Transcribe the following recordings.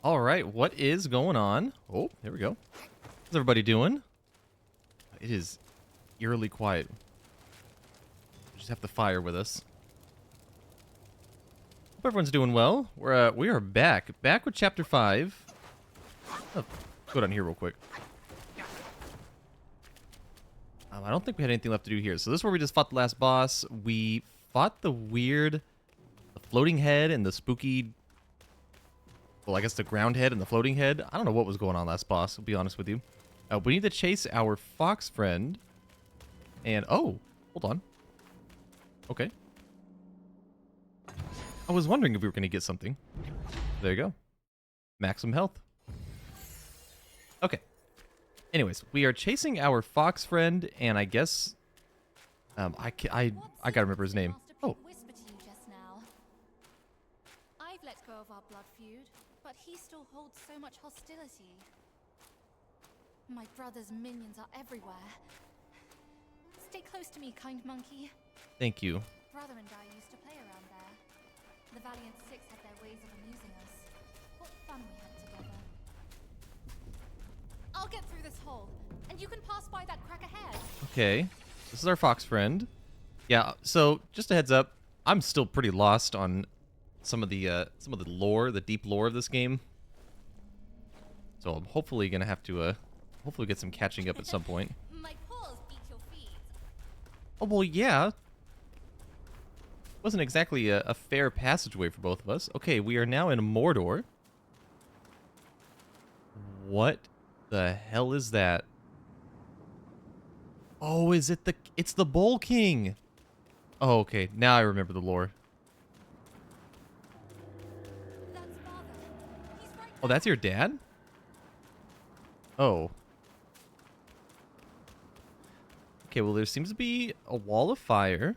All right, what is going on? Oh, there we go. How's everybody doing? It is eerily quiet. We just have the fire with us. Hope everyone's doing well. We are back with chapter 5. Oh, go down here real quick. I don't think we had anything left to do here. So this is where we just fought the last boss. We fought the floating head and the spooky. Well, I guess the ground head and the floating head. I don't know what was going on last boss, I'll be honest with you. We need to chase our fox friend. And, oh, hold on. Okay. I was wondering if we were going to get something. There you go. Maximum health. Okay. Anyways, we are chasing our fox friend, and I guess... I gotta remember his name. Oh. I've let go of our blood feud, but he still holds so much hostility. My brother's minions are everywhere. Stay close to me, kind monkey. Thank you. Brother and I used to play around there. The Valiant Six had their ways of amusing us. What fun we had together. I'll get through this hole, and you can pass by that crack ahead. Okay. This is our fox friend. Yeah, so just a heads up, I'm still pretty lost on some of the lore, the deep lore of this game. So I'm hopefully gonna have to hopefully get some catching up at some point. My paws beat your feet. Oh well, yeah. Wasn't exactly a fair passageway for both of us. Okay, we are now in Mordor. What the hell is that? Oh, is it it's the Bull King. Oh, okay. Now I remember the lore. That's father. He's right Oh, that's your dad? Oh. Okay, well, there seems to be a wall of fire.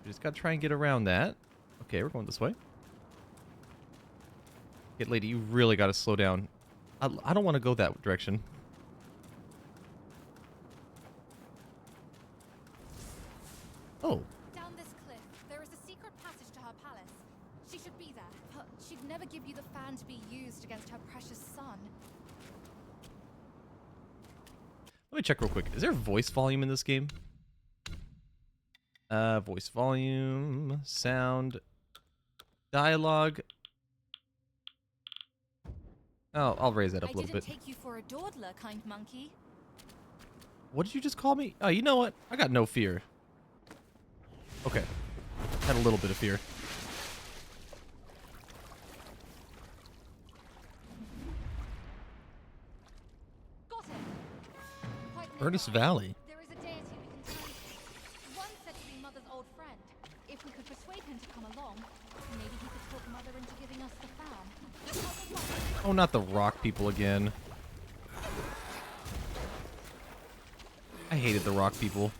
We just gotta try and get around that. Okay, we're going this way. Get lady, you really gotta slow down. I don't want to go that direction. Oh. Down this cliff, there is a secret passage to her palace. She should be there, but she'd never give you the fan to be used against her precious son. Let me check real quick. Is there voice volume in this game? Voice volume, sound, dialogue. Oh, I'll raise that up a little bit. I didn't take you for a dawdler, kind monkey. What did you just call me? Oh, you know what? I got no fear. Okay. Had a little bit of fear. Got it. Quite Ernest nearby, Valley. there is a deity we can turn to. One said to be Mother's old friend. If we could persuade him to come along, maybe he could talk Mother into giving us the fan. Oh, not the rock people again. I hated the rock people.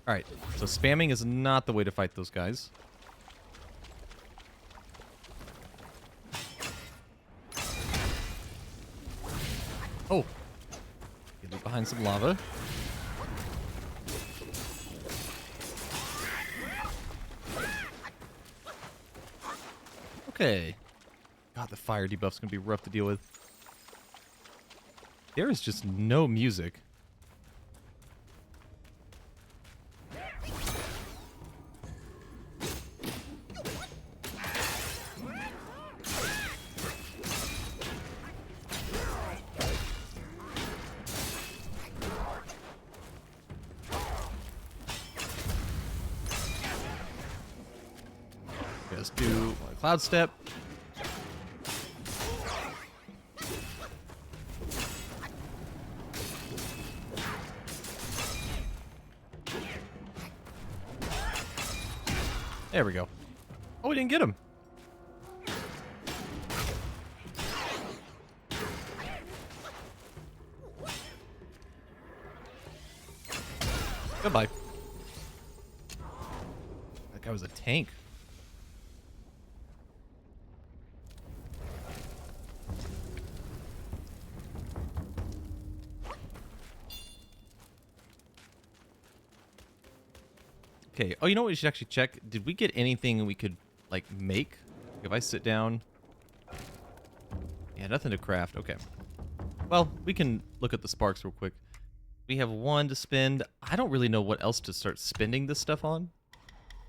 Alright, so spamming is not the way to fight those guys. Oh! Get it behind some lava. Okay. God, the fire debuff's gonna be rough to deal with. There is just no music. Okay, let's do cloud step. There we go. Oh, we didn't get him. Goodbye. That guy was a tank. Okay. Oh, you know what we should actually check? Did we get anything we could, like, make? If I sit down... Yeah, nothing to craft. Okay. Well, we can look at the sparks real quick. We have 1 to spend. I don't really know what else to start spending this stuff on.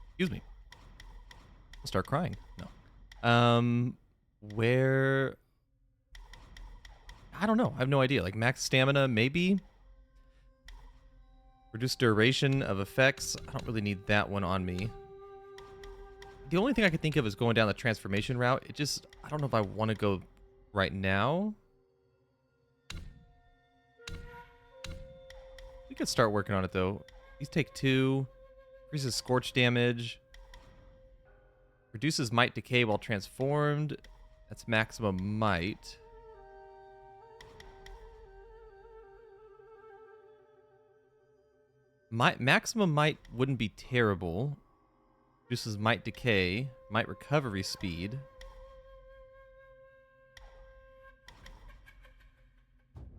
Excuse me. I'll start crying. No. Where... I don't know. I have no idea. Like, max stamina, maybe? Reduce duration of effects. I don't really need that one on me. The only thing I could think of is going down the transformation route. It just... I don't know if I want to go right now. We could start working on it, though. These take 2. Increases scorch damage. Reduces might decay while transformed. That's maximum might. Maximum might wouldn't be terrible. Reduces might decay. Might recovery speed.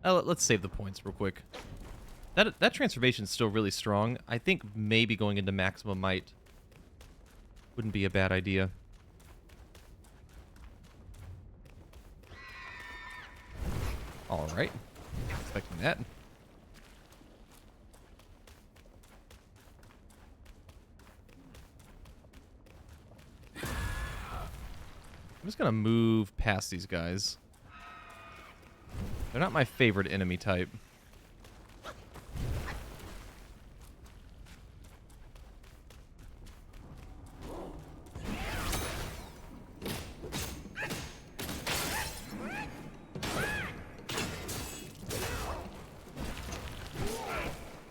Let's save the points real quick. That transformation is still really strong. I think maybe going into maximum might wouldn't be a bad idea. All right. Expecting that. I'm just gonna move past these guys. They're not my favorite enemy type.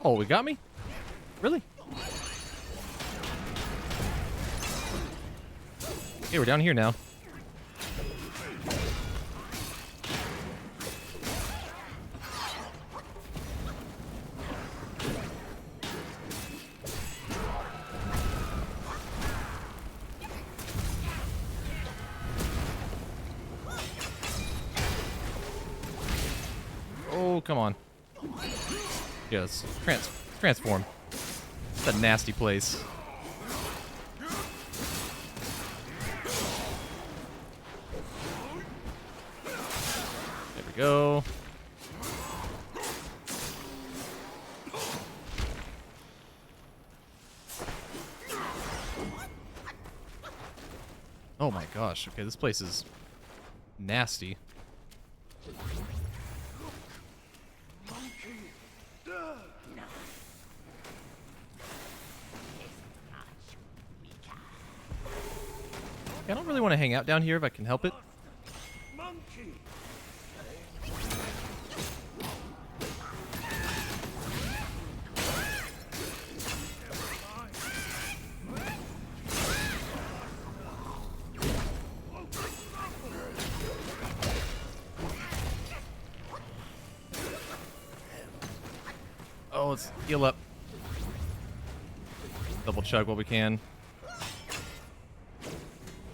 Oh, we got me? Really? Okay, we're down here now. Oh, come on. Yes, transform. It's a nasty place. There we go. Oh my gosh. Okay, this place is nasty. I don't really want to hang out down here if I can help it. Oh, let's heal up. Double chug while we can.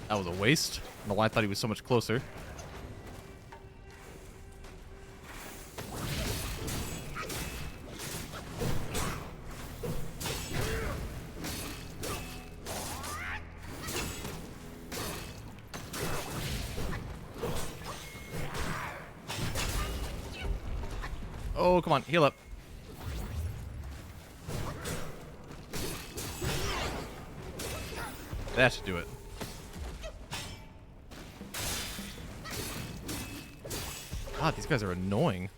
That was a waste. I don't know why I thought he was so much closer. Oh, come on, heal up. That should do it. God, these guys are annoying.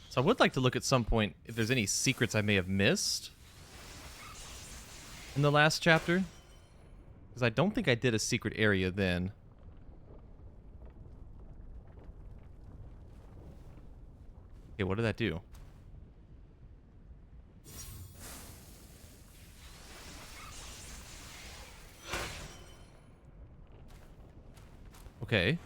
So I would like to look at some point if there's any secrets I may have missed in the last chapter. Because I don't think I did a secret area then. Okay, what did that do? Okay.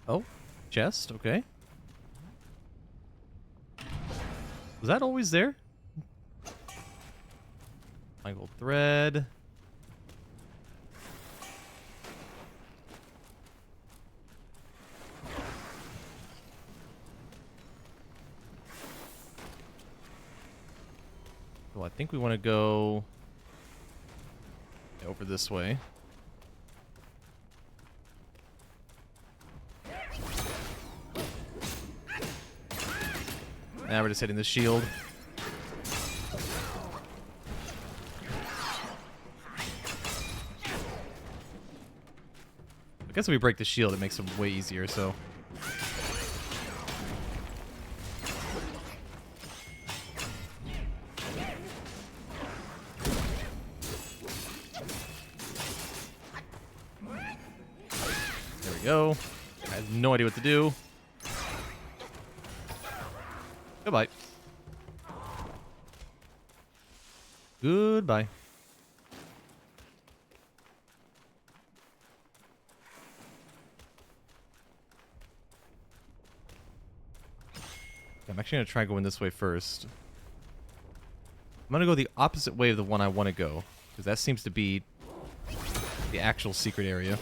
Oh, chest, okay. Was that always there? Michael thread. Well, I think we want to go over this way. Now we're just hitting the shield. I guess if we break the shield, it makes them way easier, so. There we go. I have no idea what to do. Goodbye. Goodbye. I'm actually going to try going this way first. I'm going to go the opposite way of the one I want to go, because that seems to be the actual secret area.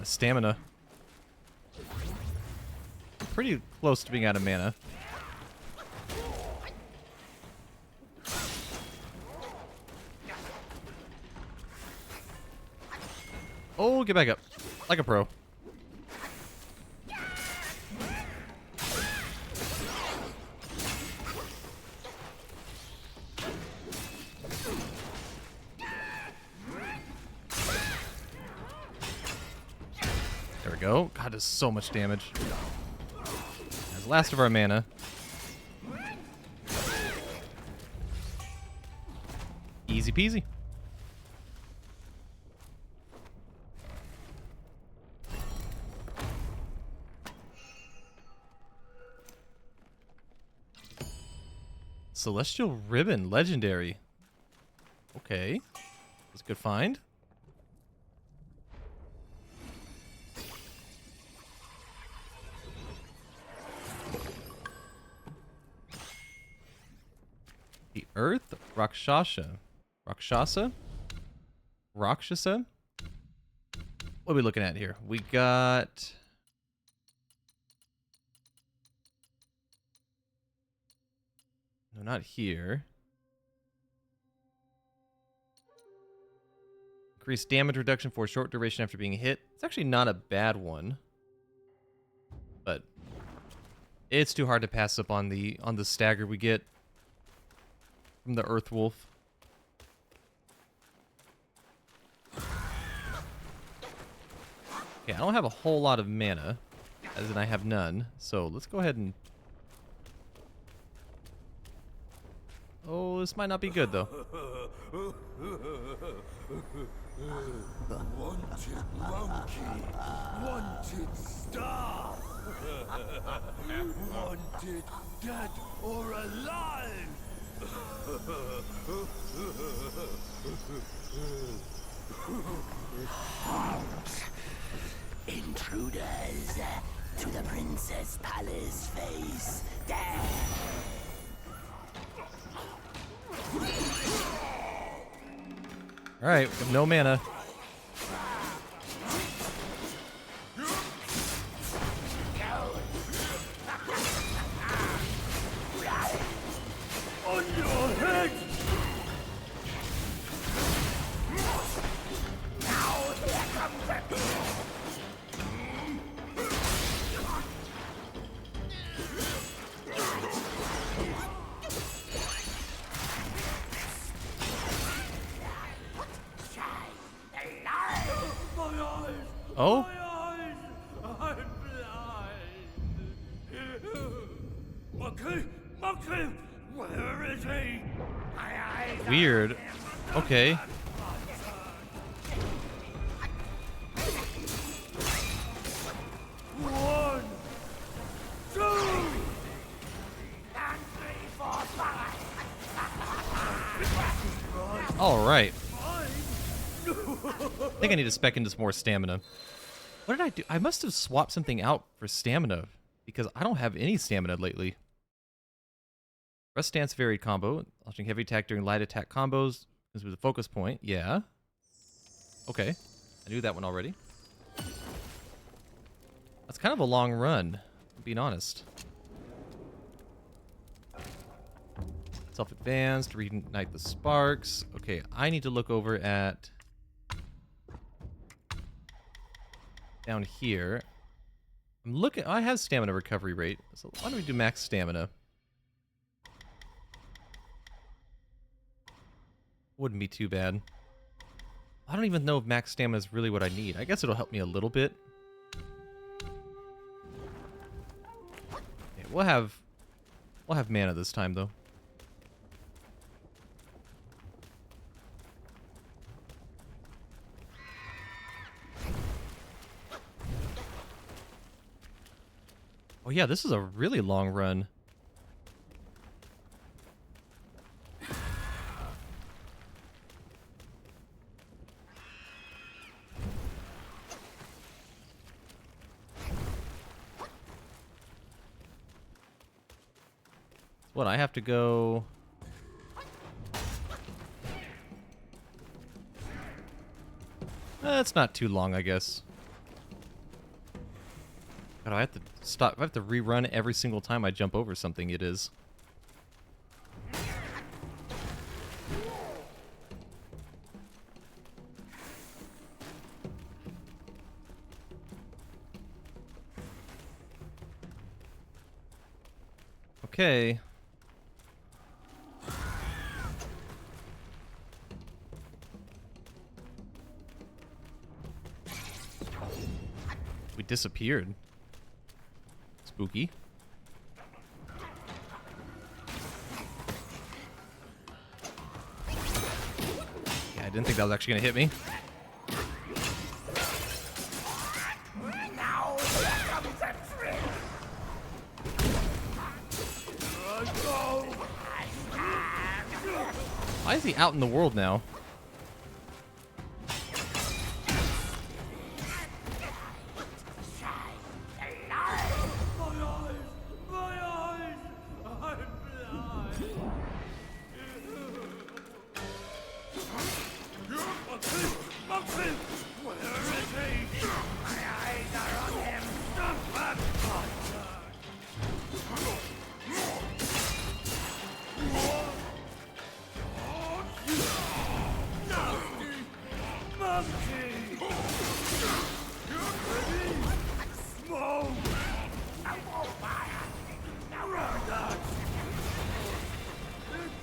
Stamina. Pretty close to being out of mana. Oh, get back up. Like a pro. Go. God, does so much damage. That's the last of our mana. Easy peasy. Celestial Ribbon, legendary. Okay. That's a good find. The Earth Rakshasa. Rakshasa? Rakshasa? What are we looking at here? We got... No, not here. Increased damage reduction for a short duration after being hit. It's actually not a bad one. But it's too hard to pass up on the stagger we get from the Earth Wolf. Okay, I don't have a whole lot of mana, as in I have none. So let's go ahead and... Oh, this might not be good, though. Wanted monkey, wanted star, wanted dead or alive. Intruders to the Princess Palace face death. Alright, we have no mana. On your head! Now here comes it! Oh? My eyes! I'm blind! Monkey! Monkey! Where is he? My eyes are Weird. Okay. All right. I think I need to spec into some more stamina. What did I do? I must have swapped something out for stamina because I don't have any stamina lately. Rest stance varied combo. Launching heavy attack during light attack combos. This was a focus point. Yeah. Okay. I knew that one already. That's kind of a long run, being honest. Self-advanced, reignite the sparks. Okay, I need to look over at... down here. I'm looking... I have stamina recovery rate, so why don't we do max stamina? Wouldn't be too bad. I don't even know if max stamina is really what I need. I guess it'll help me a little bit. Okay, we'll have mana this time, though. Oh yeah, this is a really long run. What, I have to go... That's not too long, I guess. God, I have to stop. I have to rerun every single time I jump over something. It is. Okay. We disappeared. Spooky. Yeah, I didn't think that was actually gonna hit me. Why is he out in the world now?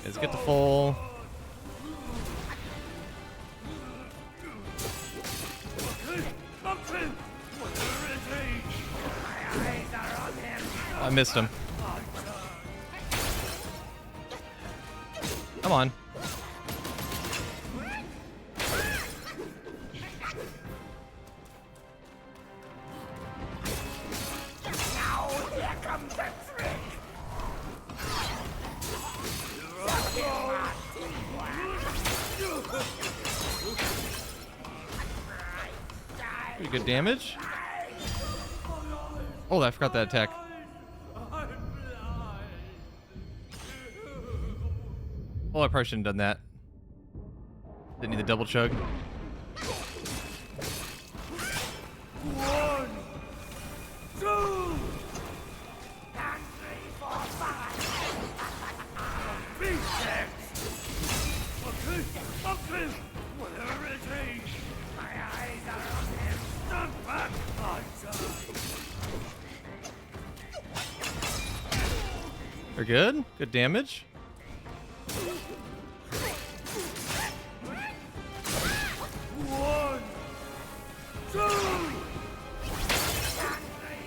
Let's get the full. Oh, I missed him. Come on. Pretty good damage. Oh, I forgot that attack. Oh, I probably shouldn't have done that. Didn't need the double chug. One, two, okay, whatever it takes. My eyes are on him. Stand back, my son. We're good. Good damage. One, two.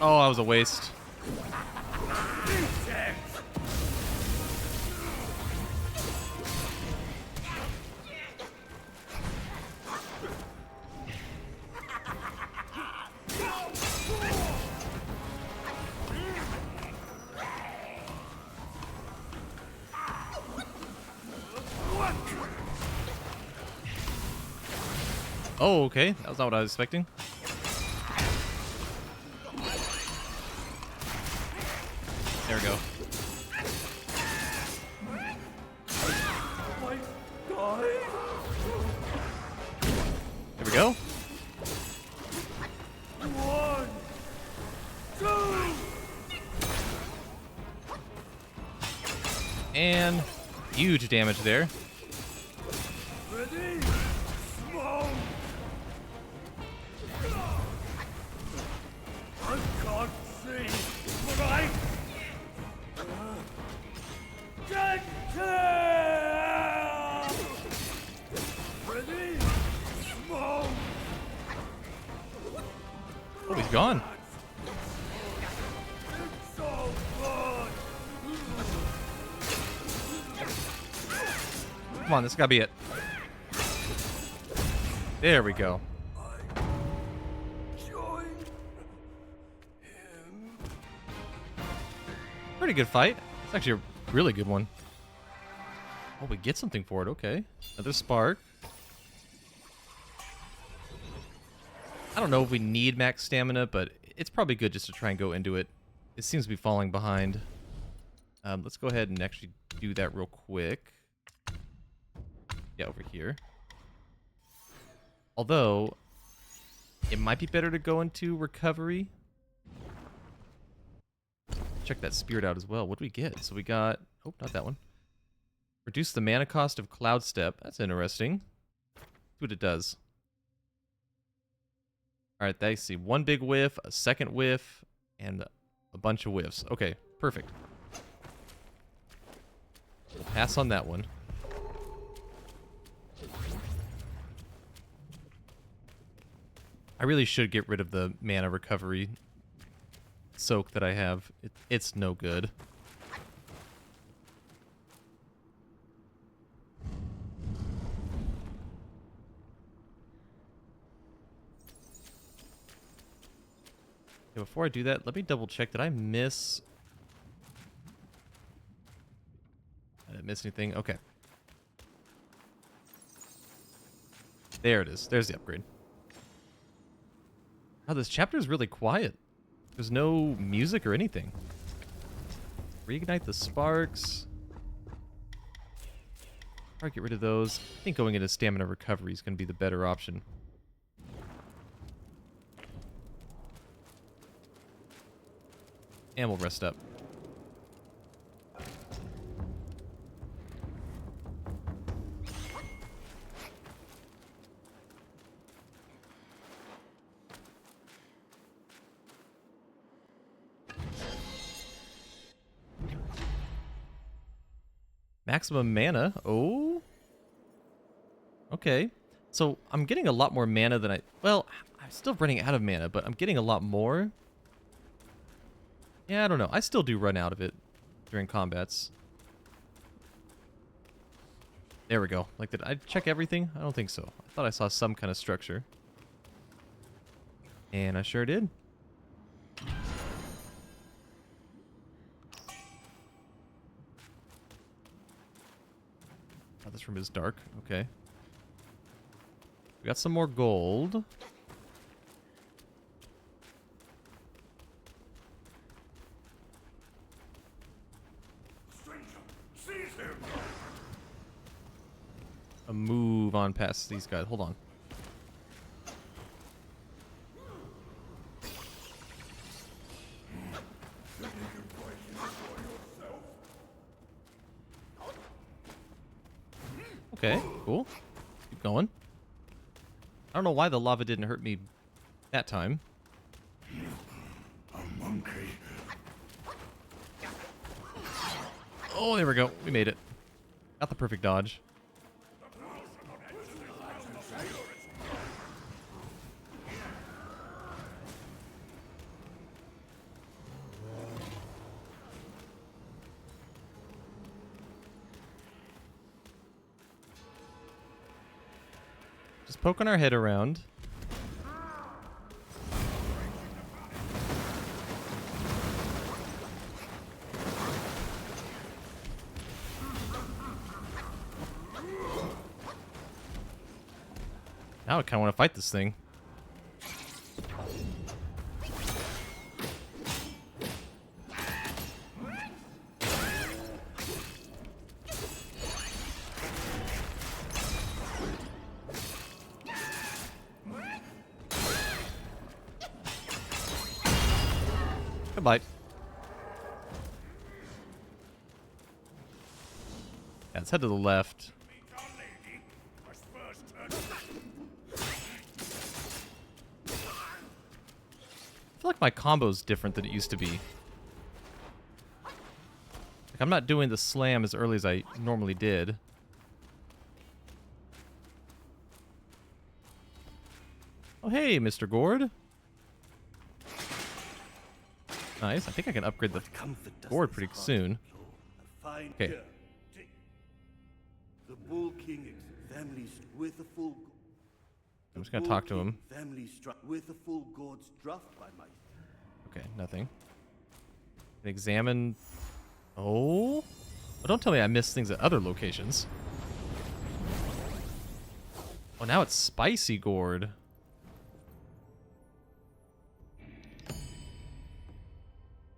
Oh, that was a waste. Oh, okay. That was not what I was expecting. There we go. There we go. 1, 2. And huge damage there. Ready? Smoke. I can't see, but I can tell. Ready? Smoke. Oh, he's gone. It's so good. Come on, this gotta be it. There we go. Join him. Pretty good fight. It's actually a really good one. Oh, we get something for it. Okay. Another spark. I don't know if we need max stamina, but it's probably good just to try and go into it. It seems to be falling behind. Let's go ahead and actually do that real quick. Yeah, over here. Although, it might be better to go into recovery. Check that spirit out as well. What do we get? So we got... Oh, not that one. Reduce the mana cost of Cloud Step. That's interesting. See what it does. Alright, I see. One big whiff, a second whiff, and a bunch of whiffs. Okay, perfect. We'll pass on that one. I really should get rid of the mana recovery soak that I have. It's no good. Okay, before I do that, let me double check. Did I miss... I didn't miss anything. Okay. There it is. There's the upgrade. Wow, this chapter is really quiet. There's no music or anything. Reignite the sparks. Alright, get rid of those. I think going into stamina recovery is going to be the better option. And we'll rest up. Maximum mana. Oh. Okay. So I'm getting a lot more mana than I... Well, I'm still running out of mana, but I'm getting a lot more. Yeah, I don't know. I still do run out of it during combats. There we go. Like, did I check everything? I don't think so. I thought I saw some kind of structure. And I sure did. Oh, this room is dark. Okay. We got some more gold. Stranger, seize him. A move on past these guys. Hold on. Okay, cool. Keep going. I don't know why the lava didn't hurt me that time. A monkey. Oh, there we go. We made it. Got the perfect dodge. Just poking our head around. Now I kind of want to fight this thing. Goodbye. Yeah, let's head to the left. I feel like my combo's different than it used to be. Like, I'm not doing the slam as early as I normally did. Oh, hey, Mr. Gord. Nice. I think I can upgrade the board pretty soon. Okay. The Bull King families with a full. I'm just gonna talk to him. Family struck with a full God's draft by my. Okay, nothing. Examine. Oh. Well, don't tell me I missed things at other locations. Oh, now it's Spicy Gourd.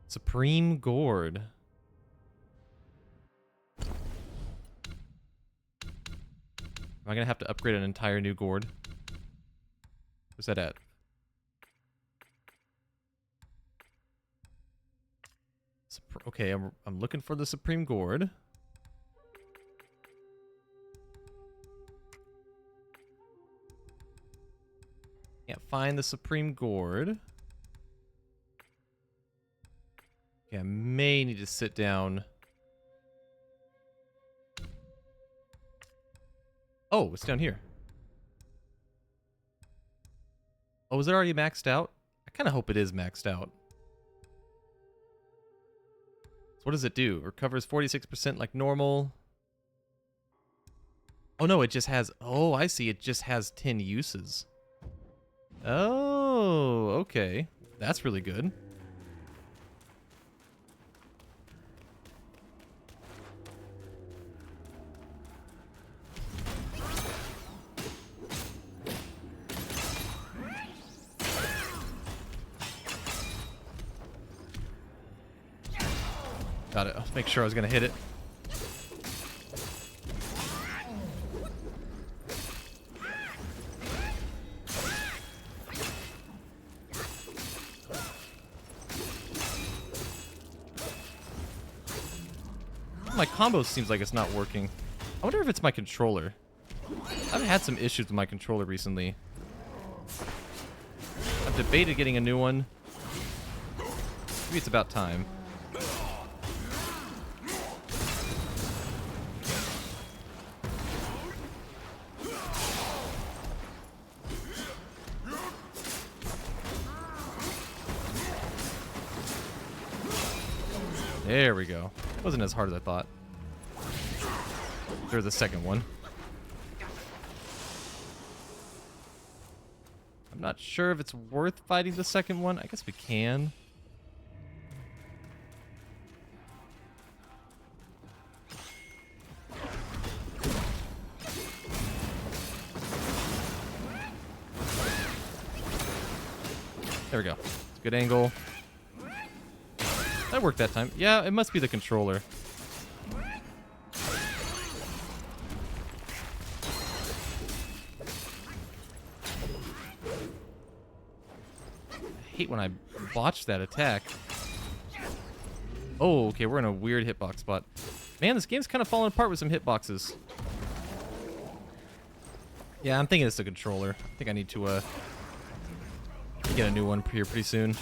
Supreme Gourd. Am I gonna have to upgrade an entire new gourd? Where's that at? Okay, I'm looking for the Supreme Gourd. Can't find the Supreme Gourd. Okay, I may need to sit down. Oh, it's down here. Oh, is it already maxed out? I kind of hope it is maxed out. So what does it do? Recovers 46% like normal. Oh no, it just has... Oh, I see. It just has 10 uses. Oh, okay. That's really good. Got it. I'll make sure I was going to hit it. My combo seems like it's not working. I wonder if it's my controller. I've had some issues with my controller recently. I've debated getting a new one. Maybe it's about time. There we go. Wasn't as hard as I thought. There's the second one. I'm not sure if it's worth fighting the second one. I guess we can. There we go. It's a good angle. That worked that time. Yeah, it must be the controller. I hate when I botch that attack. Oh, okay, we're in a weird hitbox spot. Man, this game's kind of falling apart with some hitboxes. Yeah, I'm thinking it's the controller. I think I need to get a new one here pretty soon.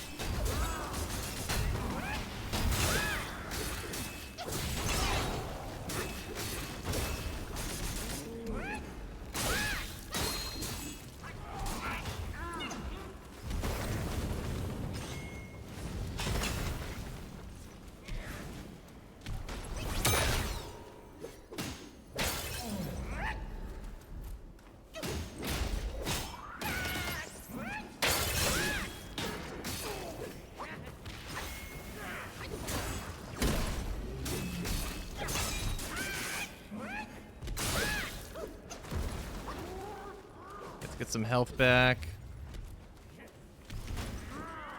Get some health back.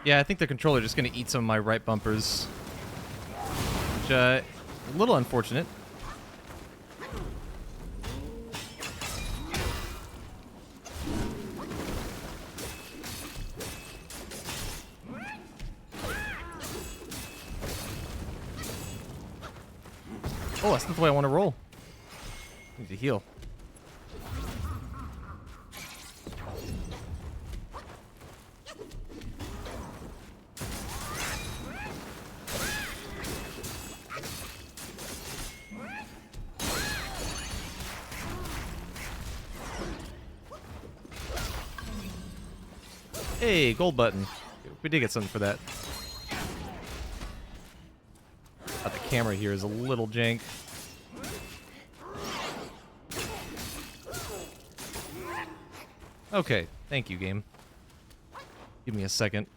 Yeah, I think the controller just gonna eat some of my right bumpers. Which, a little unfortunate. Oh, that's not the way I want to roll. I need to heal. Hey, gold button. We did get something for that. The camera here is a little jank. Okay, thank you, game. Give me a second.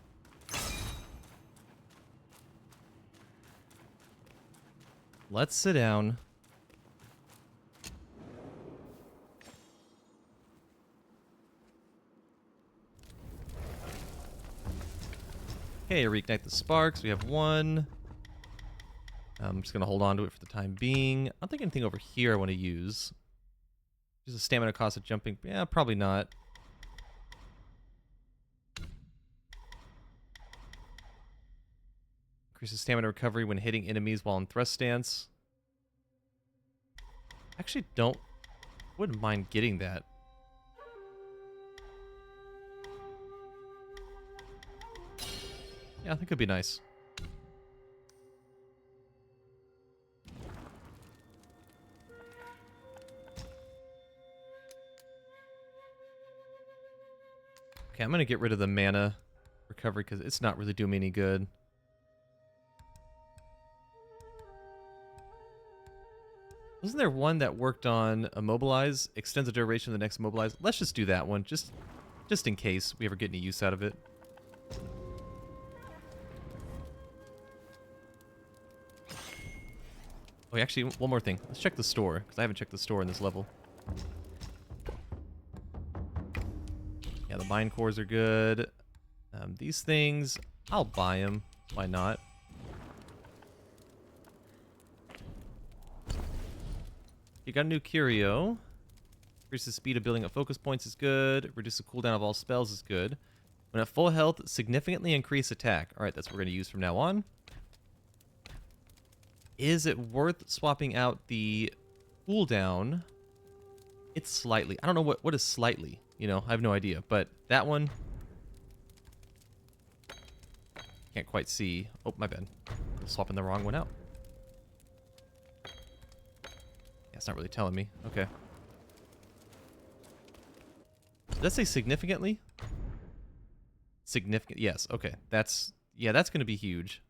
Let's sit down. Okay, reignite the sparks. We have one. I'm just going to hold on to it for the time being. I don't think anything over here I want to use. Use a stamina cost of jumping. Yeah, probably not. Increases stamina recovery when hitting enemies while in thrust stance. Actually, wouldn't mind getting that. Yeah, I think it'd be nice. Okay, I'm gonna get rid of the mana recovery because it's not really doing me any good. Wasn't there one that worked on immobilize? Extends the duration of the next immobilize? Let's just do that one, just in case we ever get any use out of it. Oh, actually, one more thing. Let's check the store, because I haven't checked the store in this level. Yeah, the mine cores are good. These things, I'll buy them. Why not? You got a new curio. Increases the speed of building up focus points is good. Reduce the cooldown of all spells is good. When at full health, significantly increase attack. Alright, that's what we're going to use from now on. Is it worth swapping out the cooldown? It's slightly. I don't know what is slightly. You know, I have no idea. But that one... Can't quite see. Oh, my bad. I'm swapping the wrong one out. Yeah, it's not really telling me. Okay. Did that say significantly? Significant. Yes, okay. That's going to be huge.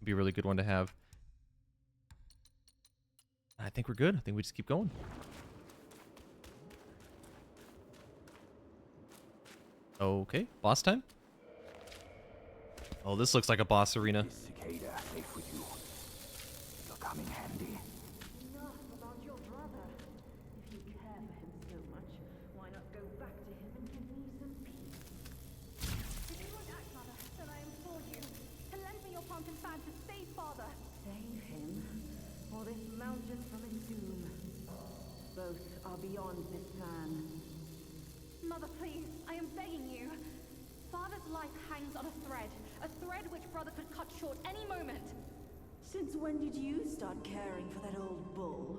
Be a really good one to have. I think we're good. I think we just keep going. Okay, boss time. Oh, this looks like a boss arena. Is Cicada safe with you? You're coming handy. Enough about your brother. If you care for him so much, why not go back to him and give me some peace? Did you not act, Mother, that I implore you to lend me your plant and fan to save Father? Save him, or this mountain from its doom. Both are beyond this plan. Mother, please, I am begging you. Father's life hangs on a thread which Brother could cut short any moment. Since when did you start caring for that old bull?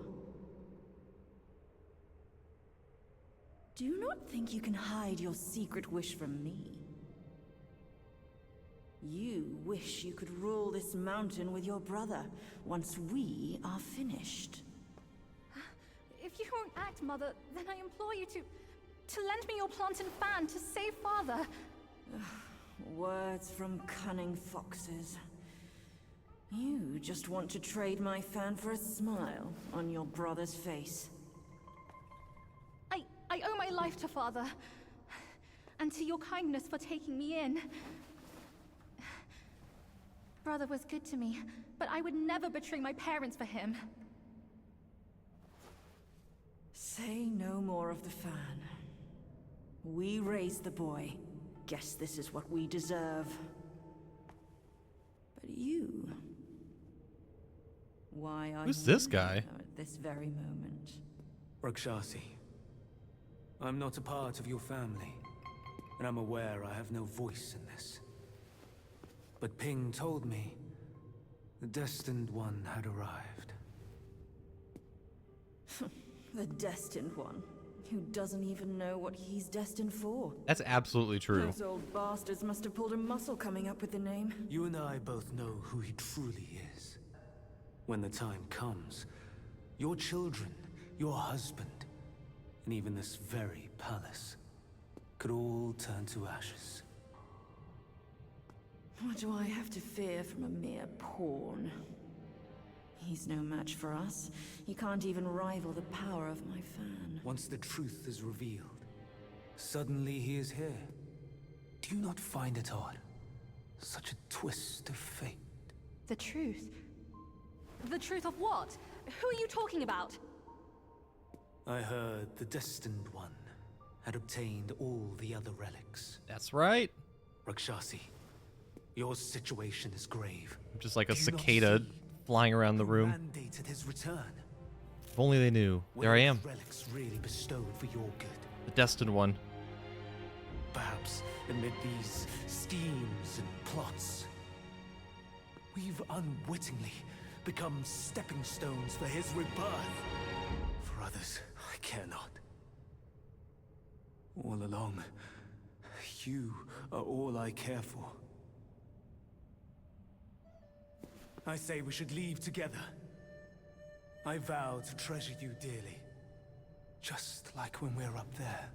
Do you not think you can hide your secret wish from me? You wish you could rule this mountain with your brother once we are finished. If you won't act, Mother, then I implore you to lend me your plant and fan to save Father. Words from cunning foxes. You just want to trade my fan for a smile on your brother's face. I owe my life to Father, and to your kindness for taking me in. Brother was good to me, but I would never betray my parents for him. Say no more of the fan. We raised the boy. Guess this is what we deserve. But you... Why are Who's you this guy? here at this very moment? Rakshasi, I'm not a part of your family, and I'm aware I have no voice in this. But Ping told me the Destined One had arrived. The Destined One, who doesn't even know what he's destined for. That's absolutely true. Those old bastards must have pulled a muscle coming up with the name. You and I both know who he truly is. When the time comes, your children, your husband, and even this very palace could all turn to ashes. What do I have to fear from a mere pawn? He's no match for us. He can't even rival the power of my fan. Once the truth is revealed, suddenly he is here. Do you not find it odd? Such a twist of fate. The truth? The truth of what? Who are you talking about? I heard the Destined One had obtained all the other relics. That's right. Rakshasi, your situation is grave. Just like a Do you not cicada see? flying around the You room. mandated his return. If only they knew. There Were I those am. relics really bestowed for your good? The destined one. Perhaps amid these schemes and plots, we've unwittingly become stepping stones for his rebirth. For others, I care not. All along, you are all I care for. I say we should leave together. I vow to treasure you dearly, just like when we're up there.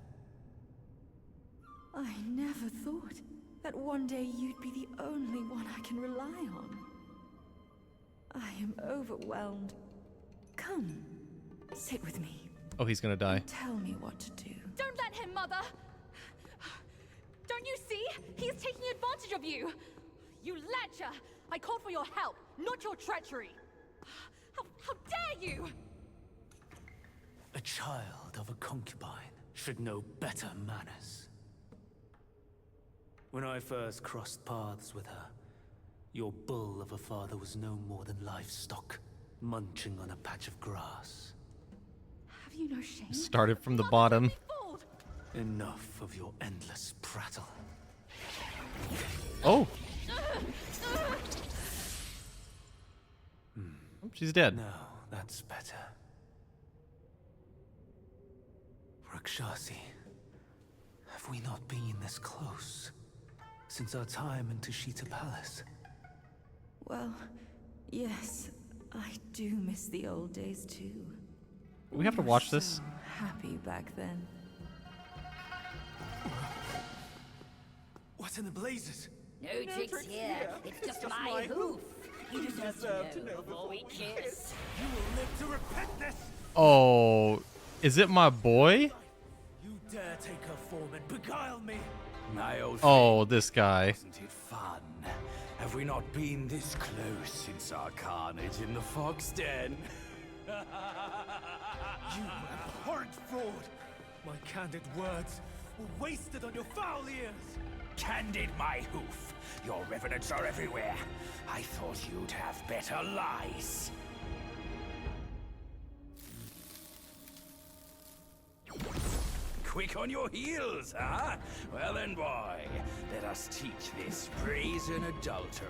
I never thought that one day you'd be the only one I can rely on. I am overwhelmed. Come, sit with me. Oh, he's gonna die. Tell me what to do. Don't let him, Mother! Don't you see? He's taking advantage of you! You ledger! I called for your help, not your treachery! How dare you! A child of a concubine should know better manners. When I first crossed paths with her, your bull of a father was no more than livestock, munching on a patch of grass. Have you no shame? Started from the Mother, bottom. don't be fooled! Enough of your endless prattle. Oh! Oh, she's dead. Now, that's better. Rakshasi, have we not been this close since our time in Tushita Palace? Well, yes, I do miss the old days too. Do we have to We watch were this? so happy back then. What in the blazes? No tricks here. It's just my hoof. You deserve to know before we kiss. You will live to repent this! Oh, is it my boy? You dare take her form and beguile me! My old Oh, this guy. Isn't it fun? Have we not been this close since our carnage in the fox den? You abhorrent fraud! My candid words were wasted on your foul ears! Candid, my hoof. Your revenants are everywhere. I thought you'd have better lies. Quick on your heels, huh? Well then, boy, let us teach this brazen adulterer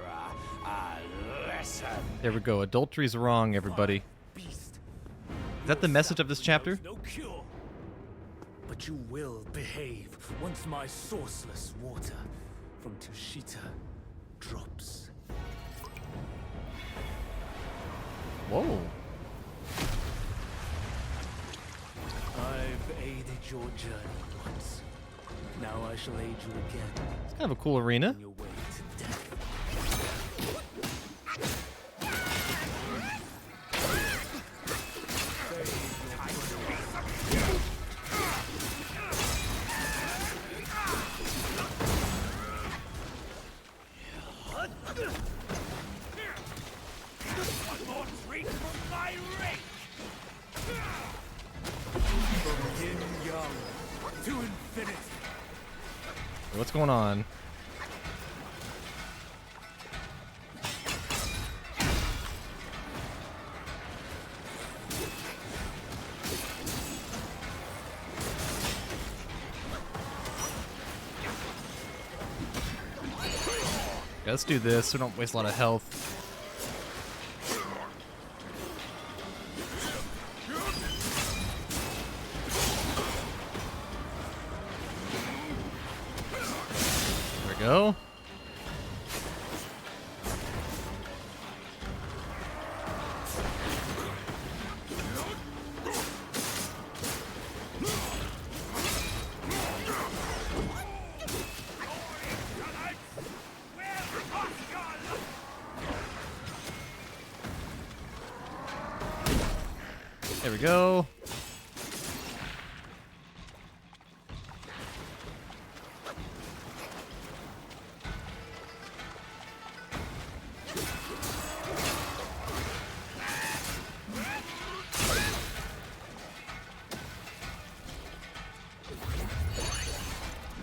a lesson. There we go. Adultery's wrong, everybody. Beast! Is that the message of this chapter? No cure. But you will behave once my sourceless water from Tushita drops. Whoa. I've aided your journey once. Now I shall aid you again It's kind of a cool arena. on your way to death. One more treat from my ring! From yin yang to infinity. What's going on? Yeah, let's do this so we don't waste a lot of health. There we go. There we go.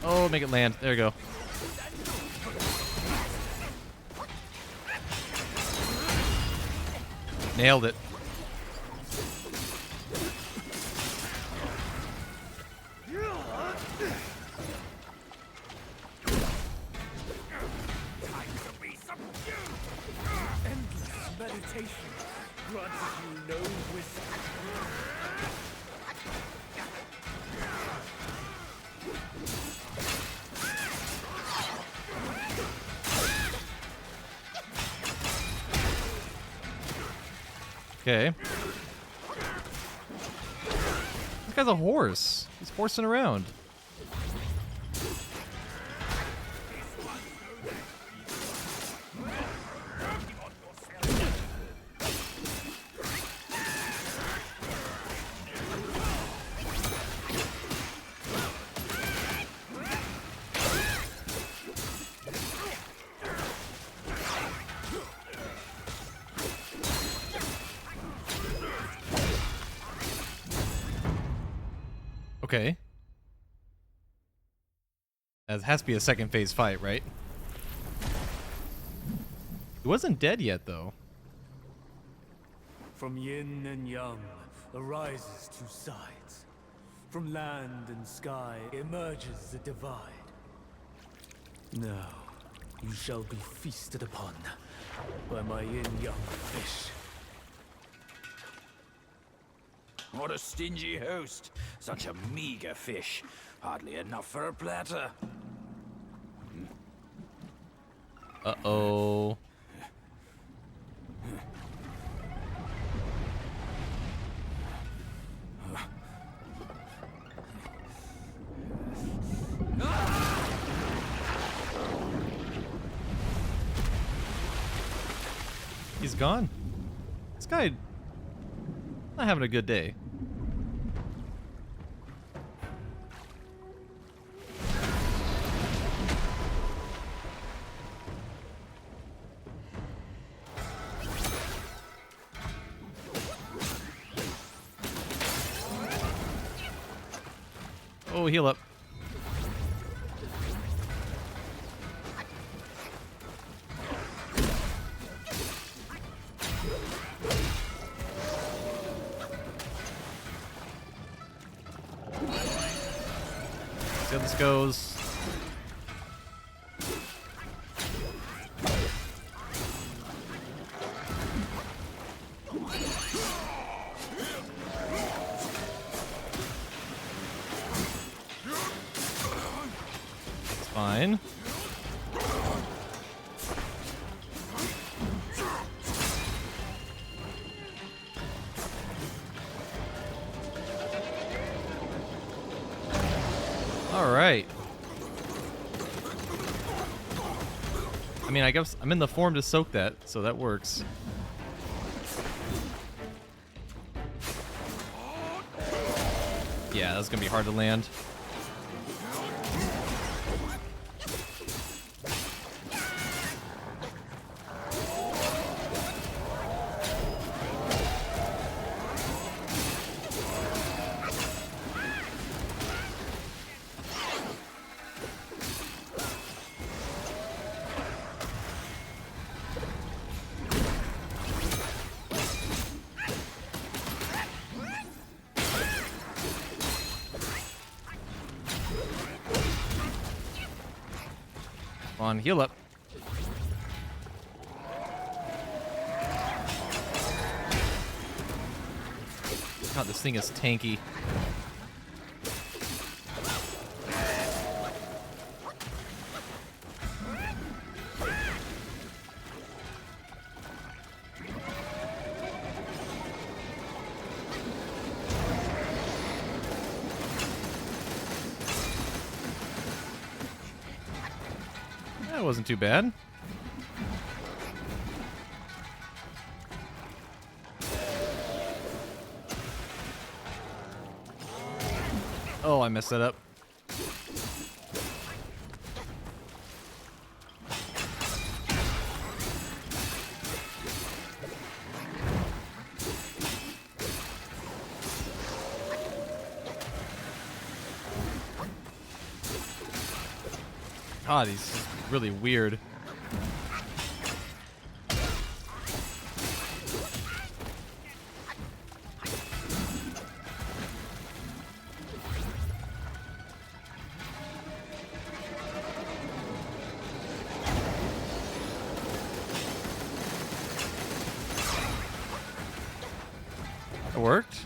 Oh, make it land. There we go. Nailed it. Meditation granted you no wisdom. Okay. This guy's a horse. He's horsing around. Okay. That has to be a second phase fight, right? He wasn't dead yet, though. From yin and yang arises two sides. From land and sky emerges the divide. Now, you shall be feasted upon by my yin-yang fish. What a stingy host. Such a meager fish. Hardly enough for a platter. Uh-oh. He's gone. This guy not having a good day. Oh, heal up. See how this goes. It's fine. All right. I mean, I guess I'm in the form to soak that, so that works. Yeah, that's gonna be hard to land. Come on, heal up. God, this thing is tanky. That wasn't too bad. Oh, I messed that up. God, he's really weird. It worked.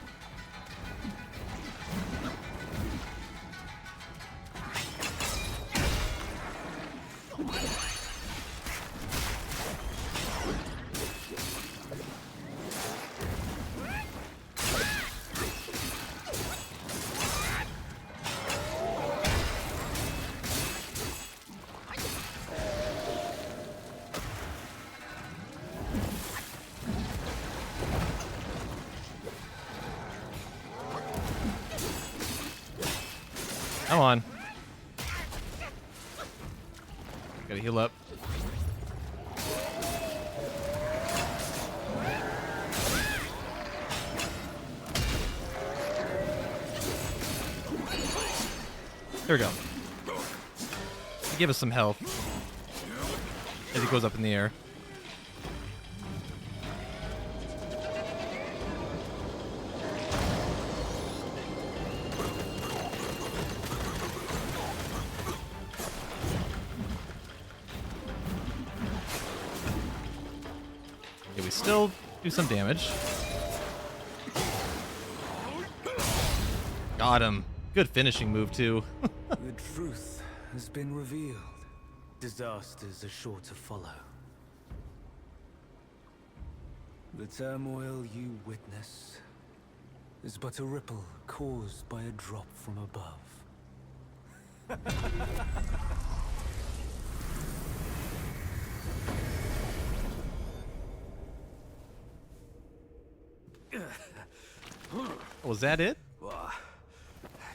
Come on. Gotta heal up. There we go. Give us some health as he goes up in the air. Yeah, we still do some damage. Got him. Good finishing move, too. The truth has been revealed. Disasters are sure to follow. The turmoil you witness is but a ripple caused by a drop from above. Was that it? Whoa.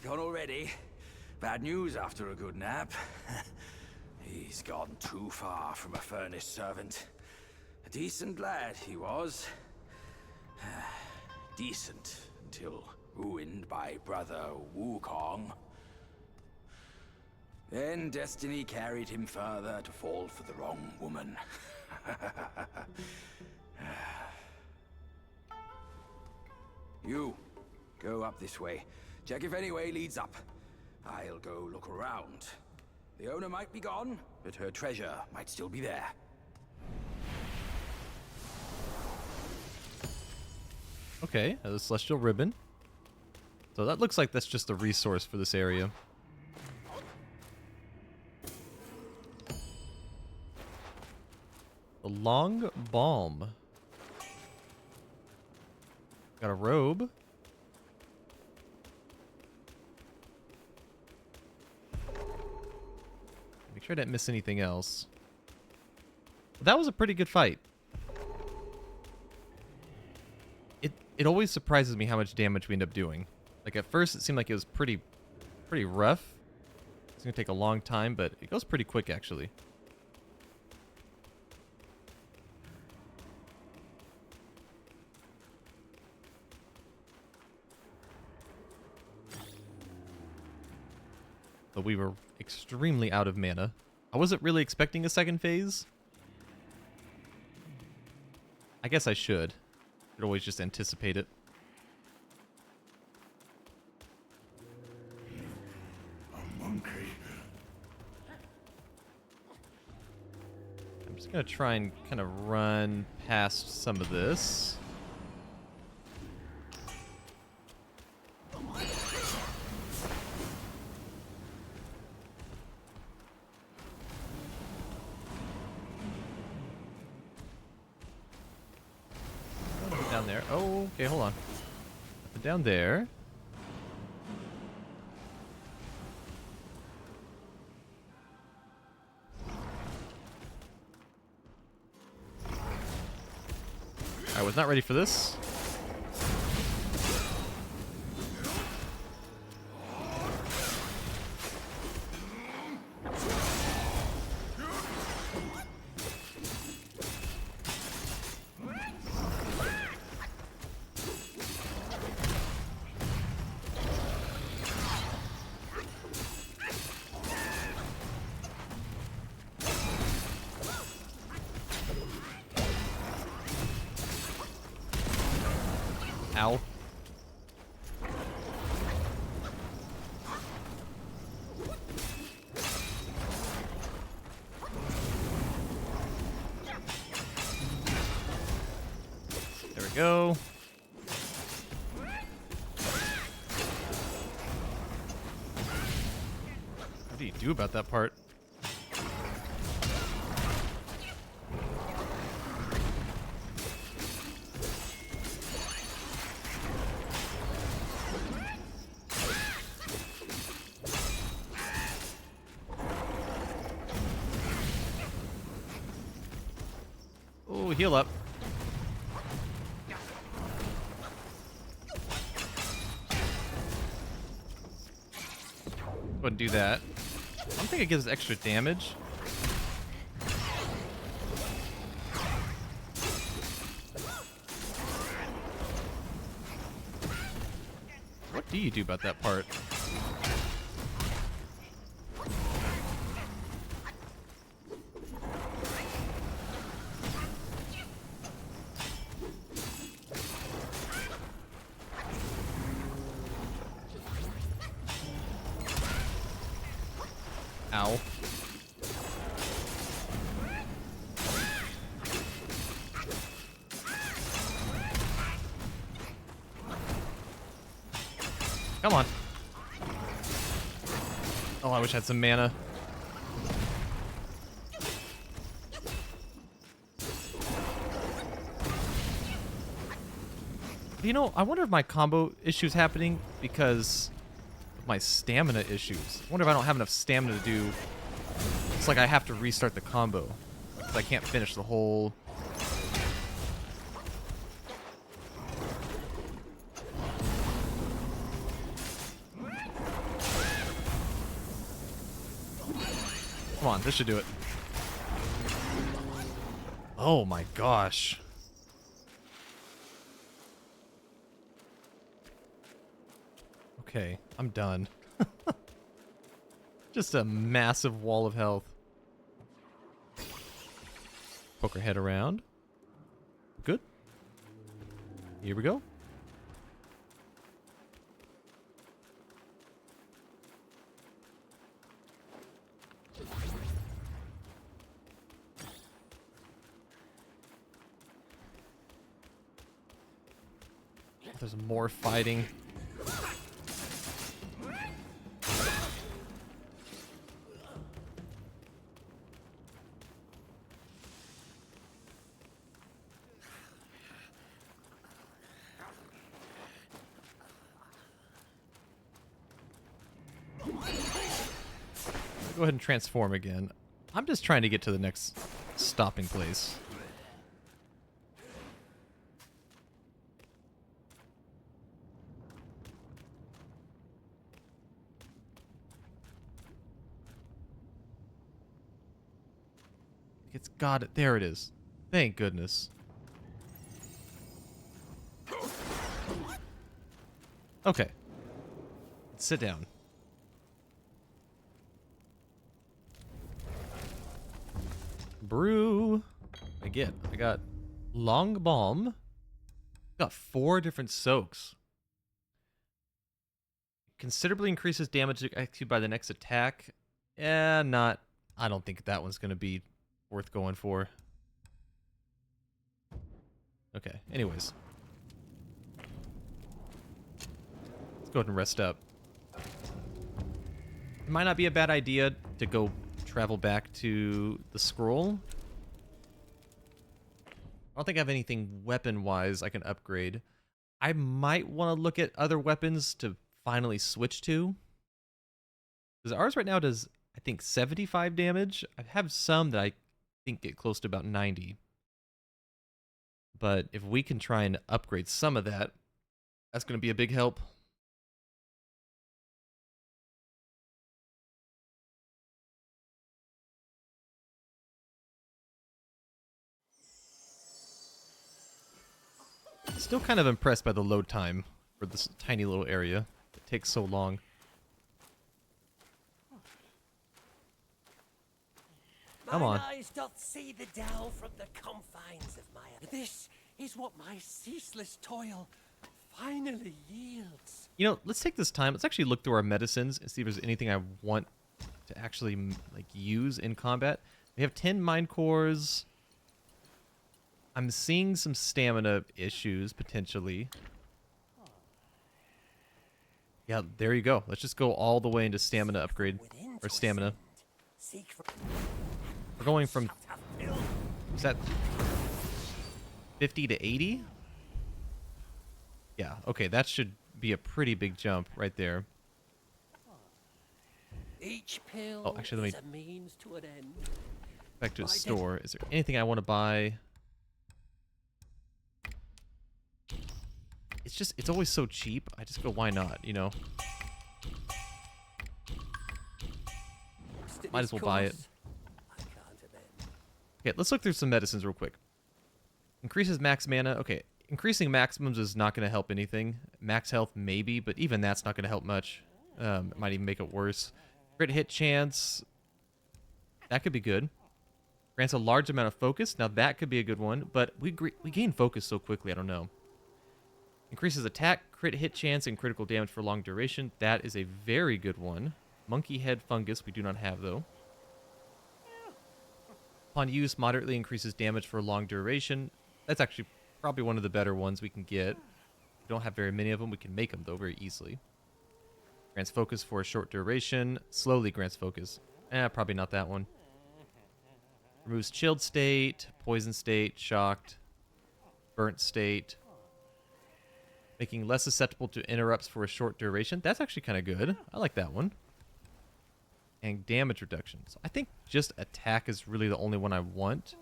Gone already? Bad news after a good nap. He's gone too far from a furnace servant. A decent lad he was. Decent until ruined by brother Wukong. Then destiny carried him further to fall for the wrong woman. You, go up this way. Check if any way leads up. I'll go look around. The owner might be gone, but her treasure might still be there. Okay, the celestial ribbon. So that looks like that's just a resource for this area. The long balm. Got a robe. Make sure I didn't miss anything else. That was a pretty good fight. It always surprises me how much damage we end up doing. Like at first it seemed like it was pretty rough. It's gonna take a long time, but it goes pretty quick actually. But we were extremely out of mana. I wasn't really expecting a second phase. I guess I should. Could always just anticipate it. A monkey. just gonna try and kind of run past some of this. Down there. Oh, okay, hold on. Down there. I was not ready for this. Ow. There we go. What do you do about that part? Oh, heal up. Go ahead and do that. I don't think it gives extra damage. What do you do about that part? Ow. Come on. Oh, I wish I had some mana. You know, I wonder if my combo issue's happening because of my stamina issues. I wonder if I don't have enough stamina to do... It's like I have to restart the combo. Because I can't finish the whole... Come on, this should do it. Oh my gosh. Okay, I'm done. Just a massive wall of health. Poke her head around. Good. Here we go. There's more fighting. Go ahead and transform again. I'm just trying to get to the next stopping place. It's got it. There it is. Thank goodness. Okay. Let's sit down. Brew. Again, I got Long Balm. Got 4 different soaks. Considerably increases damage executed by the next attack. I don't think that one's going to be worth going for. Okay, anyways. Let's go ahead and rest up. It might not be a bad idea to go travel back to the scroll. I don't think I have anything weapon-wise I can upgrade. I might want to look at other weapons to finally switch to. Because ours right now does, I think, 75 damage. I have some that I think get close to about 90. But if we can try and upgrade some of that, that's going to be a big help. Still kind of impressed by the load time for this tiny little area. It takes so long. Come on. Mine eyes doth see the dell from the confines of my... This is what my ceaseless toil finally yields. You know, let's take this time. Let's actually look through our medicines and see if there's anything I want to actually like use in combat. We have 10 mind cores. I'm seeing some stamina issues potentially. Yeah, there you go. Let's just go all the way into stamina upgrade or stamina. We're going from, is that 50 to 80? Yeah, okay, that should be a pretty big jump right there. Each pill Oh, actually, is let a means to an end. Back to the store. Is there anything I want to buy? It's just, it's always so cheap. I just go, why not, you know? Might as well buy it. Okay, let's look through some medicines real quick. Increases max mana. Okay, increasing maximums is not going to help anything. Max health, maybe, but even that's not going to help much. It might even make it worse. Crit hit chance. That could be good. Grants a large amount of focus. Now that could be a good one, but we gain focus so quickly, I don't know. Increases attack, crit hit chance, and critical damage for long duration. That is a very good one. Monkey head fungus, we do not have though. Upon use, moderately increases damage for a long duration. That's actually probably one of the better ones we can get. We don't have very many of them. We can make them though very easily. Grants focus for a short duration. Slowly grants focus. Probably not that one. Removes chilled state, poison state, shocked, burnt state. Making less susceptible to interrupts for a short duration. That's actually kind of good. I like that one. And damage reduction. So I think just attack is really the only one I want.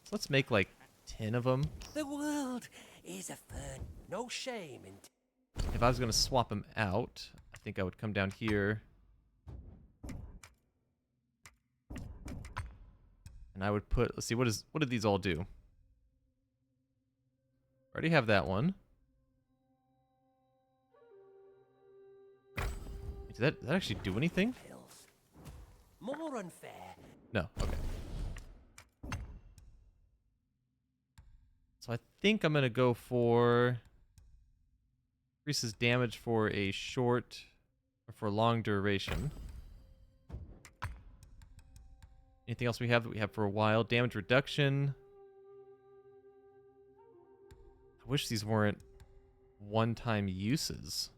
So let's make like 10 of them. The world is a fern. No shame in... If I was going to swap them out, I think I would come down here. And I would put... Let's see, what did these all do? Already have that one. Did that actually do anything? Pills. More unfair. No, okay. So I think I'm going to go for... Increases damage for a short... or for a long duration. Anything else we have that we have for a while? Damage reduction. I wish these weren't one-time uses.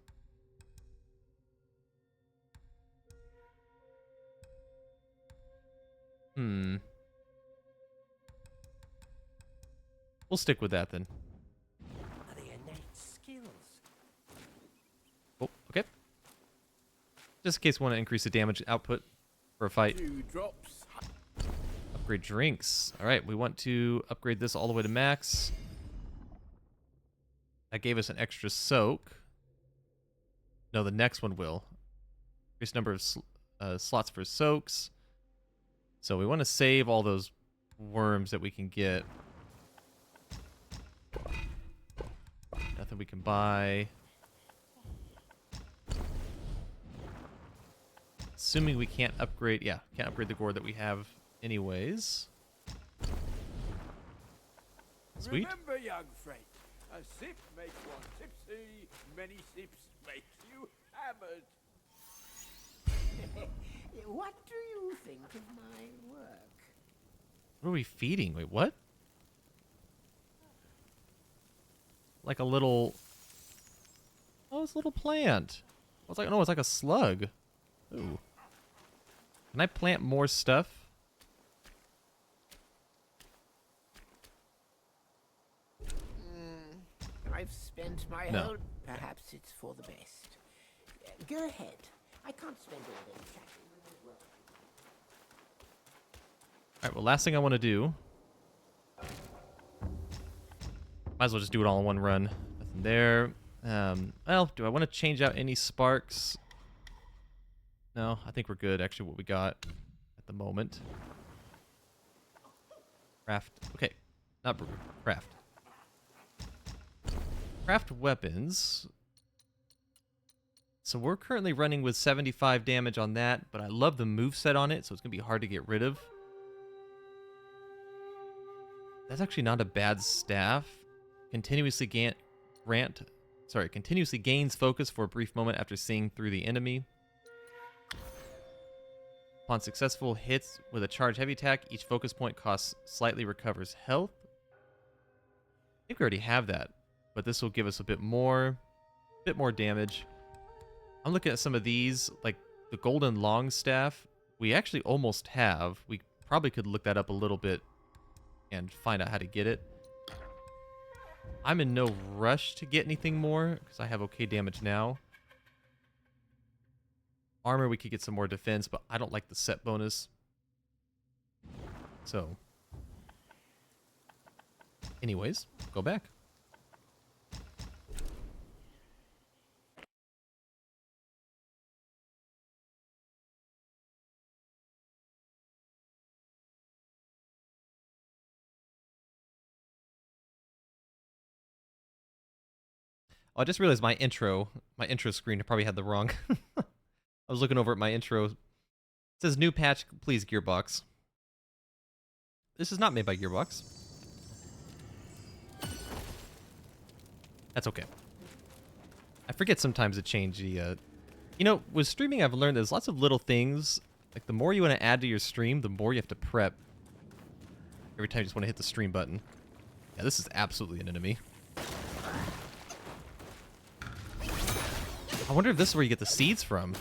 We'll stick with that then. Are they innate skills? Oh, okay. Just in case we want to increase the damage output for a fight. 2 drops. Upgrade drinks. All right, we want to upgrade this all the way to max. That gave us an extra soak. No, the next one will. Increase number of slots for soaks. So we want to save all those worms that we can get. Nothing we can buy. Assuming we can't upgrade... Yeah, can't upgrade the gore that we have anyways. Sweet. Remember, young friend, a sip makes one tipsy, many sips makes you hammered. What do you think of my work? What are we feeding? Wait, what? Like a little... Oh, it's a little plant. I was like, no, it's like a slug. Ooh. Can I plant more stuff? I've spent my No. whole... Perhaps it's for the best. Go ahead. I can't spend all day chatting with the world. Alright, well, last thing I want to do... Might as well just do it all in one run. Nothing there. Well, do I want to change out any sparks? No, I think we're good, actually, what we got at the moment. Craft. Okay. Not brew. Craft. Craft weapons. So we're currently running with 75 damage on that, but I love the moveset on it, so it's going to be hard to get rid of. That's actually not a bad staff. Continuously continuously gains focus for a brief moment after seeing through the enemy. Upon successful hits with a charged heavy attack, each focus point costs slightly recovers health. I think we already have that, but this will give us a bit more damage. I'm looking at some of these, like the golden long staff. We actually almost have. We probably could look that up a little bit and find out how to get it. I'm in no rush to get anything more because I have okay damage now. Armor, we could get some more defense, but I don't like the set bonus. So, anyways, go back. Oh, I just realized my intro screen probably had the wrong. I was looking over at my intro. It says new patch, please Gearbox. This is not made by Gearbox. That's okay. I forget sometimes to change the... You know, with streaming I've learned there's lots of little things. Like the more you want to add to your stream, the more you have to prep. Every time you just want to hit the stream button. Yeah, this is absolutely an enemy. I wonder if this is where you get the seeds from.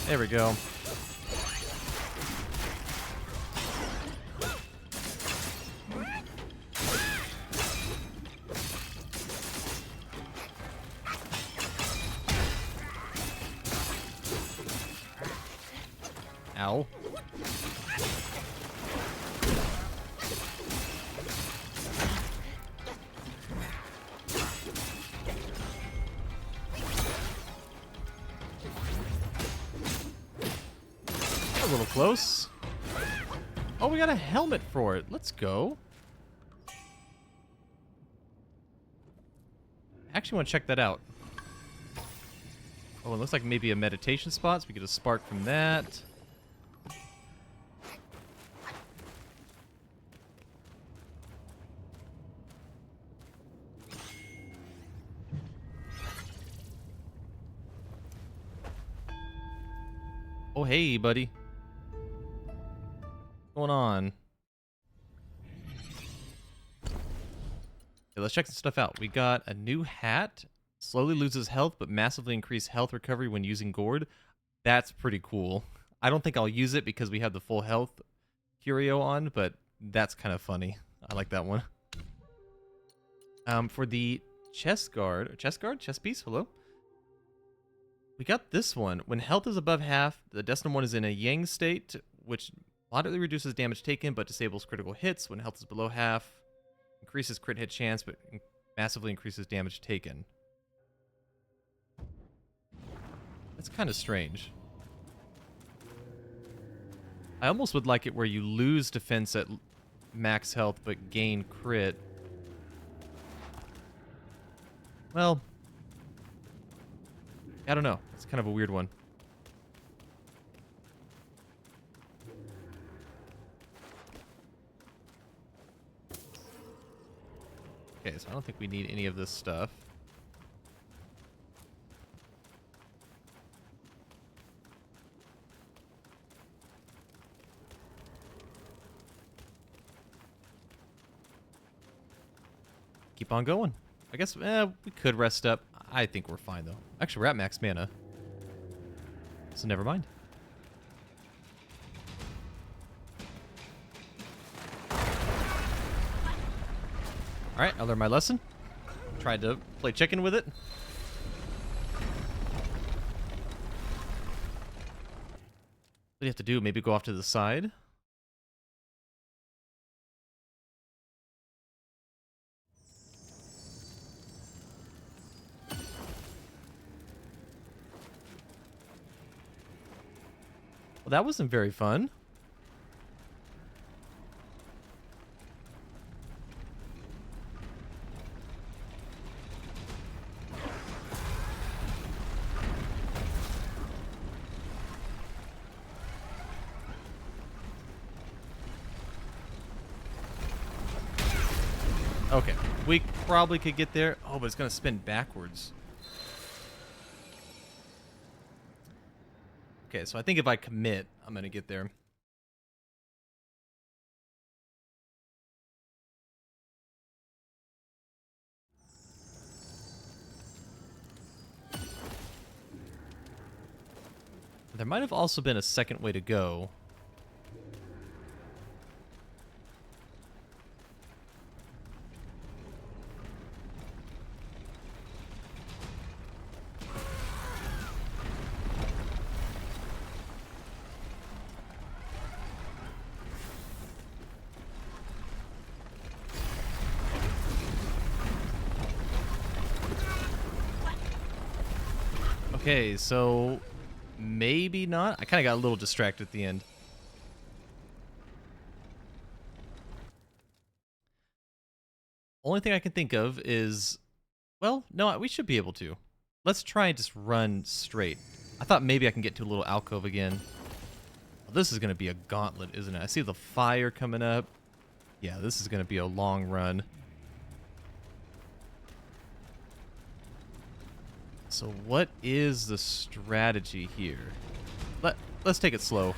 There we go. Ow. A little close. Oh, we got a helmet for it. Let's go. I actually want to check that out. Oh, it looks like maybe a meditation spot, so we get a spark from that. Oh, hey, buddy. What's going on? Okay, let's check this stuff out. We got a new hat. Slowly loses health, but massively increased health recovery when using gourd. That's pretty cool. I don't think I'll use it because we have the full health curio on, but that's kind of funny. I like that one. For the chest piece, hello? We got this one. When health is above half, the destined one is in a yang state, which moderately reduces damage taken, but disables critical hits. When health is below half, increases crit hit chance, but massively increases damage taken. That's kind of strange. I almost would like it where you lose defense at max health, but gain crit. Well, I don't know. It's kind of a weird one. Okay, so I don't think we need any of this stuff. Keep on going. I guess we could rest up. I think we're fine, though. Actually, we're at max mana. So never mind. Alright, I learned my lesson. Tried to play chicken with it. What do you have to do? Maybe go off to the side? Well, that wasn't very fun. Okay, we probably could get there. Oh, but it's going to spin backwards. Okay, so I think if I commit, I'm going to get there. There might have also been a second way to go. Okay, so maybe not. I kind of got a little distracted at the end. Only thing I can think of is, well, no, we should be able to. Let's try and just run straight. I thought maybe I can get to a little alcove again. Well, this is going to be a gauntlet, isn't it? I see the fire coming up. Yeah, this is going to be a long run. So what is the strategy here? Let's take it slow.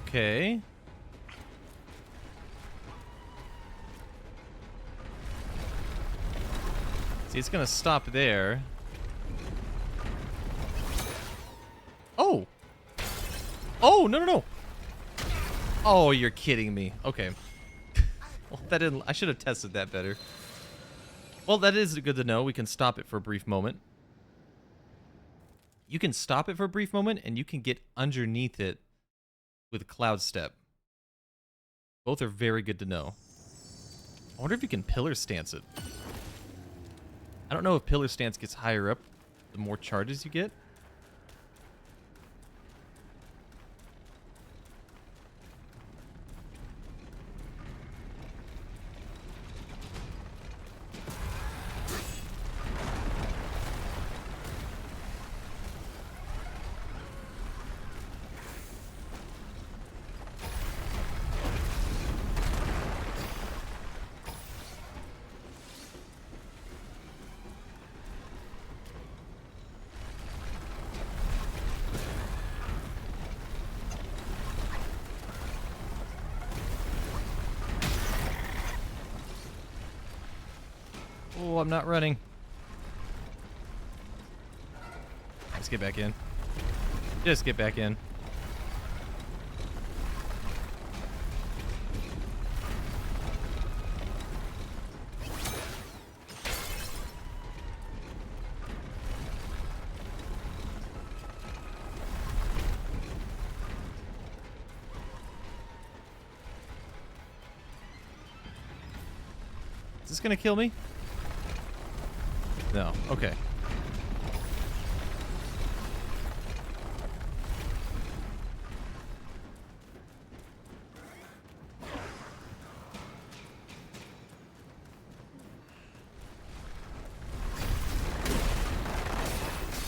Okay. See, it's gonna stop there. Oh! Oh, no, no, no! Oh, you're kidding me. Okay. Well, that didn't... I should have tested that better. Well, that is good to know. We can stop it for a brief moment. You can stop it for a brief moment, and you can get underneath it with Cloud Step. Both are very good to know. I wonder if you can Pillar Stance it. I don't know if Pillar Stance gets higher up the more charges you get. Oh, I'm not running. Let's get back in. Just get back in. Is this gonna kill me? No. Okay.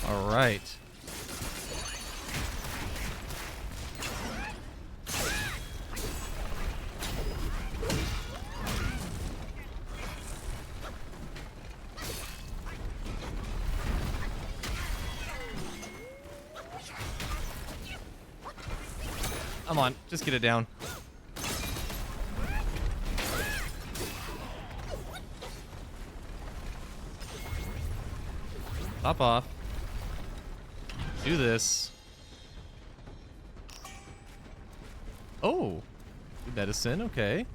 All right. Come on, just get it down. Pop off. Do this. Oh, medicine. Okay.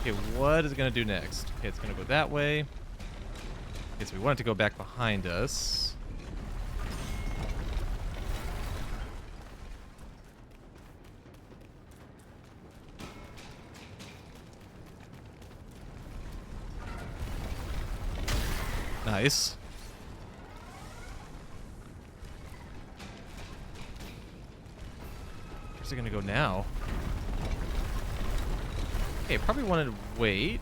Okay, what is it going to do next? Okay, it's going to go that way. Okay, so we want it to go back behind us. Nice. Where's it going to go now? Okay, probably wanted to wait.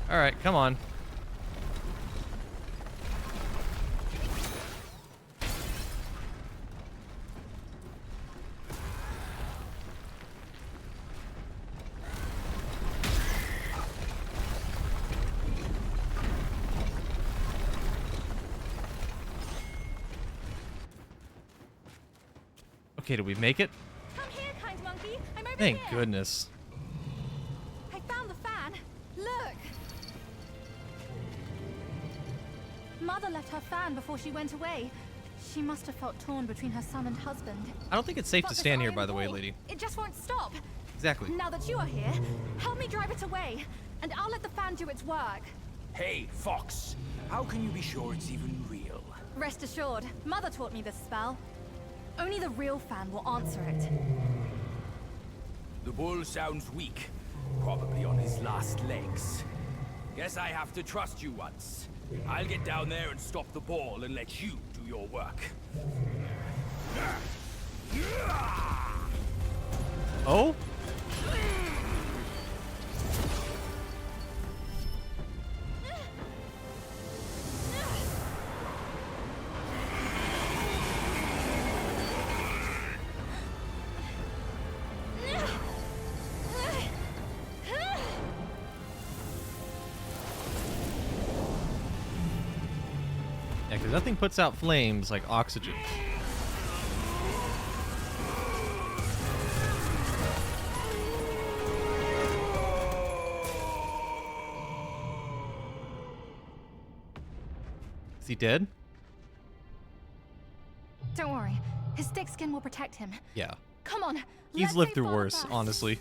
All right, come on. Okay, did we make it? Come here, kind monkey. I'm over Thank here. goodness. I found the fan. Look. Mother left her fan before she went away. She must have felt torn between her son and husband. I don't think it's safe But to this stand here, iron by the way, ball, lady. It just won't stop. Exactly. Now that you are here, help me drive it away, and I'll let the fan do its work. Hey, Fox. How can you be sure it's even real? Rest assured, Mother taught me this spell. Only the real fan will answer it. The bull sounds weak. Probably on his last legs. Guess I have to trust you once. I'll get down there and stop the ball and let you do your work. Oh? Yeah, because nothing puts out flames like oxygen. Is he dead? Don't worry, his thick skin will protect him. Yeah. Come on. He's let's lived save through Father worse, first. honestly.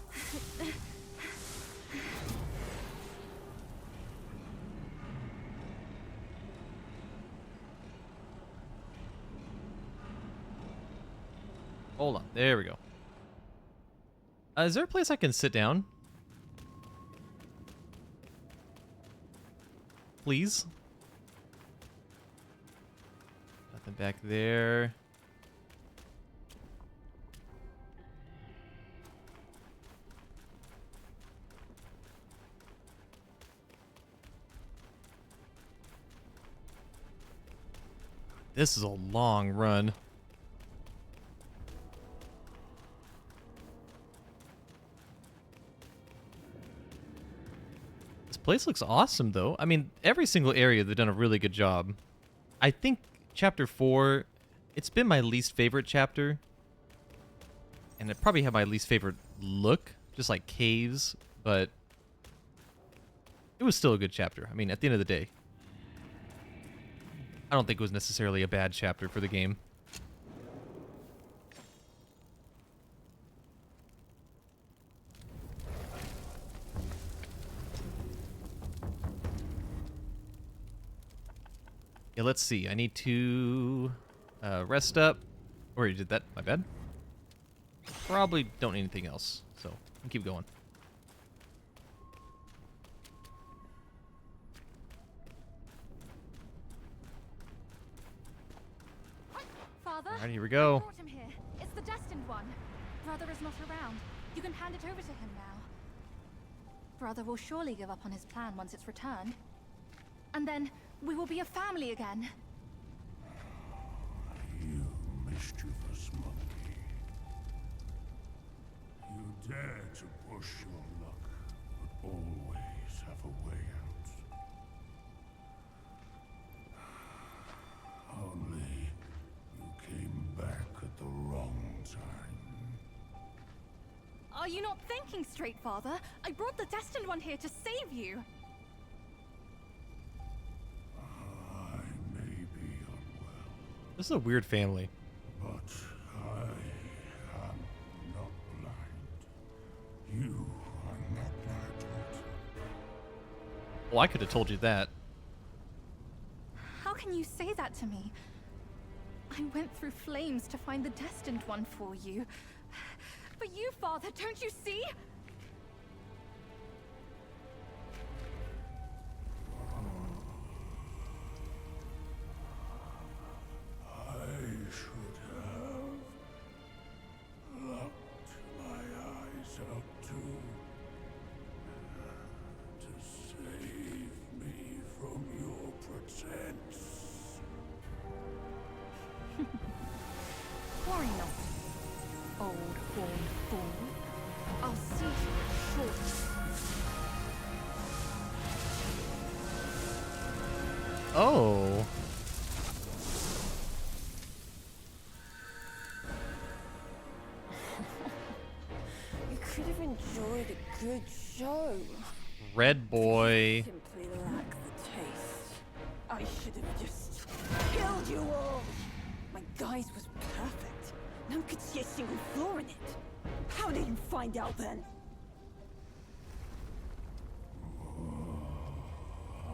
Hold on. There we go. Is there a place I can sit down? Please? Nothing back there. This is a long run. This place looks awesome, though. I mean, every single area, they've done a really good job. I think Chapter 4, it's been my least favorite chapter. And it probably had my least favorite look, just like caves, but it was still a good chapter. I mean, at the end of the day, I don't think it was necessarily a bad chapter for the game. Yeah, let's see. I need to rest up. Or you did that. My bad. Probably don't need anything else, so I'll keep going. Father, Alright, here we go. I brought him here. It's the destined one. Brother is not around. You can hand it over to him now. Brother will surely give up on his plan once it's returned. And then we will be a family again. You mischievous monkey. You dare to push your luck, but always have a way out. Only you came back at the wrong time. Are you not thinking straight, Father? I brought the destined one here to save you. I may be unwell, This is a weird family. but I am not blind. You are not my daughter. Well, I could have told you that. How can you say that to me? I went through flames to find the destined one for you. But you, Father, don't you see? I should have locked my eyes out to save me from your pretense. Worry not, old horned fool. I'll see you shortly. Oh. You could have enjoyed a good show. Red boy. Simply lack the taste. I should have just killed you all. My guise was perfect. No one could see a single flaw in it. How did you find out then?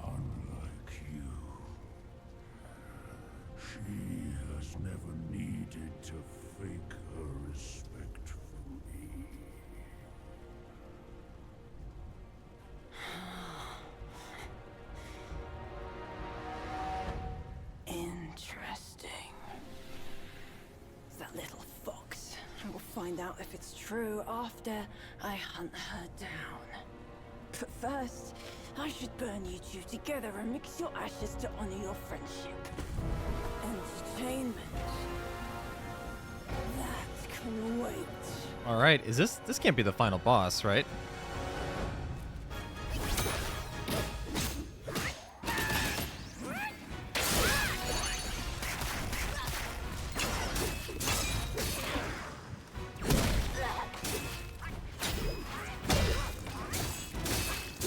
Unlike you, she has never needed to fake her respect for me. Interesting. That little fox. I will find out if it's true after I hunt her down. But first, I should burn you two together and mix your ashes to honor your friendship. Entertainment. That can wait. All right, is this can't be the final boss, right?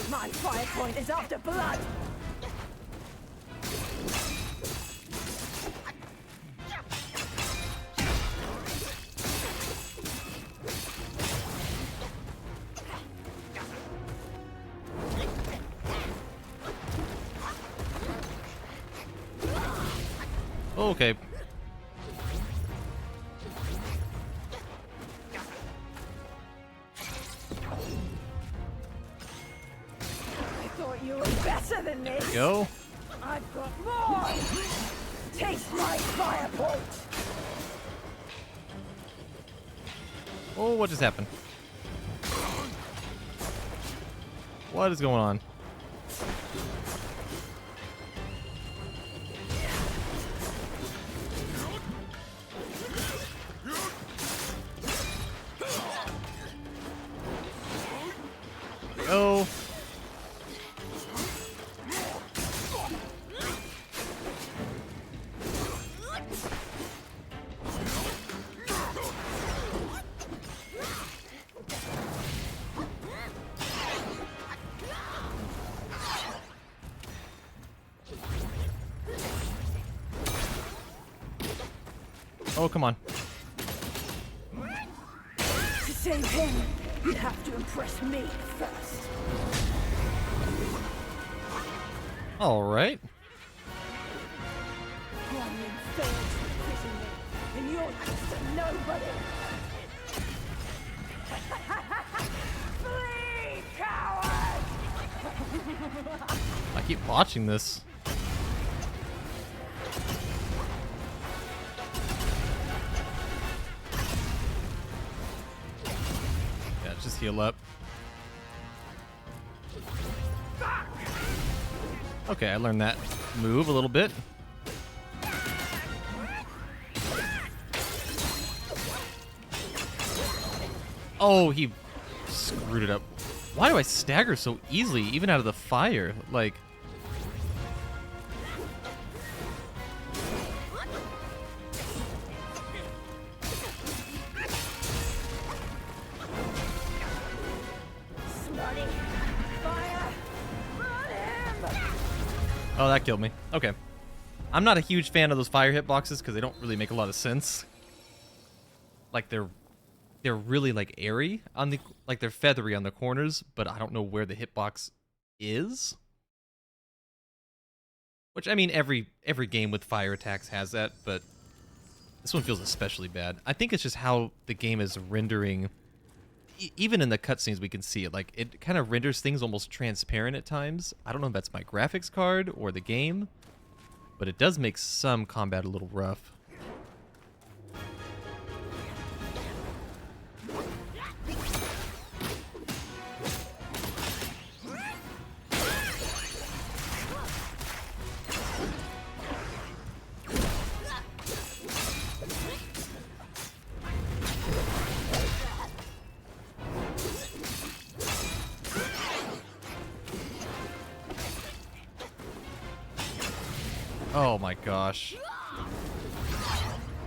My fire point is after blood. Okay. I thought you were better than this. Go. I've got more. Taste my fire point. Oh, what just happened? What is going on? Oh, come on. To save him, you'd have to impress me first. All right. Dumien failed to imprison me, and you're just a nobody. Flee, coward! I keep watching this. Yeah, just heal up. Okay, I learned that move a little bit. Oh, he screwed it up. Why do I stagger so easily, even out of the fire? Like... Bloody fire! Burn him! Oh, that killed me. Okay. I'm not a huge fan of those fire hitboxes because they don't really make a lot of sense. Like they're really like airy on the like they're feathery on the corners, but I don't know where the hitbox is. Which I mean every game with fire attacks has that, but this one feels especially bad. I think it's just how the game is rendering. Even in the cutscenes we can see it. Like it kind of renders things almost transparent at times. I don't know if that's my graphics card or the game, but it does make some combat a little rough. Oh my gosh.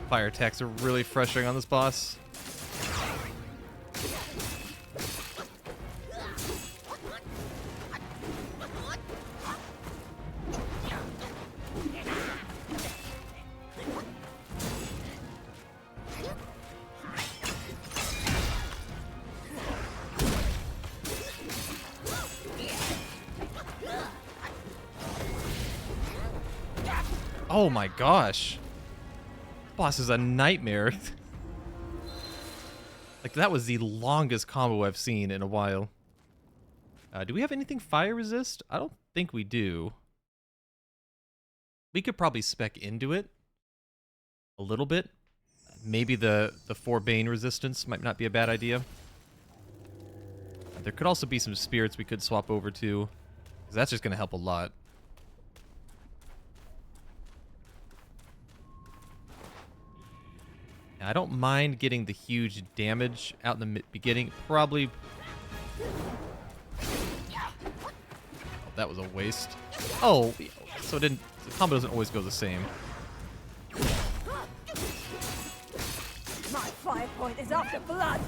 Fire attacks are really frustrating on this boss. Oh my gosh. Boss is a nightmare. Like, that was the longest combo I've seen in a while. Do we have anything fire resist? I don't think we do. We could probably spec into it a little bit. Maybe the 4 Bane resistance might not be a bad idea. There could also be some spirits we could swap over to, 'cause that's just going to help a lot. I don't mind getting the huge damage out in the beginning. Probably... Oh, that was a waste. Oh, so it didn't... The combo doesn't always go the same. My fire point is after blood!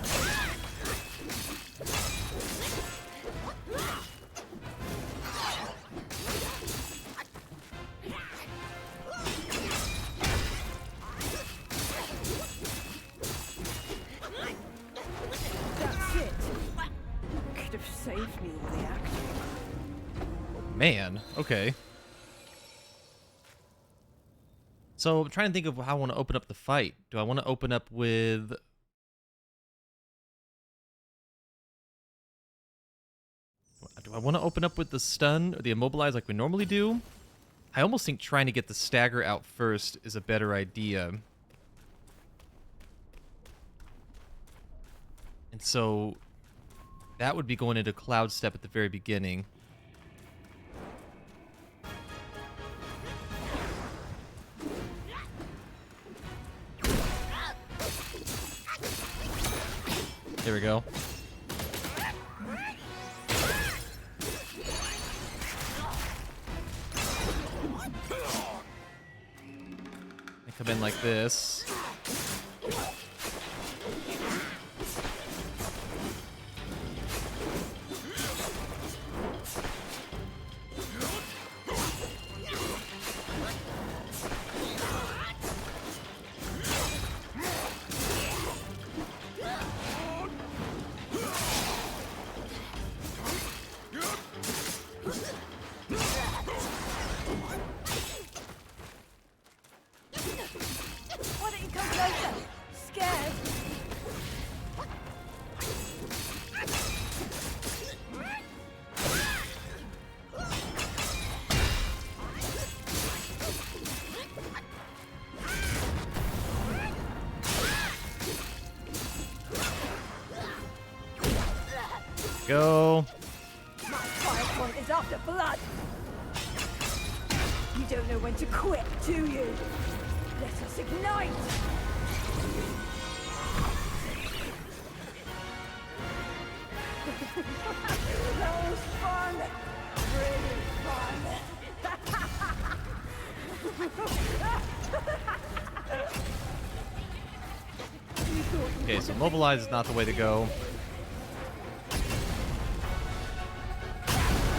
Saved me all the action. Man, okay. So I'm trying to think of how I want to open up the fight. Do I want to open up with... Do I want to open up with the stun or the immobilize like we normally do? I almost think trying to get the stagger out first is a better idea. And so... that would be going into Cloud Step at the very beginning. There we go. I Come in like this. Why don't you come closer? Scared? Go. My fire point is after blood. You don't know when to quit, do you? Let us ignite! That was fun! Really fun! Okay, so mobilize is not the way to go.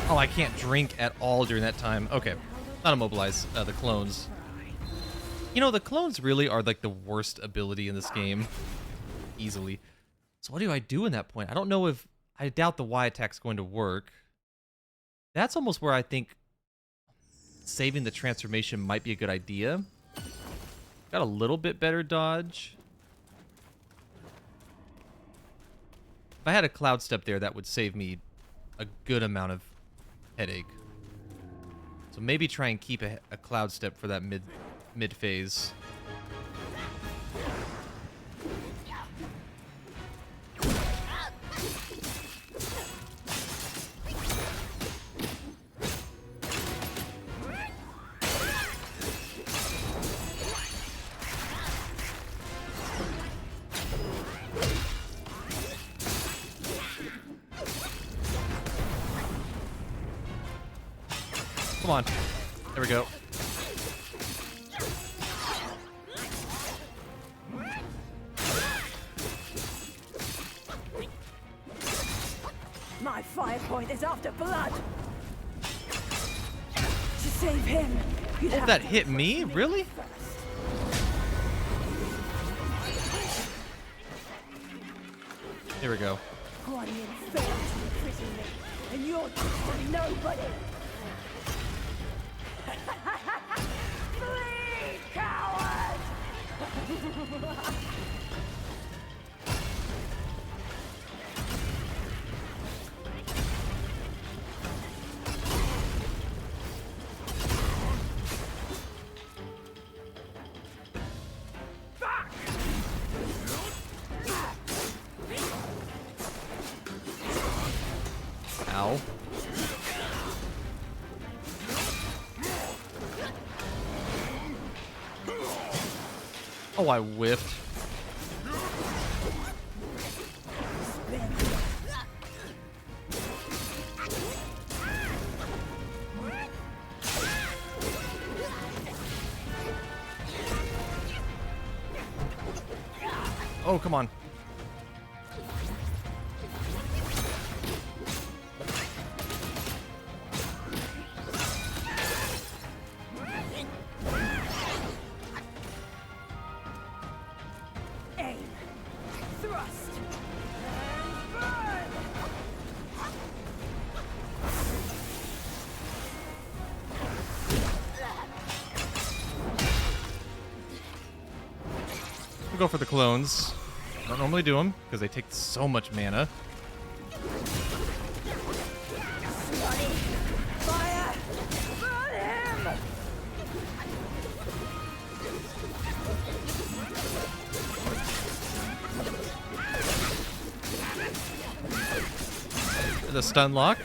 Oh, I can't drink at all during that time. Okay, not immobilize. The clones. You know, the clones really are like the worst ability in this game. Easily. So what do I do in that point? I don't know if... I doubt the Y attack's going to work. That's almost where I think saving the transformation might be a good idea. Got a little bit better dodge. If I had a cloud step there, that would save me a good amount of headache. So maybe try and keep a cloud step for that mid phase. Come on. There we go. My fire point is after blood. To save him, you'd Oh, have that to hit me? Really? first. Here we go. Guan Yin failed to imprison me, and you're just a nobody. Flee, coward! Ow. Oh, I whiffed. Oh, come on. Aim, thrust, and burn! We'll go for the clones. Don't normally do them because they take so much mana. Fire! Burn him! The stun lock.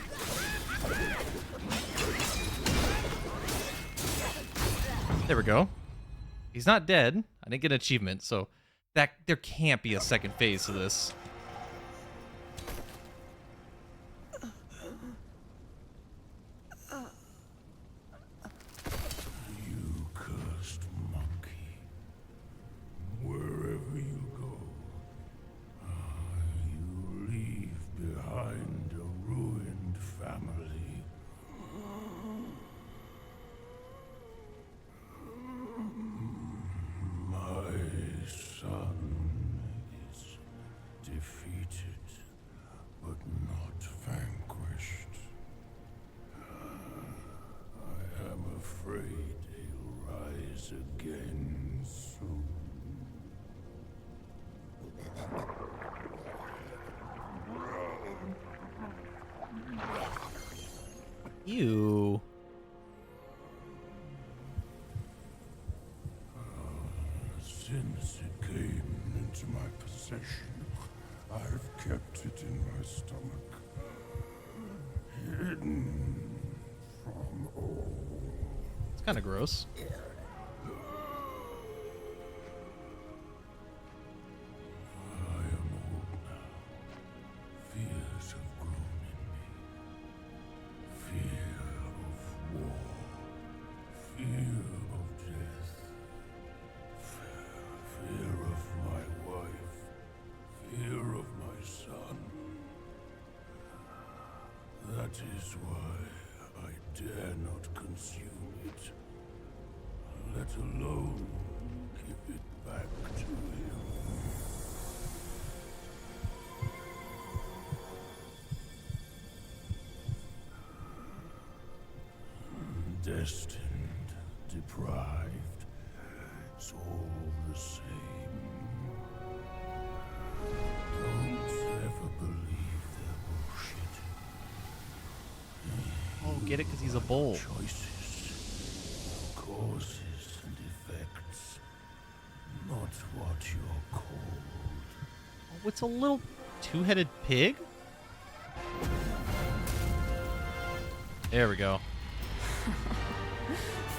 There we go. He's not dead. I didn't get an achievement, so that there can't be a second phase to this. You cursed monkey. Ew. Since it came into my possession, I've kept it in my stomach, hidden from all. It's kind of gross. I am old now. Fears have grown in me. Fear of war. Fear of death. Fear of my wife. Fear of my son. That is why I dare not consume it, let alone give it back to him. Destined, deprived, it's all the same. Don't ever believe their bullshit. Oh, get it? Because he's a bull. Choices, causes and effects, not what you're called. Oh, it's a little two-headed pig? There we go.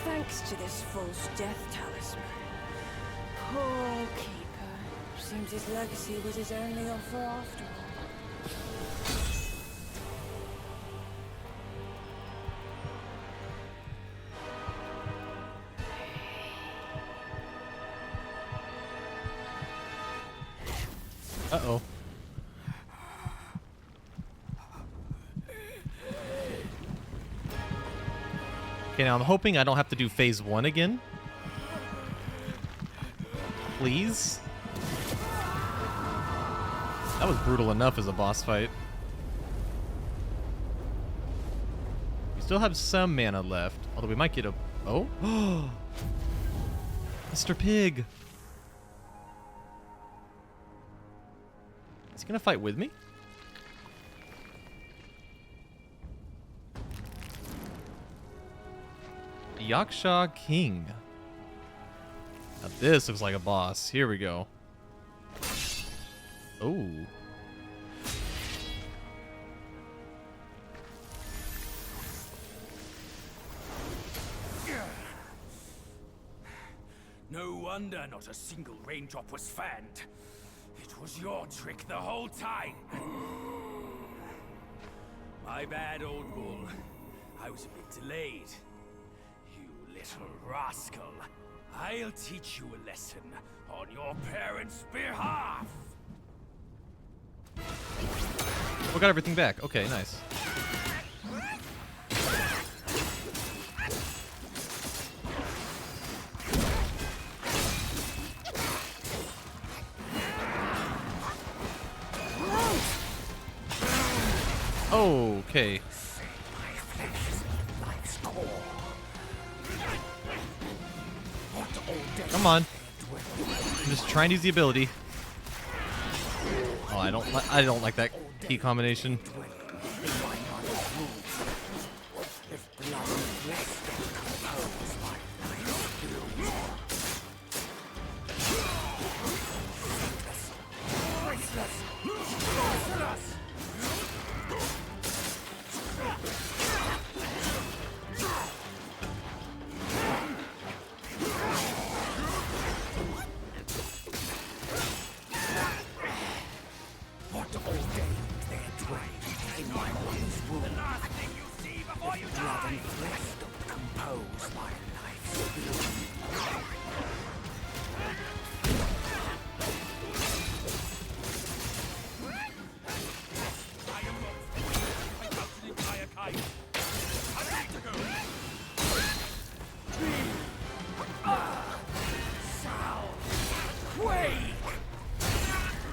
Thanks to this false death talisman. Poor keeper. Seems his legacy was his only offer after all. Uh-oh. Okay, now I'm hoping I don't have to do phase 1 again. Please? That was brutal enough as a boss fight. We still have some mana left, although we might get a... Oh? Mr. Pig! Is he gonna fight with me? Yaksha King. Now this looks like a boss. Here we go. Oh. No wonder not a single raindrop was fanned. It was your trick the whole time. My bad, old bull. I was a bit delayed. You little rascal. I'll teach you a lesson on your parents' behalf. We got everything back. Okay, nice. Okay. Come on. I'm just trying to use the ability. Oh, I don't like that key combination.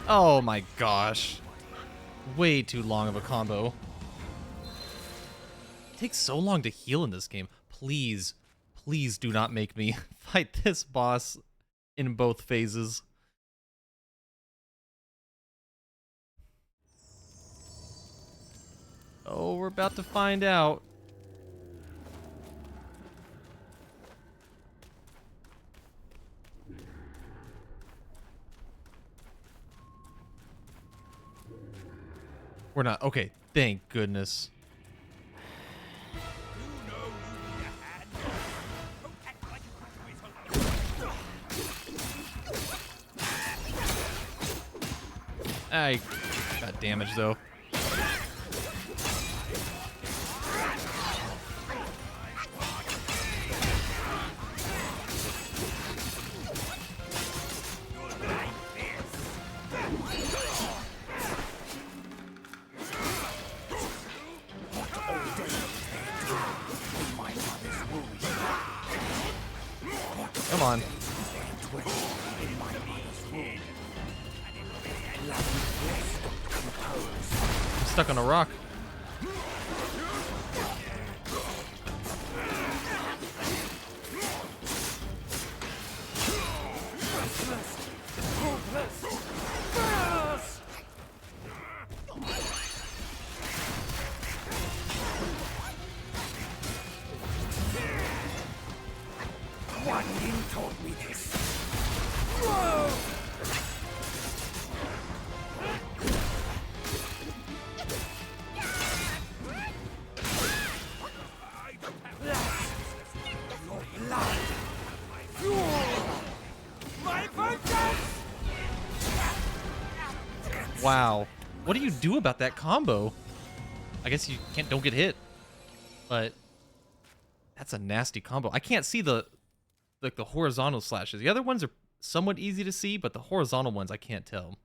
Oh my gosh. Way too long of a combo. It takes so long to heal in this game. Please, please do not make me fight this boss in both phases. Oh, we're about to find out. We're not. Okay, thank goodness. I got damage though. Come on. I'm stuck on a rock. Taught me this. Wow. What do you do about that combo? I guess you don't get hit. But that's a nasty combo. I can't see the horizontal slashes. The other ones are somewhat easy to see, but the horizontal ones I can't tell.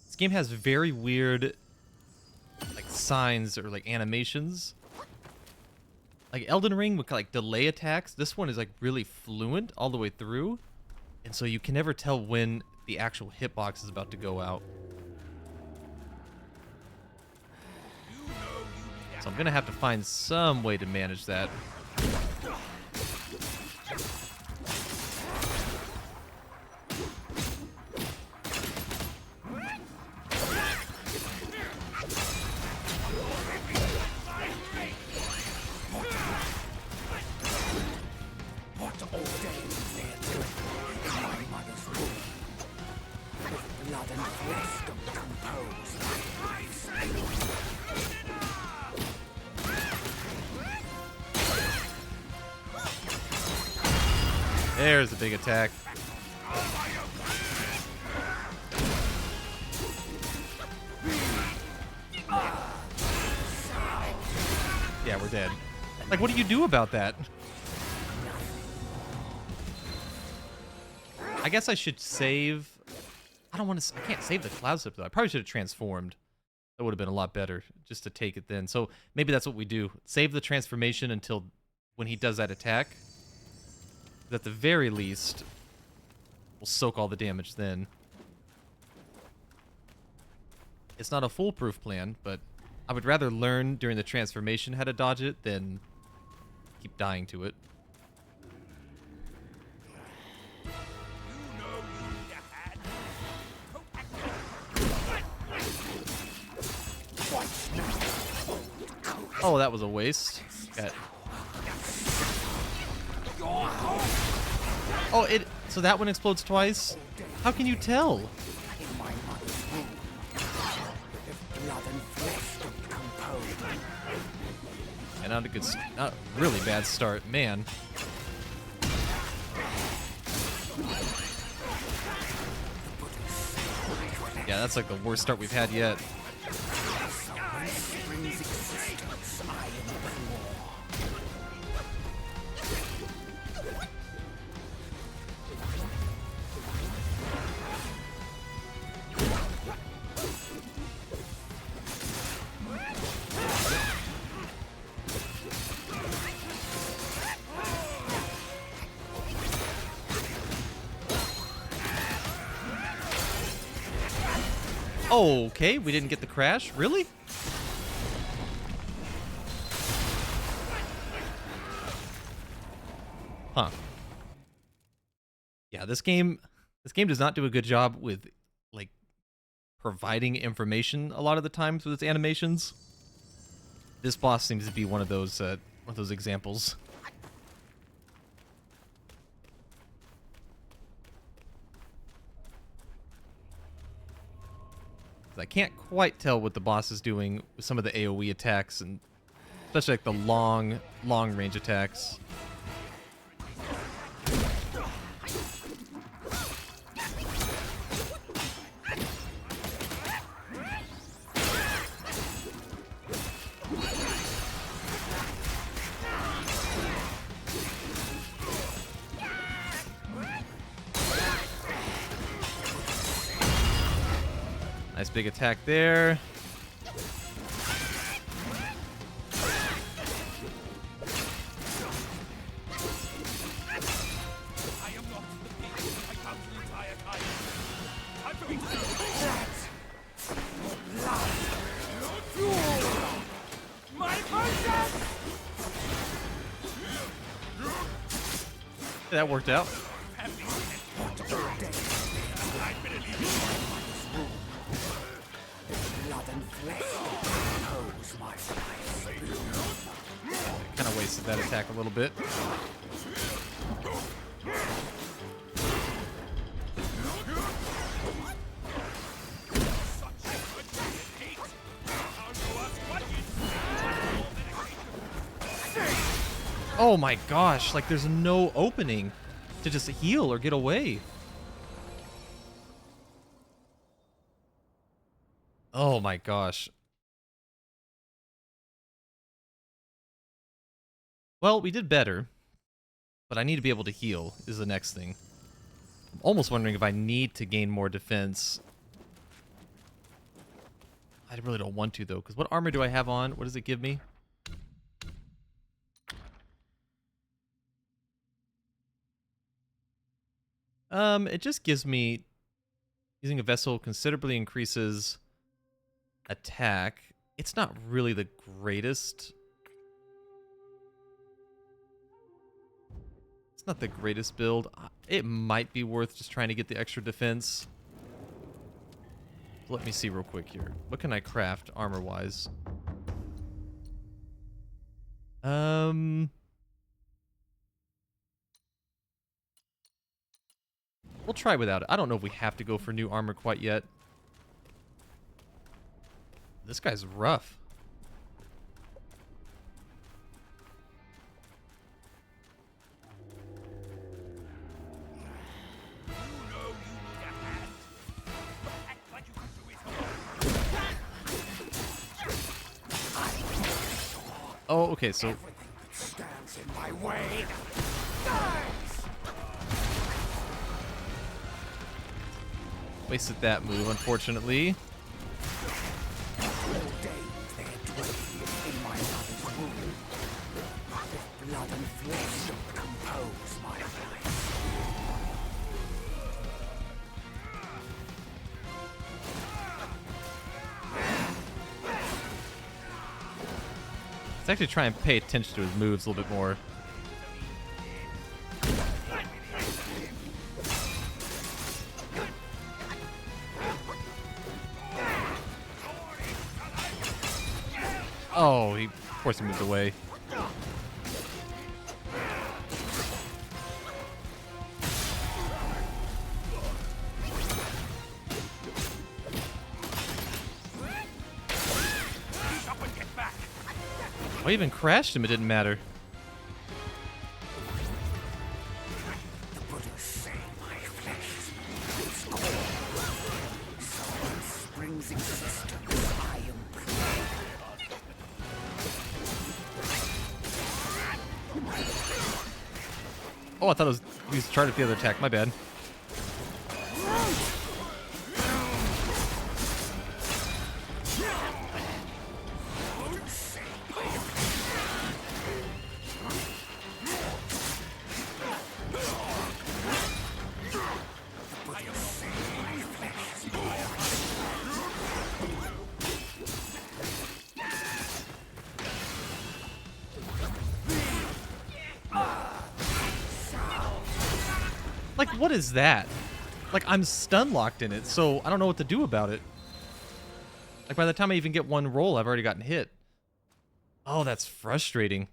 This game has very weird like signs or like animations. Like Elden Ring would like delay attacks. This one is like really fluent all the way through. And so you can never tell when the actual hitbox is about to go out. So I'm gonna have to find some way to manage that. There's a big attack. Yeah, we're dead. Like, what do you do about that? I guess I should save. I don't want to. I can't save the cloud step though. I probably should have transformed. That would have been a lot better just to take it then. So maybe that's what we do. Save the transformation until when he does that attack. At the very least, we'll soak all the damage then. It's not a foolproof plan, but I would rather learn during the transformation how to dodge it than keep dying to it. Oh, that was a waste. Got... Oh, it. So that one explodes twice? How can you tell? And not a good, not really bad start, man. Yeah, that's like the worst start we've had yet. Okay, we didn't get the crash? Really? Huh. Yeah, this game does not do a good job with like providing information a lot of the times with its animations. This boss seems to be one of those examples. 'Cause I can't quite tell what the boss is doing with some of the AoE attacks, and especially like the long range attacks. Nice big attack there. That worked out. Kind of wasted that attack a little bit. Oh my gosh, like there's no opening to just heal or get away. Oh my gosh. Well, we did better, but I need to be able to heal is the next thing. I'm almost wondering if I need to gain more defense. I really don't want to though, because what armor do I have on? What does it give me? It just gives me using a vessel considerably increases attack. It's not really the greatest. It's not the greatest build. It might be worth just trying to get the extra defense. Let me see real quick here. What can I craft armor-wise? We'll try without it. I don't know if we have to go for new armor quite yet. This guy's rough. Oh, okay, so Stands in my way. wasted that move, unfortunately. Blood and flesh don't compose my life. Let's actually try and pay attention to his moves a little bit more. Oh, he forced him to move away. I even crashed him, it didn't matter. The Buddhas say my flesh is its core. So in spring's existence, I am Oh, I thought it was he was trying to the other attack. My bad. Like, what is that? Like, I'm stun locked in it, so I don't know what to do about it. Like, by the time I even get one roll, I've already gotten hit. Oh, that's frustrating.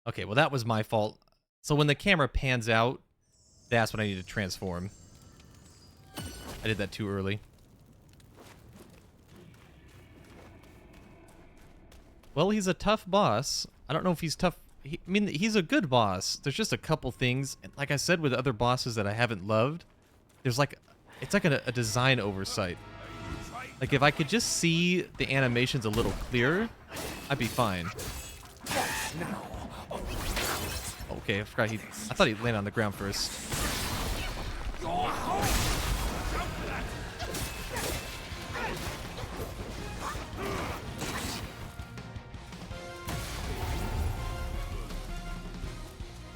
Okay, well, that was my fault. So when the camera pans out, that's when I need to transform. I I did that too early. Well, he's a tough boss. I don't know if he's tough. I mean, he's a good boss. There's just a couple things. And like I said with other bosses that I haven't loved, there's like, it's like a design oversight. Like if I could just see the animations a little clearer, I'd be fine. Okay, I forgot I thought he'd land on the ground first.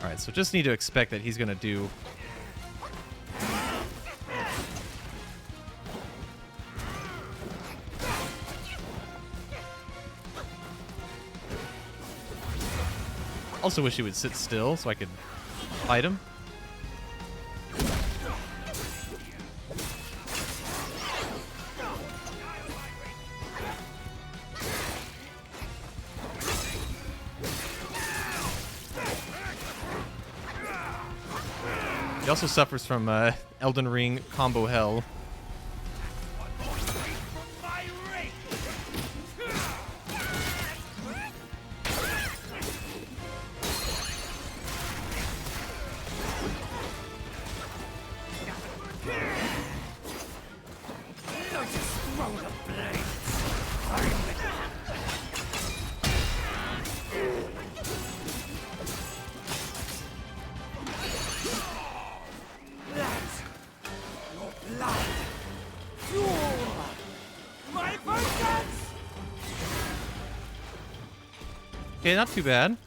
Alright, so just need to expect that he's gonna do... Also wish he would sit still so I could fight him. He also suffers from Elden Ring combo hell. Okay, not too bad.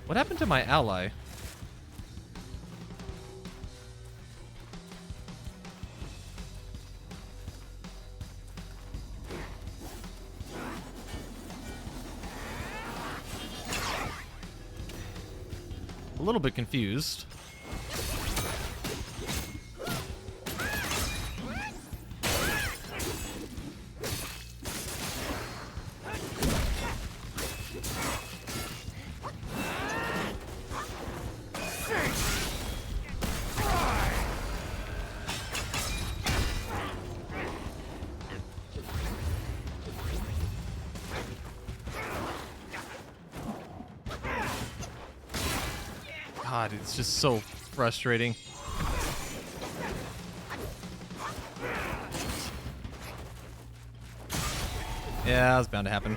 What happened to my ally? A little bit confused. God, it's just so frustrating. Yeah, that was bound to happen.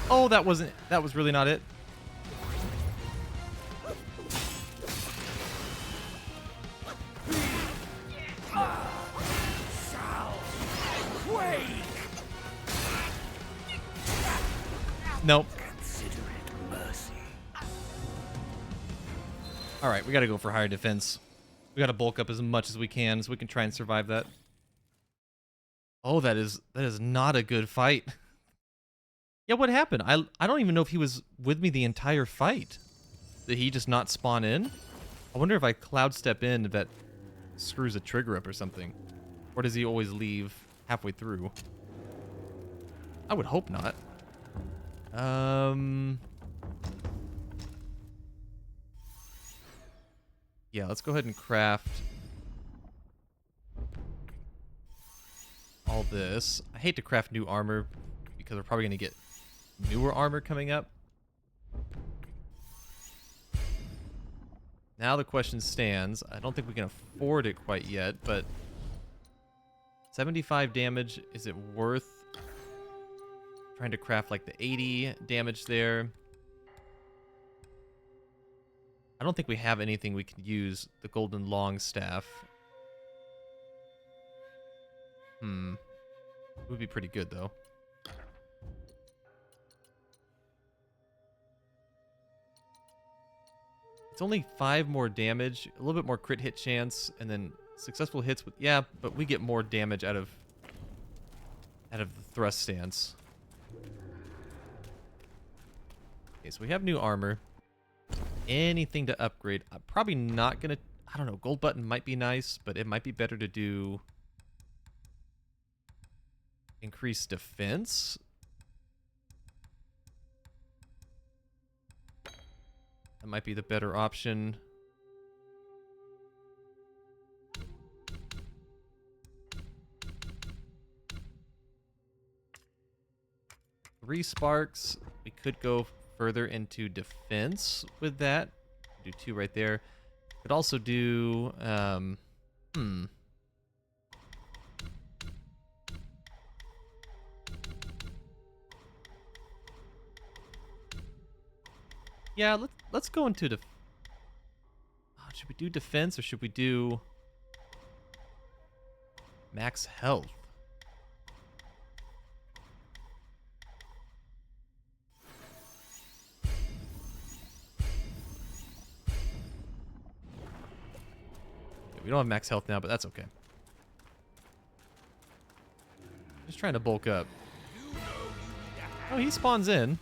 Oh, that was really not it. Nope. All right, we got to go for higher defense. We got to bulk up as much as we can so we can try and survive that. Oh, that is not a good fight. Yeah, what happened? I don't even know if he was with me the entire fight. Did he just not spawn in? I wonder if I cloud step in if that screws a trigger up or something. Or does he always leave halfway through? I would hope not. Yeah, let's go ahead and craft all this. I hate to craft new armor because we're probably going to get newer armor coming up. Now the question stands. I don't think we can afford it quite yet, but 75 damage, is it worth trying to craft like the 80 damage there? I don't think we have anything we can use the golden long staff. It would be pretty good, though. It's only 5 more damage, a little bit more crit hit chance, and then successful hits with... Yeah, but we get more damage out of the thrust stance. Okay, so we have new armor. Anything to upgrade? I'm probably not going to... I don't know, gold button might be nice, but it might be better to do... increased defense. That might be the better option. Three sparks. We could go further into defense with that. Do 2 right there. Could also do yeah, let's go into should we do defense or should we do max health? Okay, we don't have max health now, but that's okay. Just trying to bulk up. Oh, he spawns in.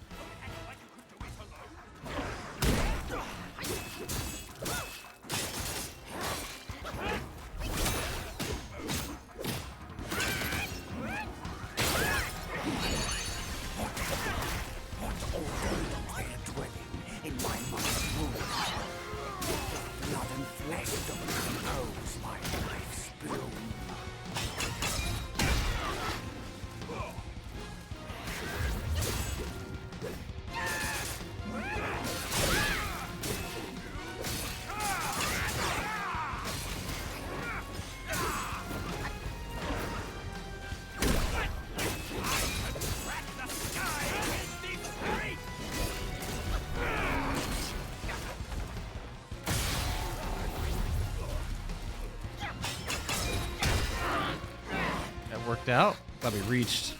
Worked out. Thought we reached.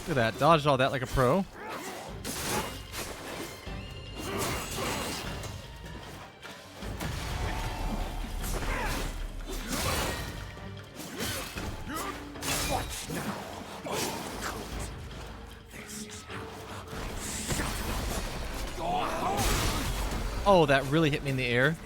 Look at that. Dodged all that like a pro. Oh, that really hit me in the air.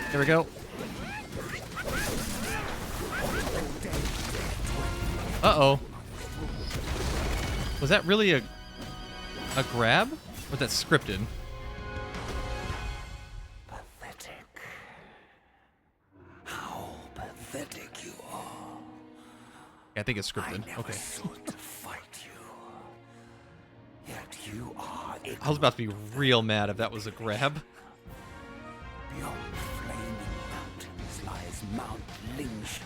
There we go. Uh-oh. Was that really a grab? Or was that scripted? Pathetic. How pathetic you are. Yeah, I think it's scripted. I never Okay. sought to fight you. Yet you are I was about to be real mad if that was a grab. beyond flaming mountains lies Mount Lynch.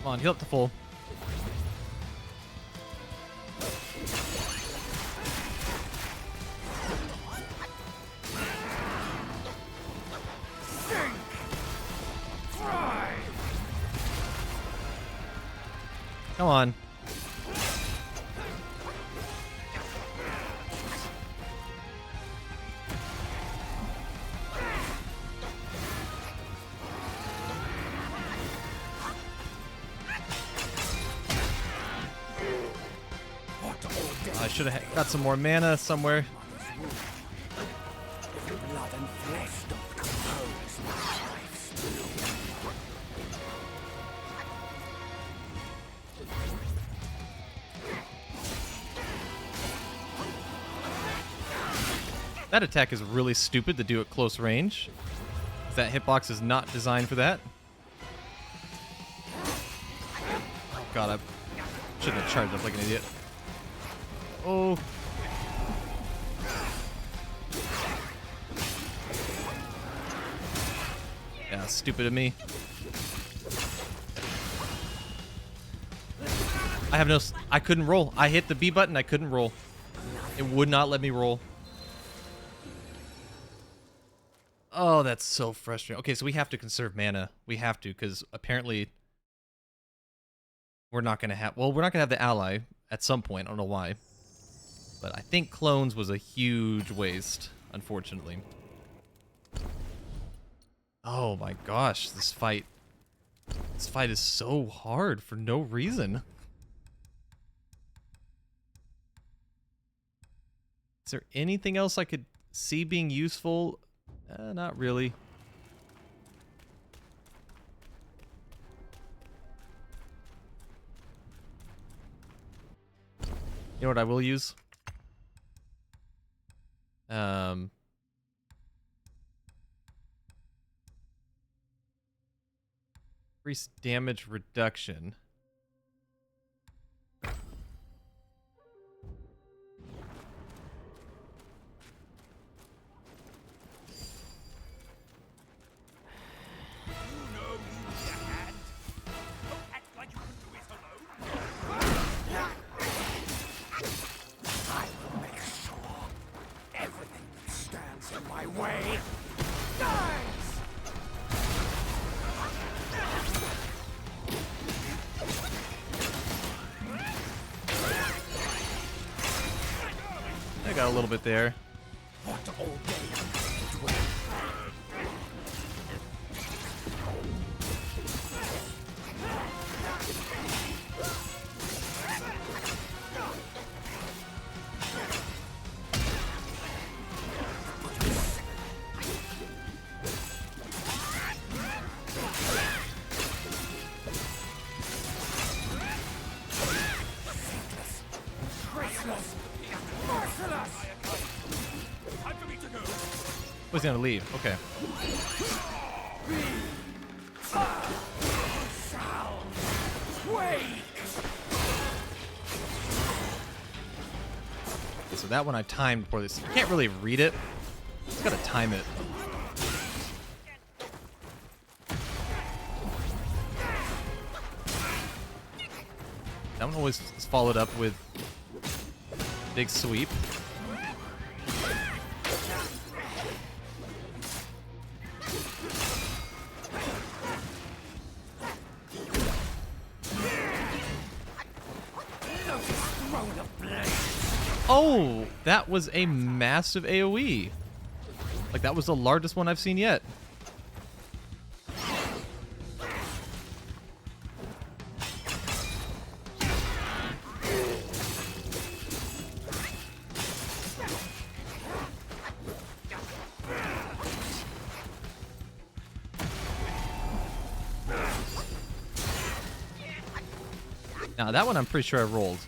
Come on, heal up to full. Come on. I should have got some more mana somewhere. Blood and flesh don't compose my life's bloom. That attack is really stupid to do at close range. That hitbox is not designed for that. Oh god, I shouldn't have charged up like an idiot. Oh. Yeah, stupid of me. I couldn't roll. I hit the B button, I couldn't roll. It would not let me roll. Oh, that's so frustrating. Okay, so we have to conserve mana. We have to, because apparently we're not going to have... Well, we're not going to have the ally at some point. I don't know why. But I think clones was a huge waste, unfortunately. Oh my gosh, this fight is so hard for no reason. Is there anything else I could see being useful? Not really. You know what I will use? Increase damage reduction. I got a little bit there. Oh, he's gonna leave. Okay. Okay, so that one I timed before this. You can't really read it. Just gotta time it. That one always is followed up with big sweep. Oh, that was a massive AoE. Like, that was the largest one I've seen yet. Now, that one I'm pretty sure I rolled.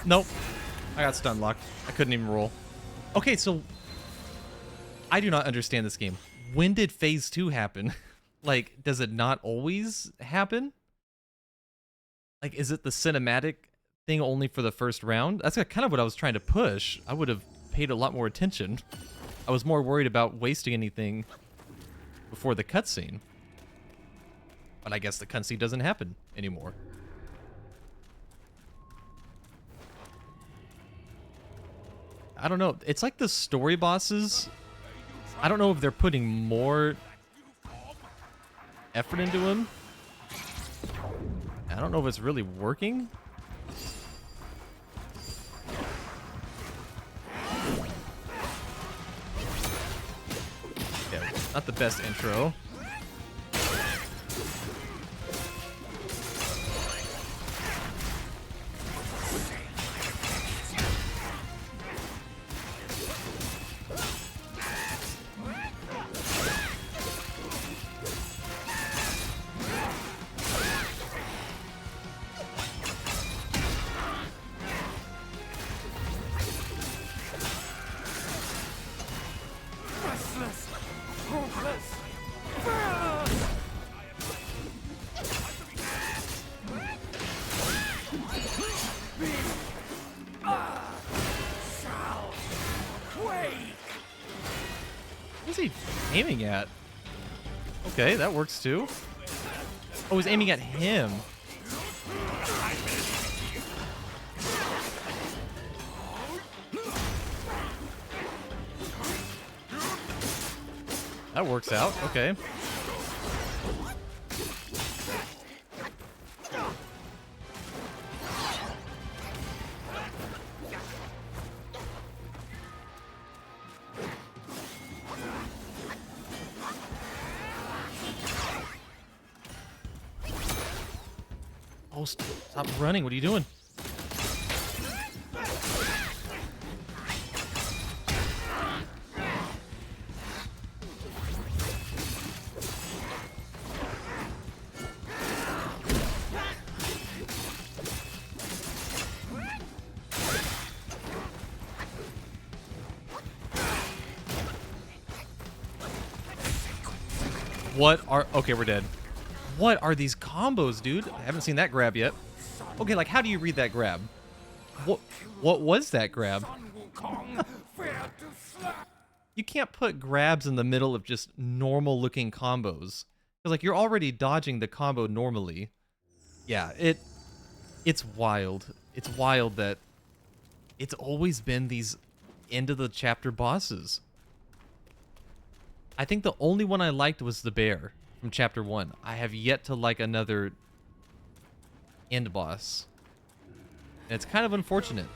Nope. I got stun locked. I couldn't even roll. Okay, so I do not understand this game. When did phase 2 happen? Like, does it not always happen? Like, is it the cinematic thing only for the first round? That's kind of what I was trying to push. I would have paid a lot more attention. I was more worried about wasting anything before the cutscene. But I guess the cutscene doesn't happen anymore. I don't know. It's like the story bosses. I don't know if they're putting more effort into them. I don't know if it's really working. Yeah, not the best intro. What's he aiming at? Okay, that works too. Oh, he's aiming at him. That works out. Okay. Oh, stop running. What are you doing? What are... Okay, we're dead. What are these combos, dude? I haven't seen that grab yet. Okay, like, how do you read that grab? What was that grab? You can't put grabs in the middle of just normal-looking combos. Because, like, you're already dodging the combo normally. Yeah, it's wild. It's wild that it's always been these end-of-the-chapter bosses. I think the only one I liked was the bear from chapter 1. I have yet to like another end boss. And it's kind of unfortunate.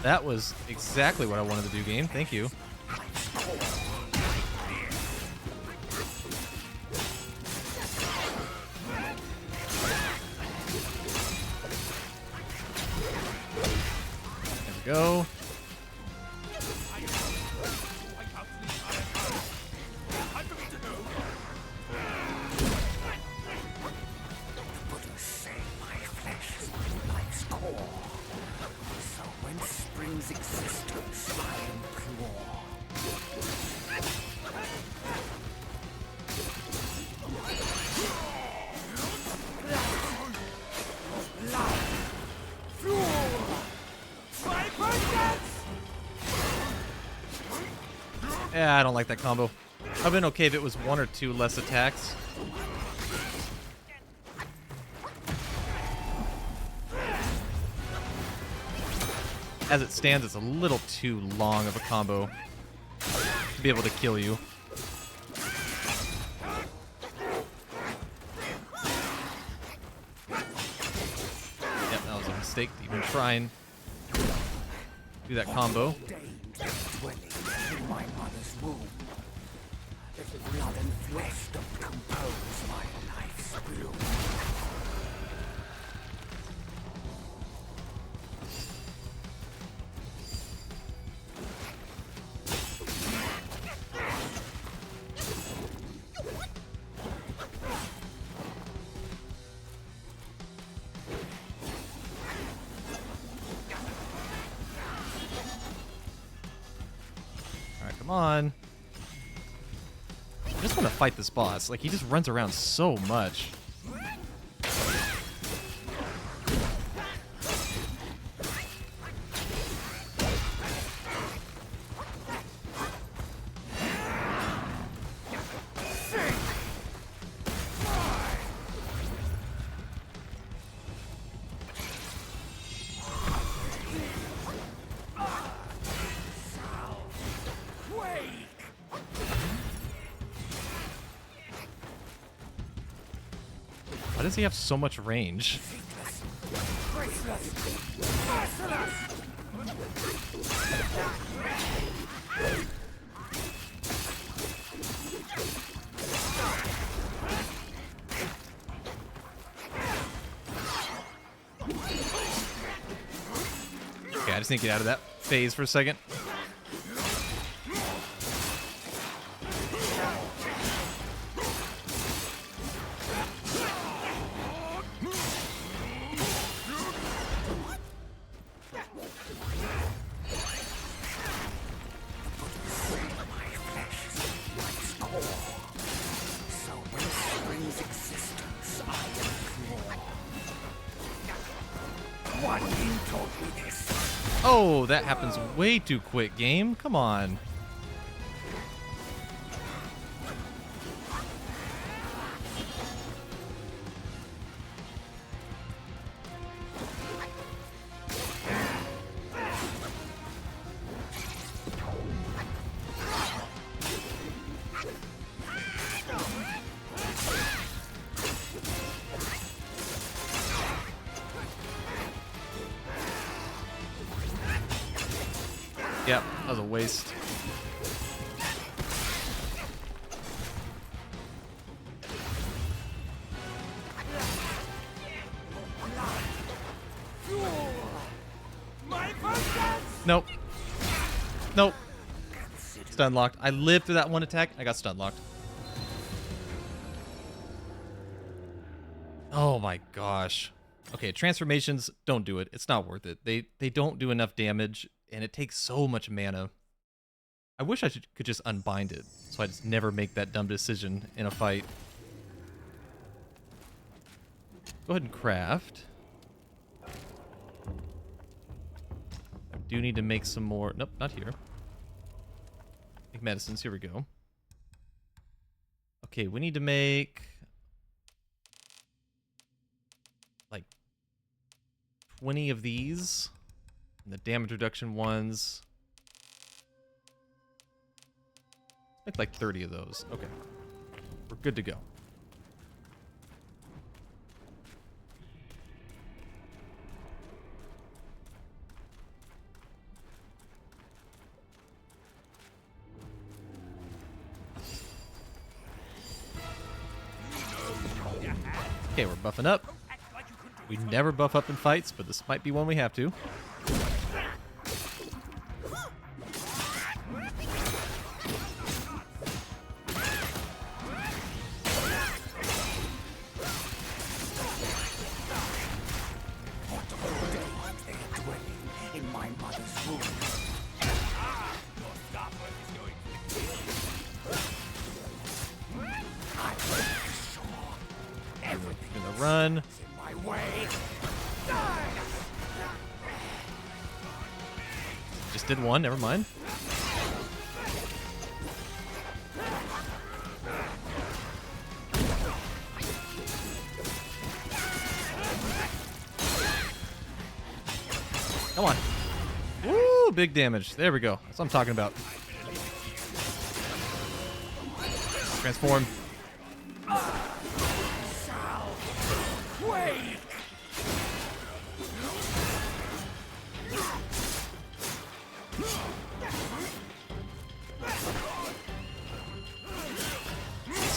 That was exactly what I wanted to do, game. Thank you. There we go. Yeah, I don't like that combo. I've been okay if it was 1 or 2 less attacks. As it stands, it's a little too long of a combo to be able to kill you. Yep, that was a mistake to even try and do that combo. My mother's womb. If blood and flesh don't compose my life's bloom. Come on. I just want to fight this boss. Like, he just runs around so much. Why does he have so much range? Okay, I just need to get out of that phase for a second. Oh, that happens way too quick, game. Come on. Yep, that was a waste. Nope. Nope. Stun locked. I lived through that one attack. I got stun locked. Oh my gosh. Okay, transformations, don't do it. It's not worth it. They don't do enough damage, and it takes so much mana. I wish I could just unbind it, so I just never make that dumb decision in a fight. Go ahead and craft. I do need to make some more. Nope, not here. Make medicines. Here we go. Okay, we need to make like 20 of these. And the damage reduction ones. Make like 30 of those. Okay. We're good to go. Okay, we're buffing up. We never buff up in fights, but this might be one we have to. Run. Just did one, never mind. Come on. Woo, big damage. There we go. That's what I'm talking about. Transform.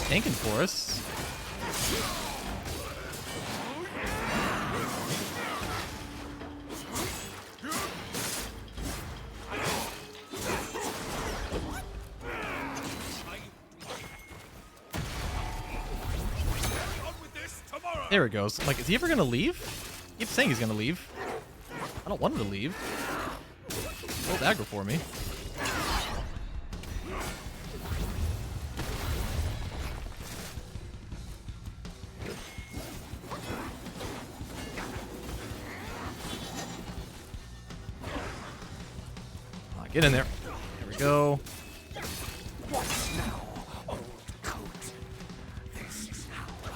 Tanking for us. There it goes. I'm like, is he ever gonna leave? He keeps saying he's gonna leave. I don't want him to leave. Hold aggro for me. Get in there. There we go. What now, old coat? This is how I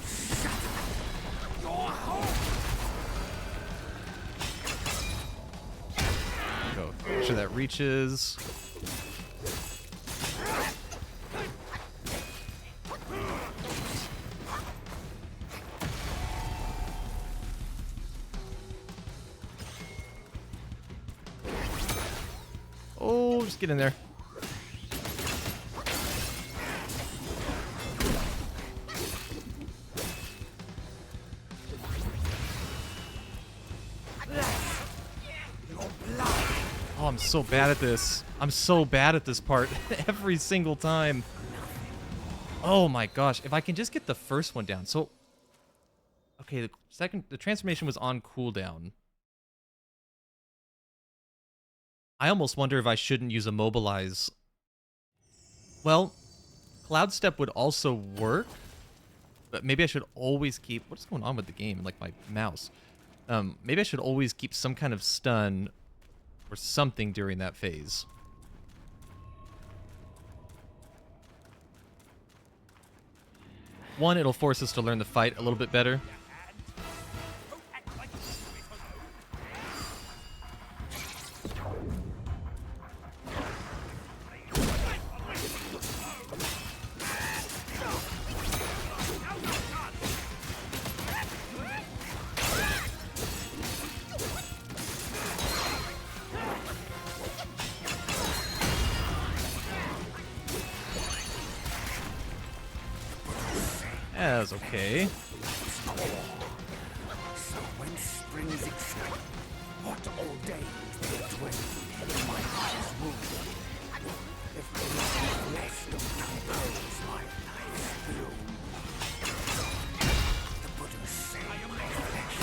shatter your hope. Go. Make sure that reaches. Oh, just get in there. Oh, I'm so bad at this. I'm so bad at this part every single time. Oh my gosh. If I can just get the first one down. So, okay, the transformation was on cooldown. I almost wonder if I shouldn't use Immobilize. Well, Cloud Step would also work, but maybe I should always keep... What's going on with the game? Like my mouse. Maybe I should always keep some kind of stun or something during that phase. One, it'll force us to learn the fight a little bit better. That's okay. So when springs excite, what all days they dwell in my eyes wound. If the flesh don't compose my life's bloom. The Buddha say my flesh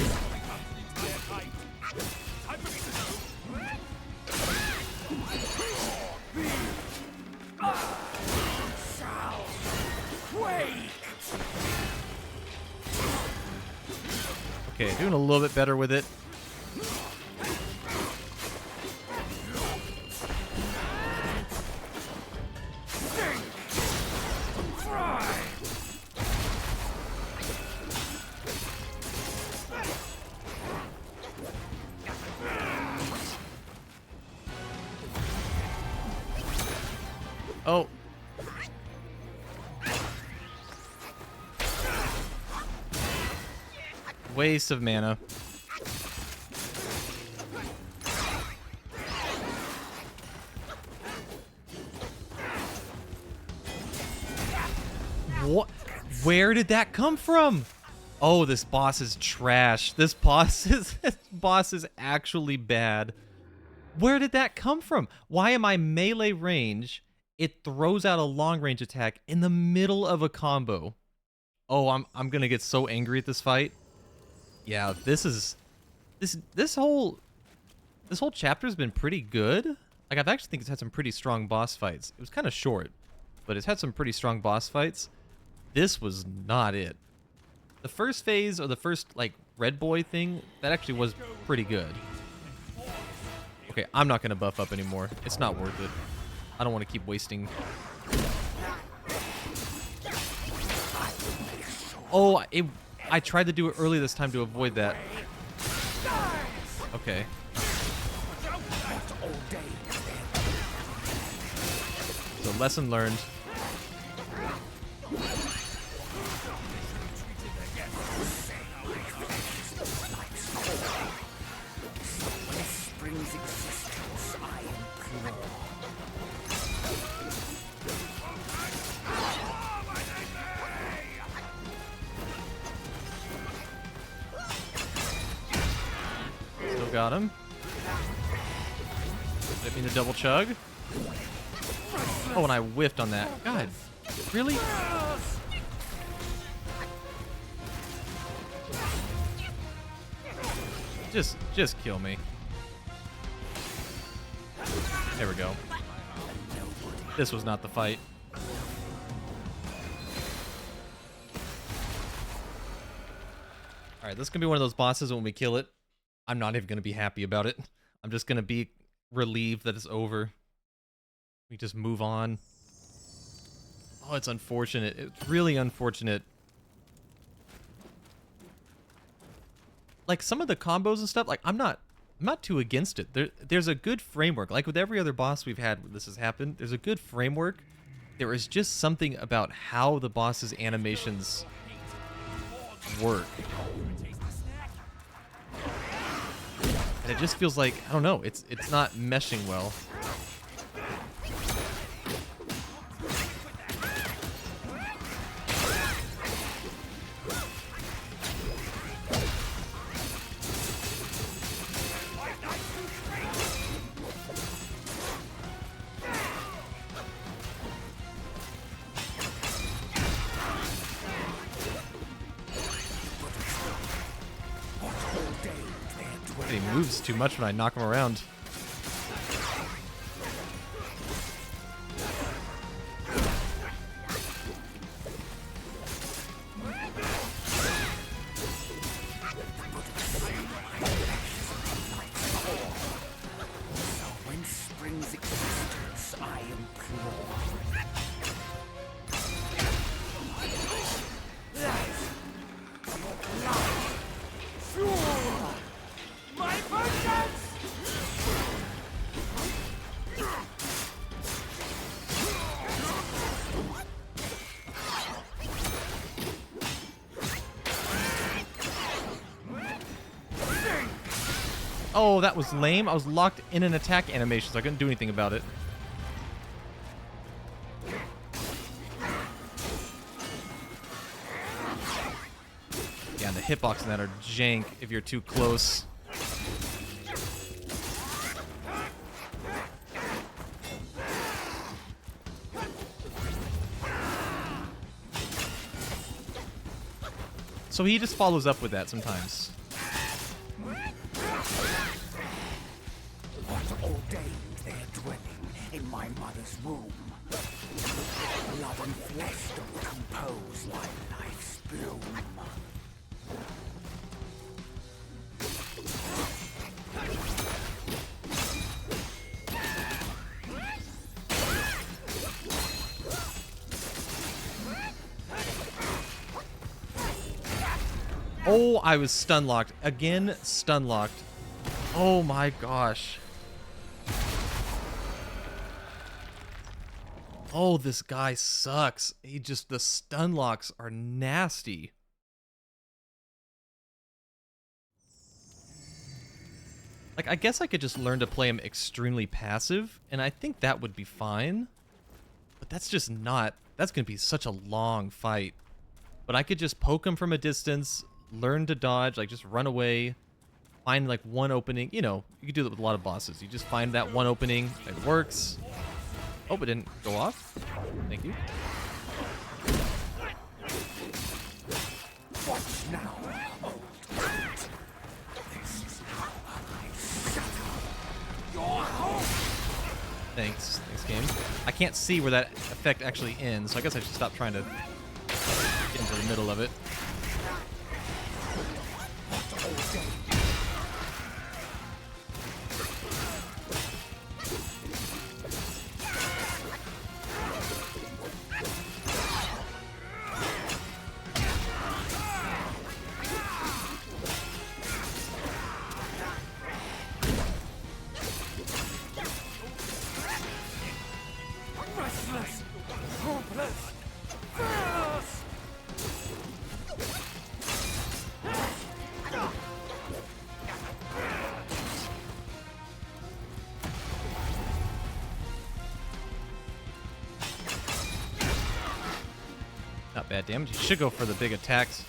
shall quake. Okay, doing a little bit better with it. Oh. Waste of mana. What? Where did that come from? Oh, this boss is trash. This boss is actually bad. Where did that come from? Why am I melee range? It throws out a long range attack in the middle of a combo. Oh, I'm gonna get so angry at this fight. Yeah, this whole chapter's been pretty good. Like, I've actually think it's had some pretty strong boss fights. It was kind of short, but it's had some pretty strong boss fights. This was not it. The first phase, or the first, like, red boy thing, that actually was pretty good. Okay, I'm not gonna buff up anymore. It's not worth it. I don't want to keep wasting. Oh, I tried to do it early this time to avoid that. Okay. So lesson learned. Got him. Didn't mean to double chug. Oh, and I whiffed on that. God, really? Just kill me. There we go. This was not the fight. All right, this is gonna be one of those bosses when we kill it. I'm not even going to be happy about it. I'm just going to be relieved that it's over. We just move on. Oh, it's unfortunate. It's really unfortunate. Like some of the combos and stuff, like I'm not too against it. There's a good framework. Like with every other boss we've had where this has happened, there's a good framework. There is just something about how the boss's animations work. And it just feels like, I don't know, it's not meshing well. He moves too much when I knock him around. When springs existence, I implore. My vengeance! Oh, that was lame. I was locked in an attack animation, so I couldn't do anything about it. Yeah, and the hitbox in that are jank if you're too close. So he just follows up with that sometimes. What ordained their dwelling in my mother's womb? Blood and flesh don't compose my life's bloom. Oh, I was stun locked. Again, stun locked. Oh my gosh. Oh, this guy sucks. The stun locks are nasty. Like, I guess I could just learn to play him extremely passive, and I think that would be fine. But that's just not... That's going to be such a long fight. But I could just poke him from a distance, learn to dodge, like just run away, find like one opening. You know, you could do that with a lot of bosses. You just find that one opening, it works. Oh, it didn't go off. Thank you. What now, old cat? This is how I shatter your hope. Thanks. Thanks, game. I can't see where that effect actually ends, so I guess I should stop trying to get into the middle of it. Restless, hopeless, fearless. Not bad damage. You should go for the big attacks.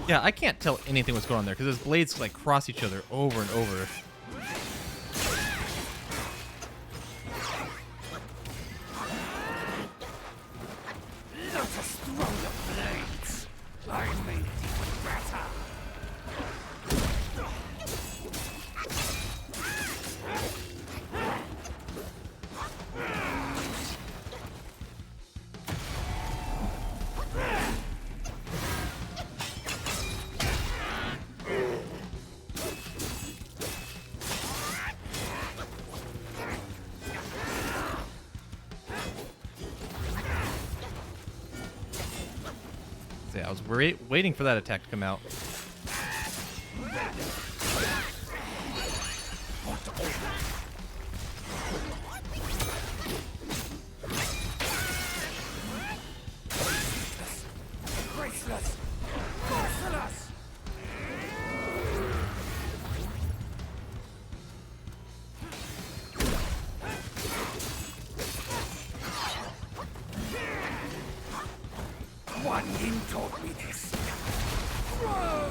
Yeah, I can't tell anything what's going on there because his blades like cross each other over and over. Let us throw the blades. I made it even better. So yeah, I was waiting for that attack to come out. Graceless! Merciless! One Yin taught me this. Whoa!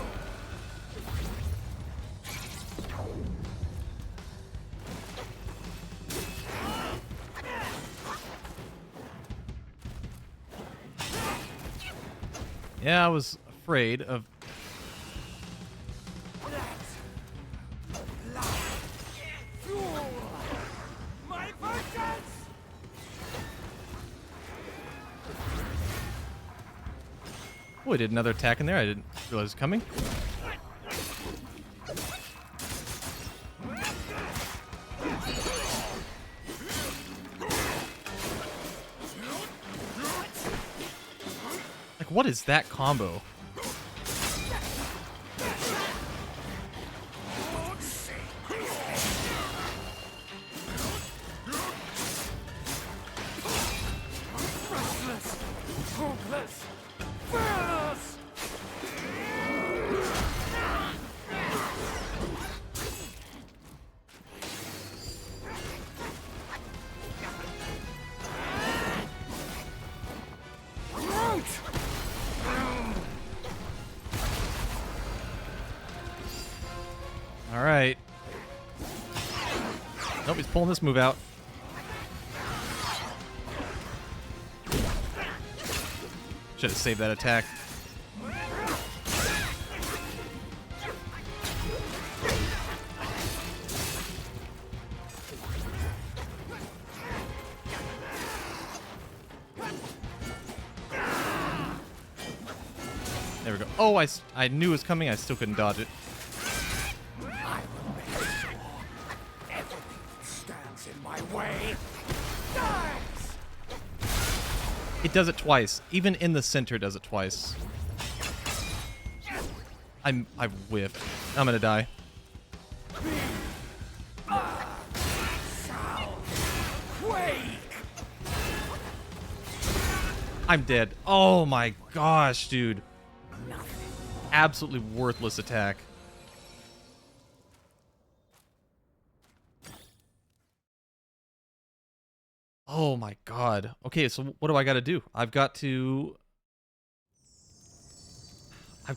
Yeah, I was afraid of... My vengeance! Oh, I did another attack in there. I didn't realize it was coming. Like, what is that combo? Restless! Hopeless! Fearless! All right. Nope, he's pulling this move out. Should have saved that attack. There we go. Oh, I knew it was coming. I still couldn't dodge it. I will make sure everything that stands in my way dies! It does it twice. Even in the center does it twice. I whiffed. I'm gonna die. Quake! I'm dead. Oh my gosh, dude. Absolutely worthless attack. Oh my god. Okay, so what do I gotta do? I've got to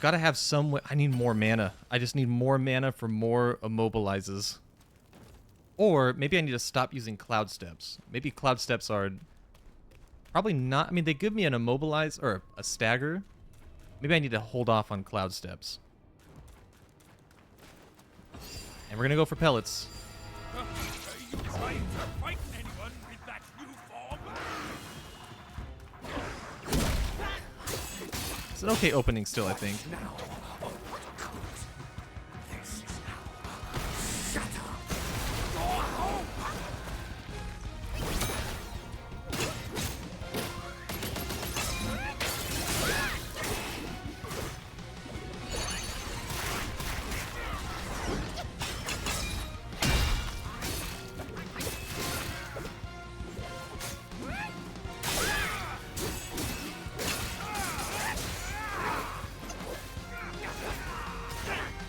have some way. I need more mana. I just need more mana for more immobilizes. Or maybe I need to stop using Cloud Steps. Maybe Cloud Steps are probably not... I mean, they give me an immobilize or a stagger. Maybe I need to hold off on Cloud Steps. And we're gonna go for pellets. Are you trying to fight anyone with that new form? It's an okay opening still, I think. Now, oh, what comes? This is how shatter your hope!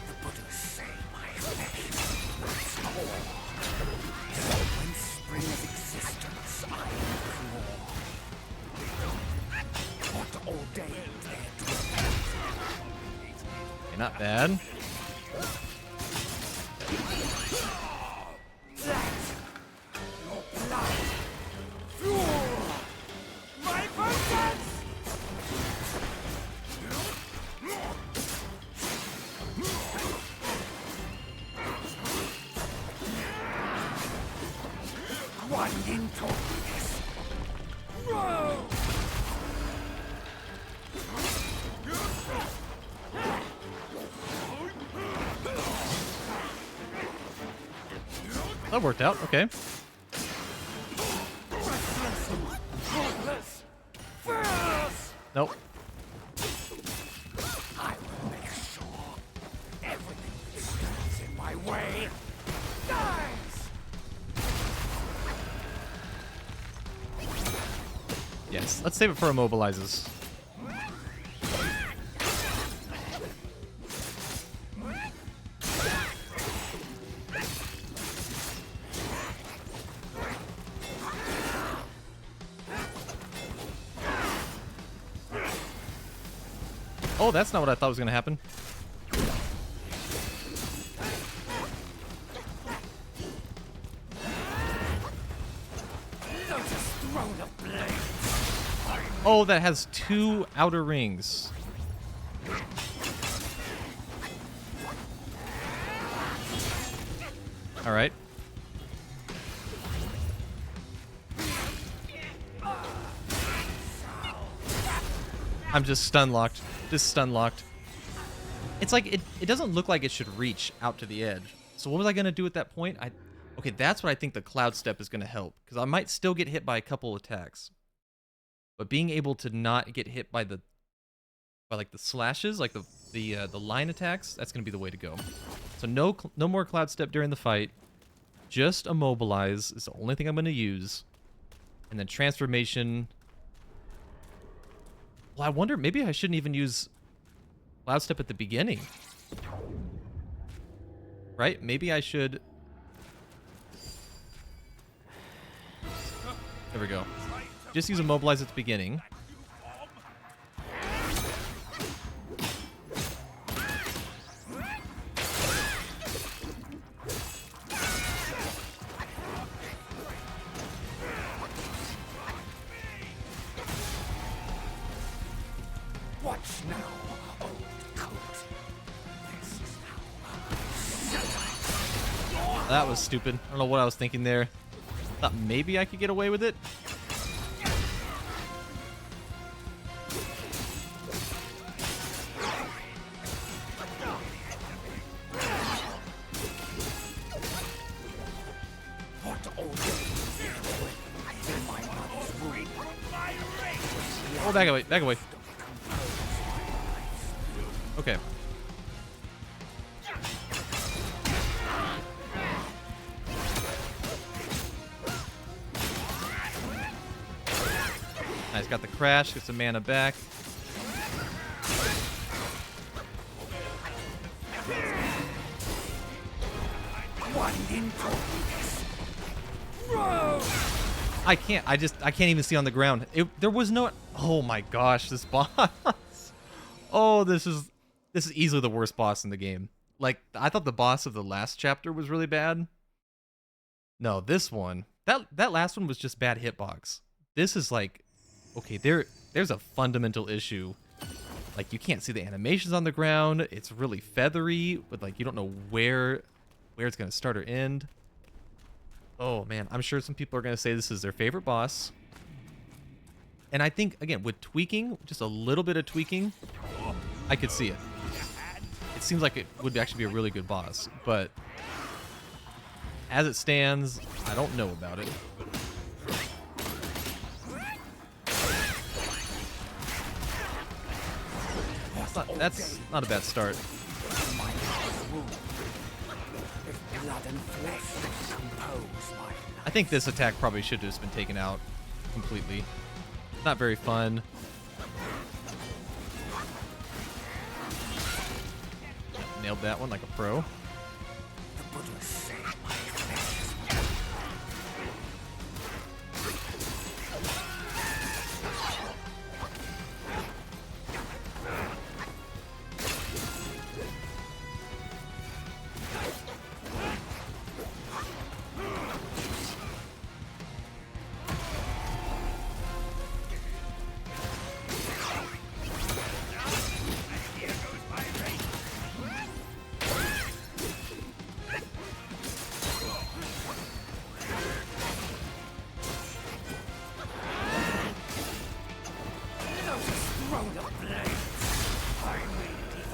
The Buddhas say my flesh is core. When spring of existence I implore. What ordained their dwelling? Okay, not bad. Your blood! Fuel! My vengeance! One Yin taught me this. Whoa! That worked out. Okay. Restless! Hopeless! Fearless! Nope. Yes, let's save it for immobilizes. Oh, that's not what I thought was going to happen. Oh, that has 2 outer rings. All right. I'm just stun locked. Just stun locked. It's like it doesn't look like it should reach out to the edge. So what was I gonna do at that point? Okay, that's what I think the cloud step is gonna help, because I might still get hit by a couple attacks, but being able to not get hit by like the slashes, like the line attacks, that's gonna be the way to go. So no more cloud step during the fight. Just immobilize is the only thing I'm gonna use, and then transformation. Well, I wonder, maybe I shouldn't even use cloud step at the beginning. Right? Maybe I should. There we go. Just use immobilize at the beginning. Watch now, old coat. This is how That was stupid. I don't know what I was thinking there. Thought maybe I could get away with it. Oh, back away, back away. Okay. Nice, got the crash, get some mana back. I can't. I can't even see on the ground. There was no. Oh my gosh, this boss. Oh, this is easily the worst boss in the game. Like, I thought the boss of the last chapter was really bad. No, this one. That last one was just bad hitbox. This is like, okay, there's a fundamental issue. Like, you can't see the animations on the ground. It's really feathery, but like you don't know where it's gonna start or end. Oh man, I'm sure some people are gonna say this is their favorite boss. And I think, again, with tweaking, just a little bit of tweaking, I could see it. It seems like it would actually be a really good boss, but as it stands, I don't know about it. That's not a bad start. I think this attack probably should have just been taken out completely. Not very fun. Nailed that one like a pro.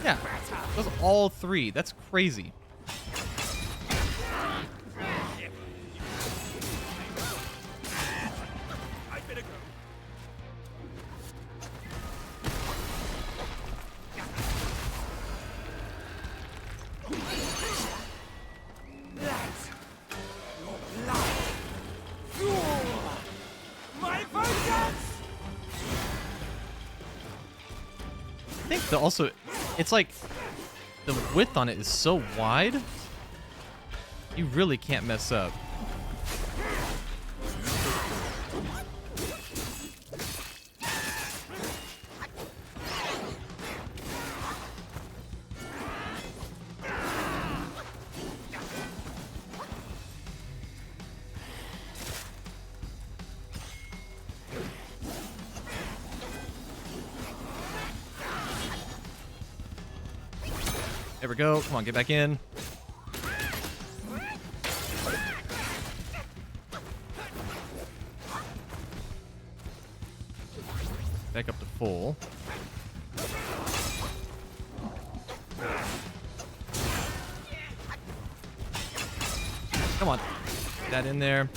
Yeah, those all 3. That's crazy. think that also, it's like the width on it is so wide, you really can't mess up. There we go. Come on, get back in. Back up to full. Come on. Get that in there.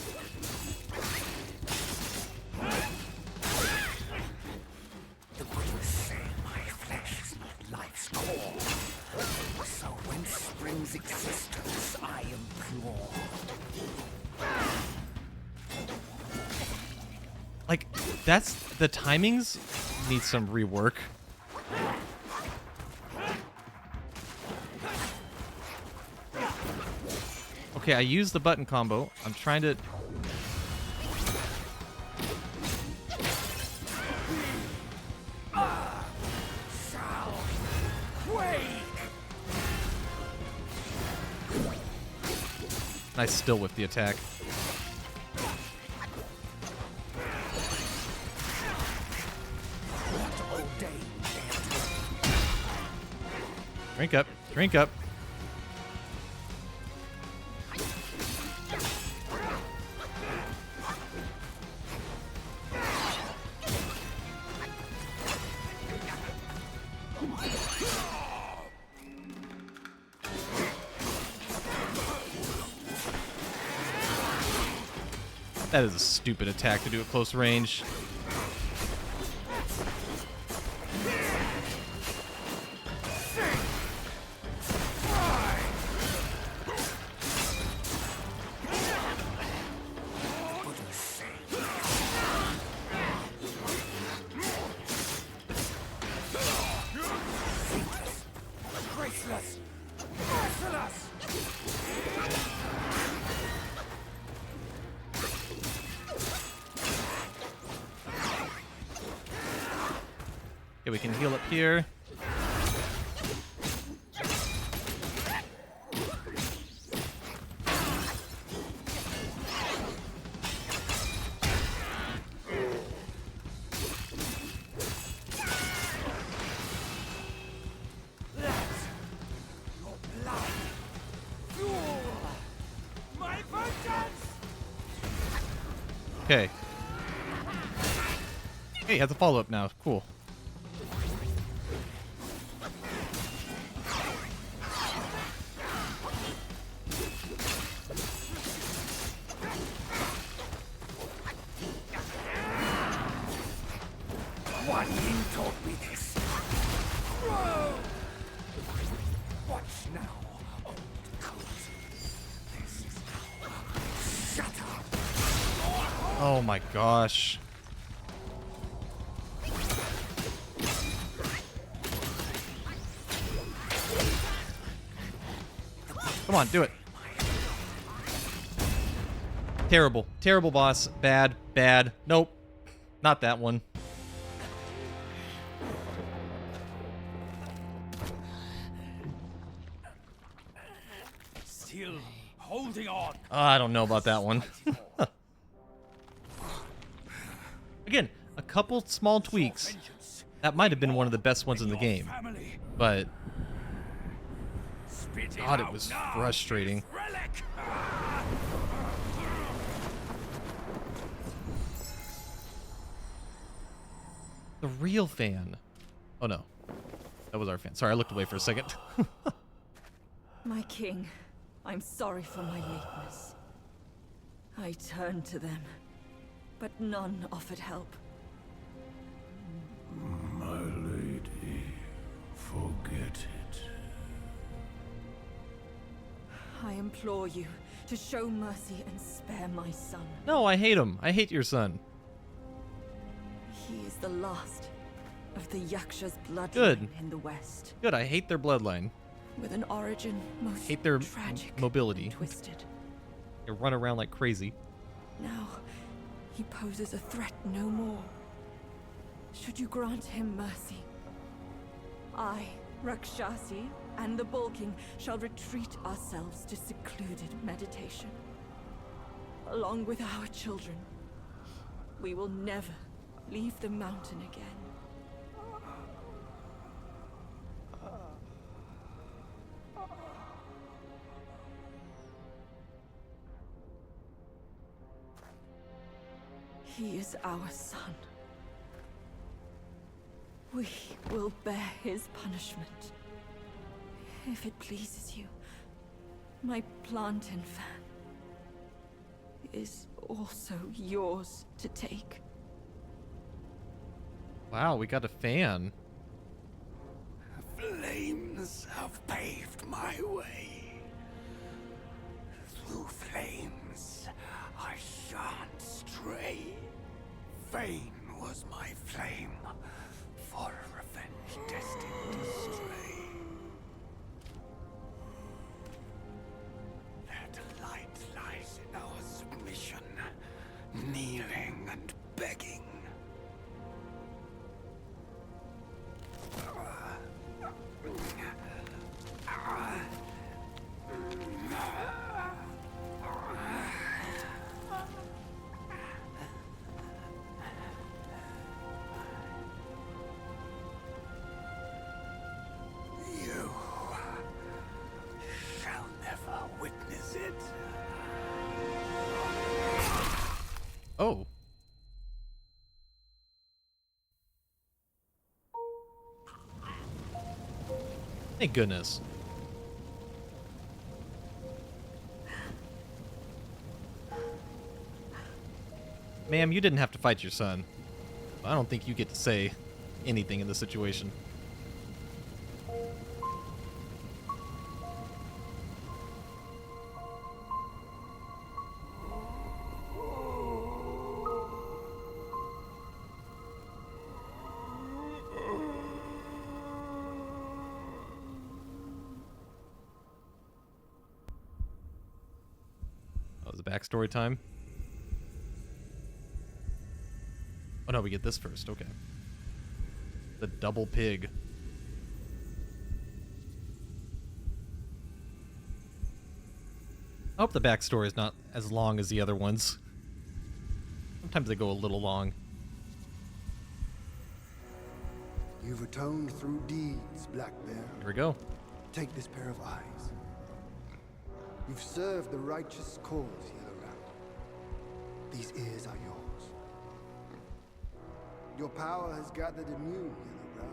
The Buddhas say my flesh is not life's core. So when springs existence, I implore. Like, that's the timings need some rework. Okay, I used the button combo. I'm trying to... I still whip the attack. Drink up. Drink up. That is a stupid attack to do at close range. Okay, we can heal up here. Okay. Hey, has a follow-up now. Cool. One yin taught me this. Whoa! Watch now, old coat. This is how. Shut up. Oh my gosh. Come on, do it. Terrible. Terrible boss. Bad. Bad. Nope. Not that one. Still holding on. I don't know about that one. Again, a couple small tweaks. That might have been one of the best ones in the game. But God, it was frustrating. The real fan. Oh no. That was our fan. Sorry, I looked away for a second. My king, I'm sorry for my weakness. I turned to them, but none offered help. My lady, forget it. I implore you to show mercy and spare my son. No, I hate him. I hate your son. He is the last of the Yaksha's bloodline Good. in the West, Good, I hate their bloodline. with an origin most Hate their tragic mobility. and twisted. They run around like crazy. Now, he poses a threat no more. Should you grant him mercy, I, Rakshasi, and the Bull King shall retreat ourselves to secluded meditation. Along with our children, we will never leave the mountain again. He is our son. We will bear his punishment. If it pleases you, my plantain fan is also yours to take. Wow, we got a fan. Flames have paved my way. Through flames, I shan't stray. Vain was my flame, for revenge destined to stray. That light lies in our submission, kneeling and begging. You shall never witness it. Oh. Thank goodness. Ma'am, you didn't have to fight your son. I don't think you get to say anything in this situation. That was a backstory time. Oh no, we get this first. Okay. The double pig. I hope the backstory is not as long as the other ones. Sometimes they go a little long. You've atoned through deeds, Black Bear. Here we go. Take this pair of eyes. You've served the righteous cause, Yellow Rat. These ears are yours. Your power has gathered immune, Yellow Brow.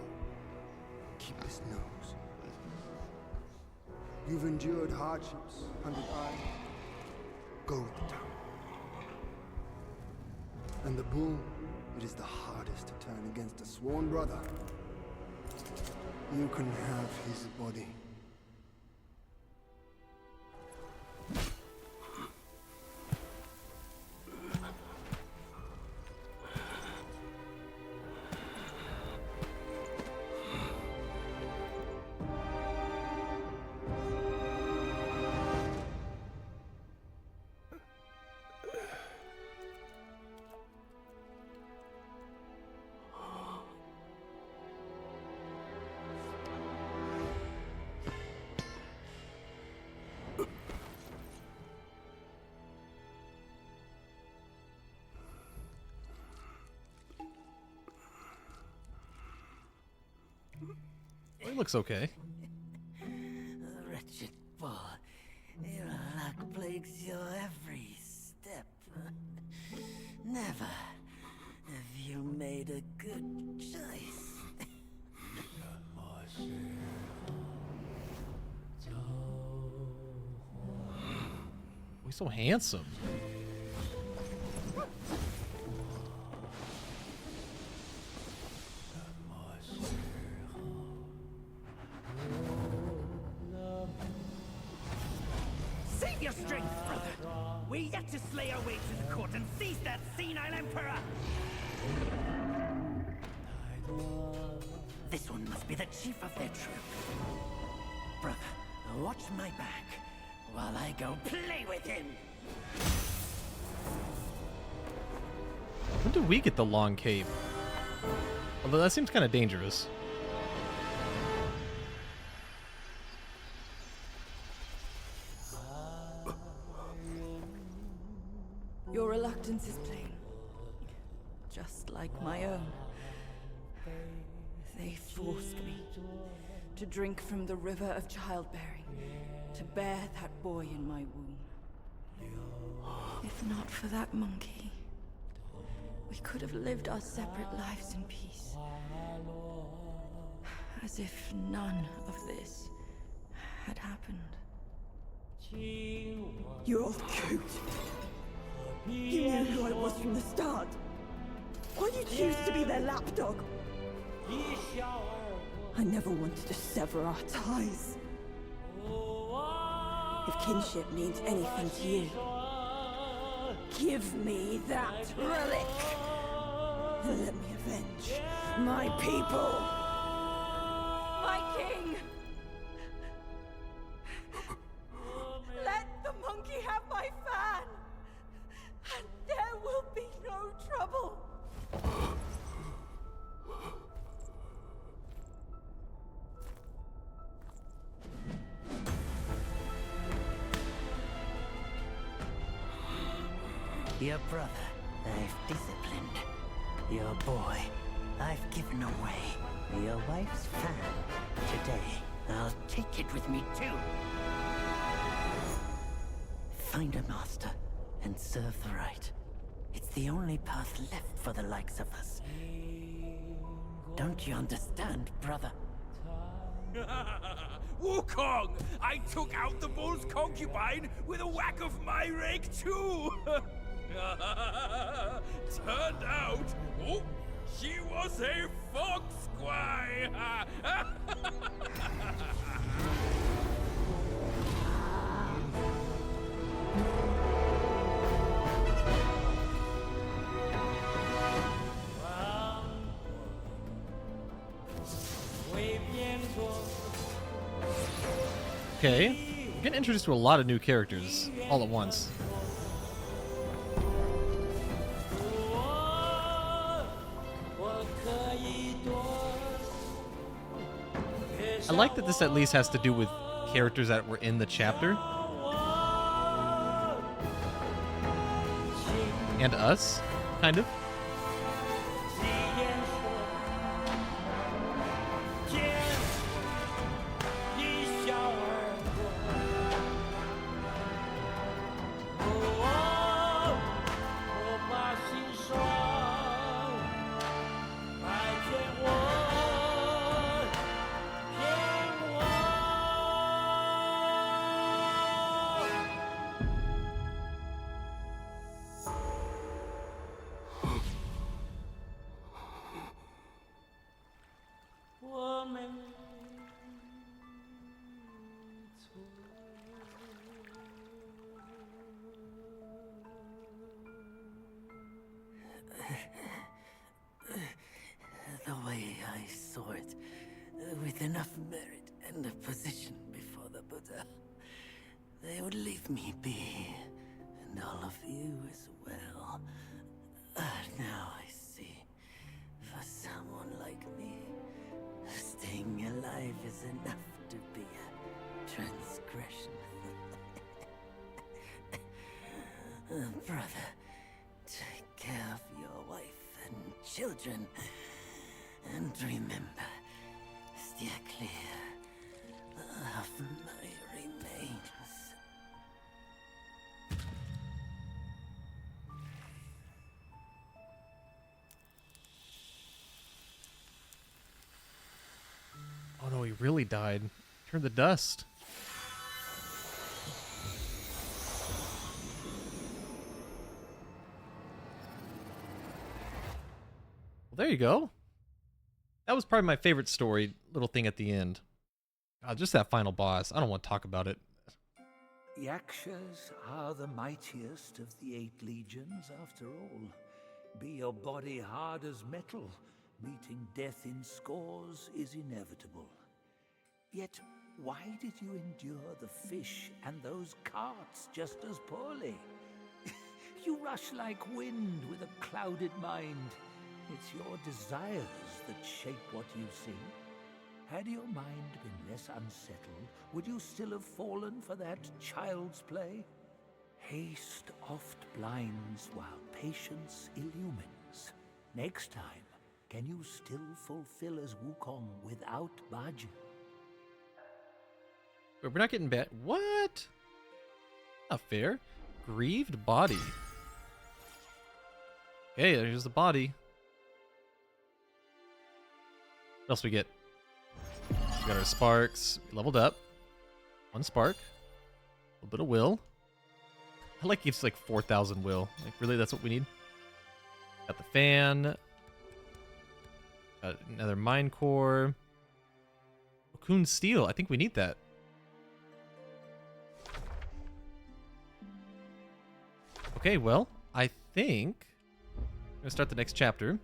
Keep this nose. You've endured hardships, Hundred Eye. Go with the tongue. And the bull, it is the hardest to turn against a sworn brother. You can have his body. Well, he looks okay. Wretched bull. Your luck plagues your every step. Never have you made a good choice. He's so handsome. Save your strength, brother. We're yet to slay our way to the court and seize that senile emperor. This one must be the chief of their troop. Brother, watch my back while I go play with him. When do we get the long cape? Although that seems kind of dangerous. Your reluctance is plain. Just like my own. They forced me to drink from the river of childbearing, to bear that boy in my womb. If not for that monkey, we could have lived our separate lives in peace. As if none of this had happened. You're all cute. You knew who I was from the start. Why do you choose to be their lapdog? I never wanted to sever our ties. If kinship means anything to you, give me that relic. And let me avenge my people. My king! Let the monkey have my fan! And there will be no trouble! Your brother, I've disciplined. Your boy, I've given away. Your wife's fan. Today, I'll take it with me too. Find a master and serve the right. It's the only path left for the likes of us. Don't you understand, brother? Wukong! I took out the bull's concubine with a whack of my rake too! Turned out, oh, she was a fox squire! Okay, I'm getting introduced to a lot of new characters all at once. I like that this at least has to do with characters that were in the chapter. And us, kind of. The way I saw it, with enough merit and a position before the Buddha, they would leave me be, and all of you as well. Now I see, for someone like me, staying alive is enough to be a transgression. Brother, take care of your wife and children. And remember, steer clear of my remains. Oh no, he really died. Turned to dust. Well, there you go. That was probably my favorite story, little thing at the end. Just that final boss. I don't want to talk about it. Yakshas are the mightiest of the 8 legions, after all. Be your body hard as metal, Meeting death in scores is inevitable. Yet, why did you endure the fish and those carts just as poorly? You rush like wind with a clouded mind. It's your desires that shape what you see. Had your mind been less unsettled, would you still have fallen for that child's play? Haste oft blinds while patience illumines. Next time, can you still fulfill as Wukong without Bajin? Wait, we're not getting bad. What? Not fair. Grieved body. Okay, there's the body. What else we get? We got our sparks. We leveled up. 1 spark. A little bit of will. I like it's like 4,000 will. Like, really, that's what we need? Got the fan. Got another mine core. Cocoon steel. I think we need that. Okay, well, I think I'm gonna start the next chapter.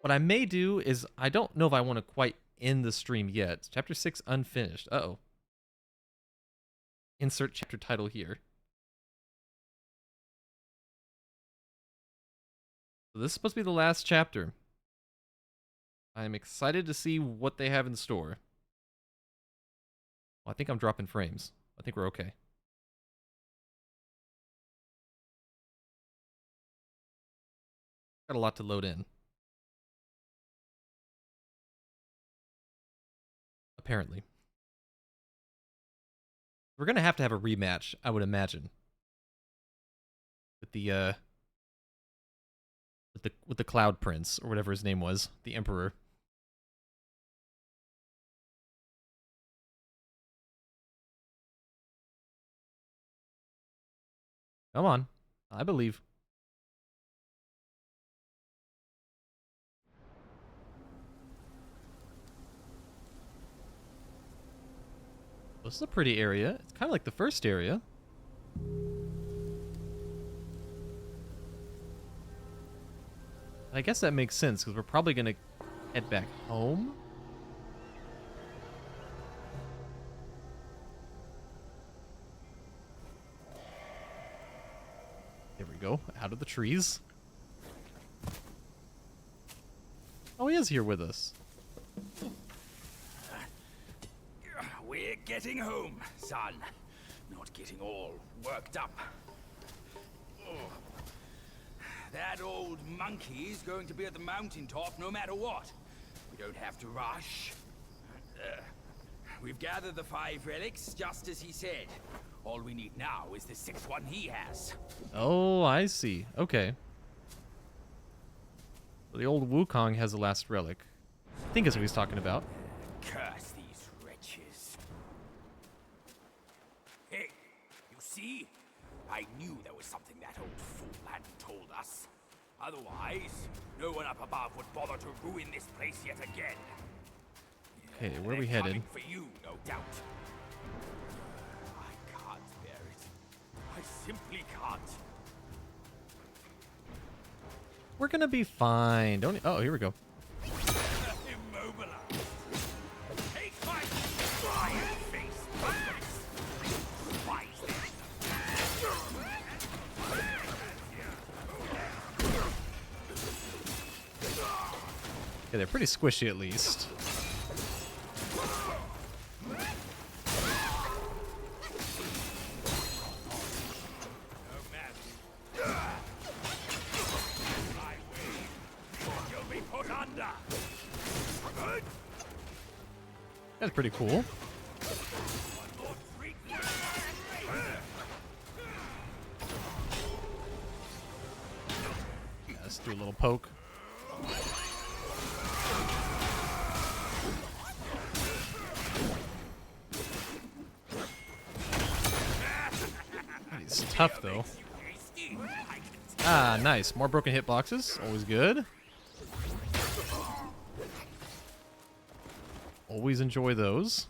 What I may do is, I don't know if I want to quite end the stream yet. It's chapter 6 unfinished. Uh-oh. Insert chapter title here. So this is supposed to be the last chapter. I'm excited to see what they have in store. Well, I think I'm dropping frames. I think we're okay. Got a lot to load in. Apparently. We're gonna have to have a rematch, I would imagine. With the with the Cloud Prince, or whatever his name was, the Emperor. Come on. I believe. This is a pretty area. It's kind of like the first area. I guess that makes sense, because we're probably going to head back home. There we go. Out of the trees. Oh, he is here with us. We're getting home, son. Not getting all worked up. Oh. That old monkey's going to be at the mountaintop no matter what. We don't have to rush. We've gathered the 5 relics, just as he said. All we need now is the 6th one he has. Oh, I see. Okay. So the old Wukong has the last relic. I think that's what he's talking about. Curse these wretches. Hey, you see? I knew there was something that old fool hadn't told us. Otherwise, no one up above would bother to ruin this place yet again. Okay, where are we They're headed? coming for you, no doubt. I can't bear it. I simply can't. We're gonna be fine. Don't. Oh, here we go. Immobilized. Take my fire face back. Why is Okay, they're pretty squishy at least. That's pretty cool. Yeah, let's do a little poke. He's tough though. Ah, nice. More broken hitboxes. Always good. Always enjoy those.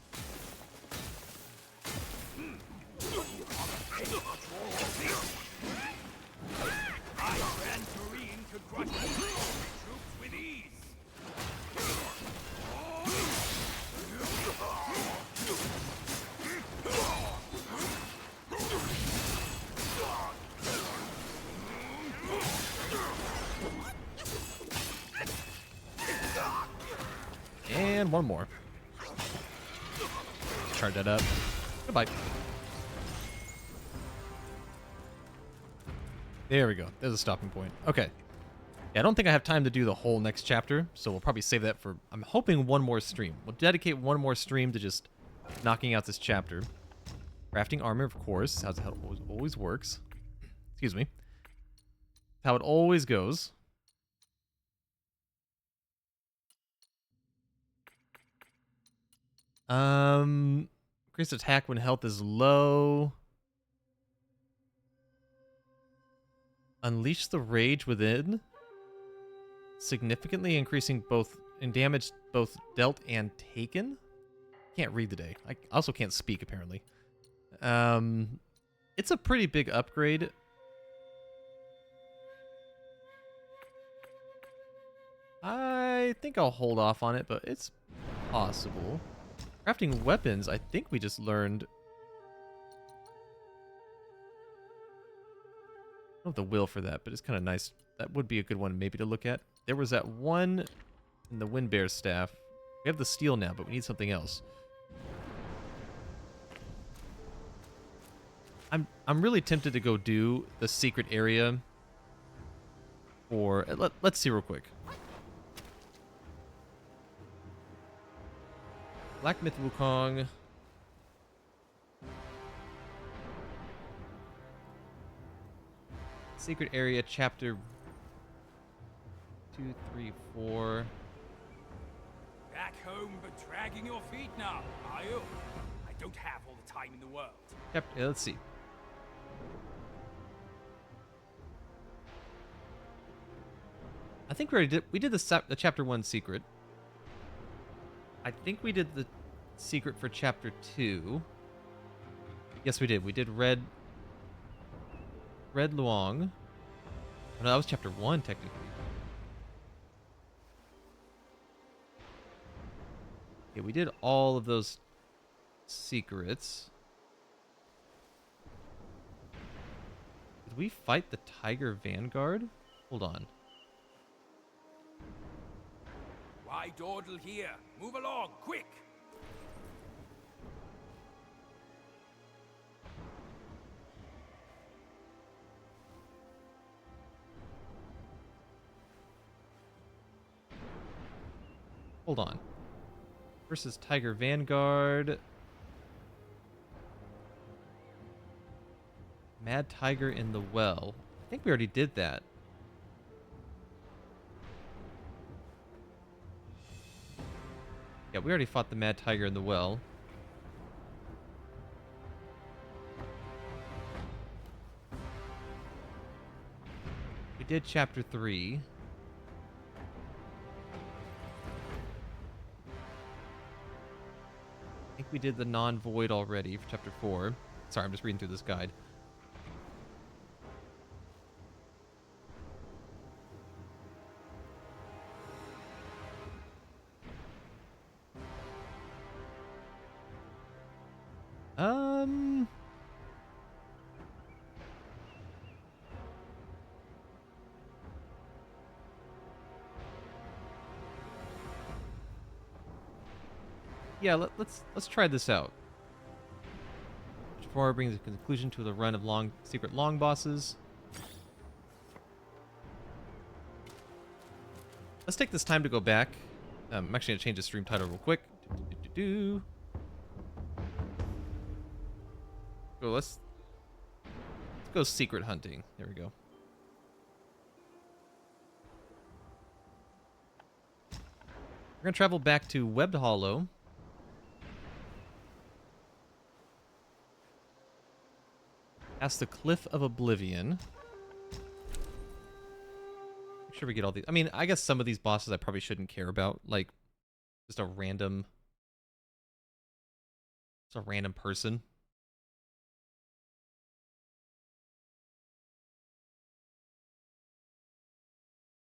And one more. Charge that up. Goodbye. There we go. There's a stopping point. Okay. Yeah, I don't think I have time to do the whole next chapter, so we'll probably save that for, I'm hoping, one more stream. We'll dedicate one more stream to just knocking out this chapter. Crafting armor, of course. How it always works. Excuse me. How it always goes. Increased attack when health is low. Unleash the rage within. Significantly increasing both in damage, both dealt and taken. Can't read today. I also can't speak apparently. It's a pretty big upgrade. I think I'll hold off on it, but it's possible. Crafting weapons, I think we just learned. I don't have the will for that, but it's kind of nice. That would be a good one maybe to look at. There was that one in the Wind Bear staff. We have the steel now, but we need something else. I'm really tempted to go do the secret area. Or let's see real quick. Black Myth Wukong. Secret area chapter 2, 3, 4. Back home but dragging your feet now, are you? I don't have all the time in the world. Chapter, let's see. I think we already did the chapter 1 secret. I think we did the secret for chapter 2. Yes, we did. We did Red Luong. Oh, no, that was chapter 1 technically. Yeah, we did all of those secrets. Did we fight the Tiger Vanguard? Hold on. Why dawdle here? Move along, quick! Hold on. Versus Tiger Vanguard. Mad Tiger in the Well. I think we already did that. Yeah, we already fought the Mad Tiger in the Well. We did chapter 3. I think we did the non-void already for chapter 4. Sorry, I'm just reading through this guide. Yeah, let's try this out. Before it brings a conclusion to the run of secret long bosses. Let's take this time to go back. I'm actually gonna change the stream title real quick. Go. Let's go secret hunting. There we go. We're gonna travel back to Webbed Hollow. Past the Cliff of Oblivion. Make sure we get all these. I mean, I guess some of these bosses I probably shouldn't care about. Like, just a random person.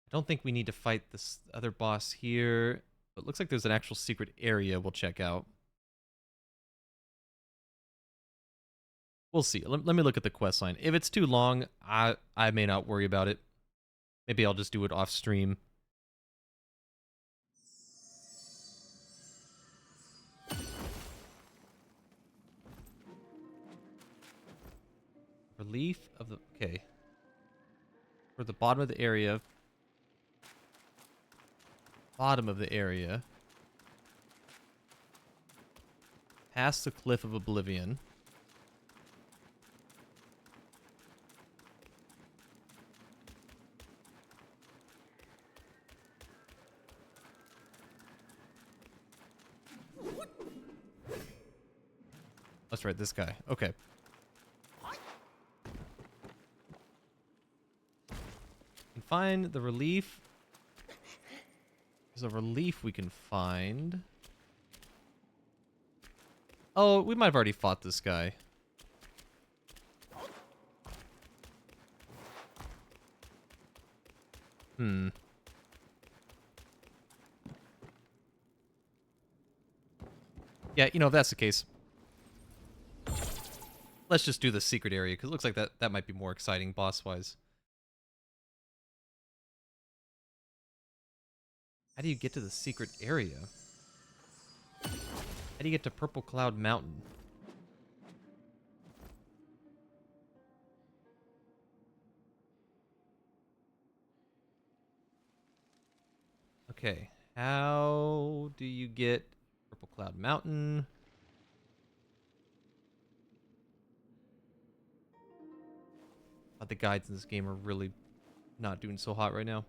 I don't think we need to fight this other boss here. But it looks like there's an actual secret area we'll check out. We'll see. Let me look at the quest line. If it's too long, I may not worry about it. Maybe I'll just do it off stream. Relief of the... Okay. For the bottom of the area. Bottom of the area. Past the Cliff of Oblivion. That's right, this guy. Okay. Can find the relief. There's a relief we can find. Oh, we might have already fought this guy. Hmm. Yeah, you know, if that's the case, let's just do the secret area, because it looks like that might be more exciting boss-wise. How do you get to the secret area? How do you get to Purple Cloud Mountain? Okay, how do you get Purple Cloud Mountain? The guides in this game are really not doing so hot right now.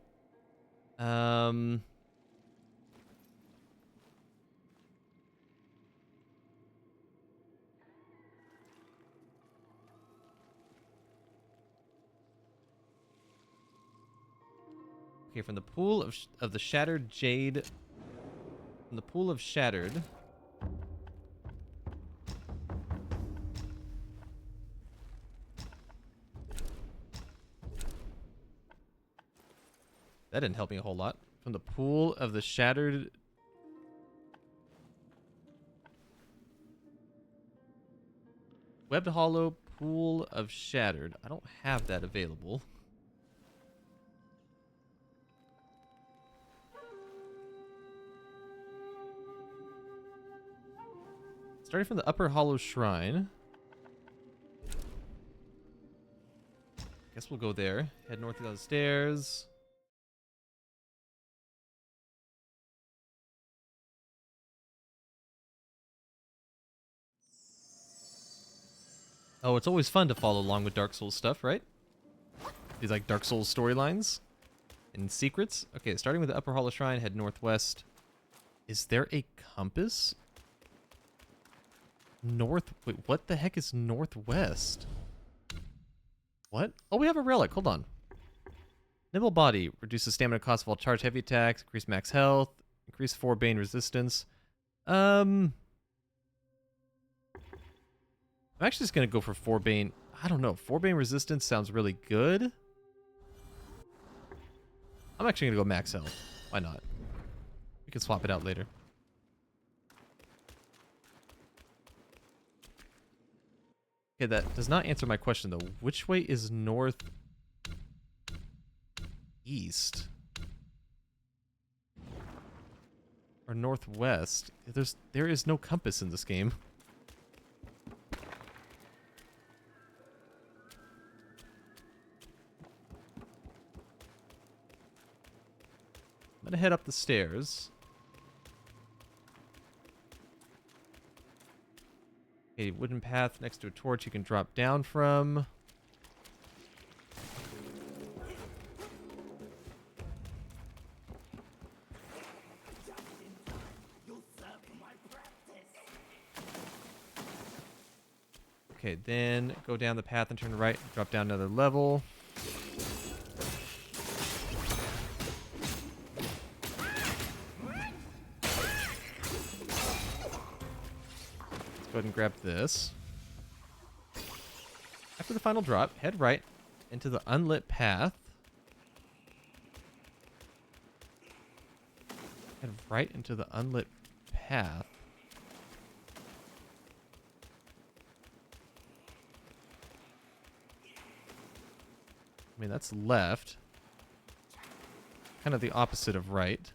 Okay, from the pool of the shattered jade. From the pool of shattered. That didn't help me a whole lot. From the pool of the shattered... Webbed Hollow, Pool of Shattered. I don't have that available. Starting from the Upper Hollow Shrine. Guess we'll go there. Head north down the stairs. Oh, it's always fun to follow along with Dark Souls stuff, right? These like Dark Souls storylines and secrets. Okay, starting with the Upper Hollow Shrine, head northwest. Is there a compass? Wait, what the heck is northwest? What? Oh, we have a relic. Hold on. Nimble Body. Reduces stamina cost of all charged heavy attacks. Increase max health. Increase 4 Bane resistance. I'm actually just going to go for 4 Bane. I don't know. 4 Bane resistance sounds really good. I'm actually going to go max health. Why not? We can swap it out later. Okay, that does not answer my question, though. Which way is north east? Or northwest? There is no compass in this game. I'm gonna head up the stairs. Okay, wooden path next to a torch you can drop down from. Okay, then go down the path and turn right, drop down another level. Go ahead and grab this. After the final drop, head right into the unlit path. Head right into the unlit path. I mean, that's left. Kind of the opposite of right.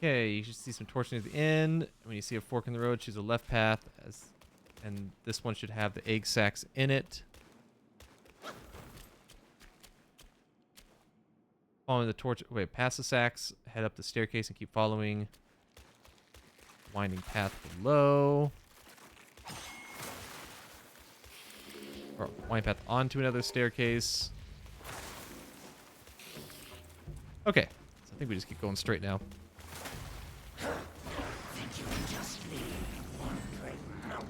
Okay, you should see some torch near the end. When you see a fork in the road, choose a left path, and this one should have the egg sacs in it. Following the torch, wait, past the sacks, head up the staircase and keep following. Winding path below. Or winding path onto another staircase. Okay, so I think we just keep going straight now. Think you can just leave, wandering monk?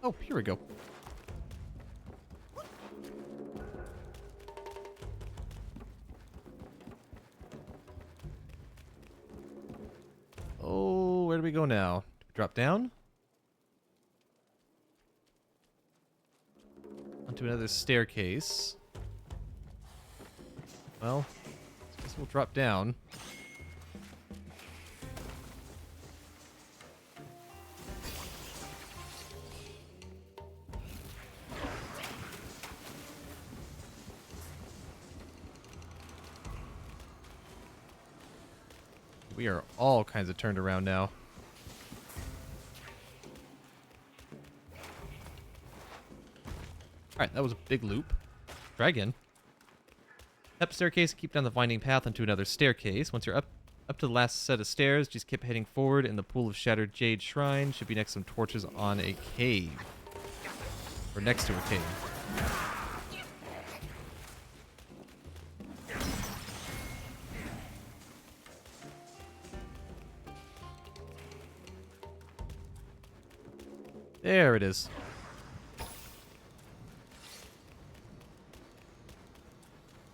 Oh, here we go. Oh, where do we go now? Do we drop down? Onto another staircase. Well, I guess we'll drop down. We are all kinds of turned around now. Alright, that was a big loop. Try again. Up staircase, keep down the winding path onto another staircase. Once you're up to the last set of stairs, just keep heading forward, and the pool of shattered jade shrine should be next to some torches on a cave. Or next to a cave. There it is.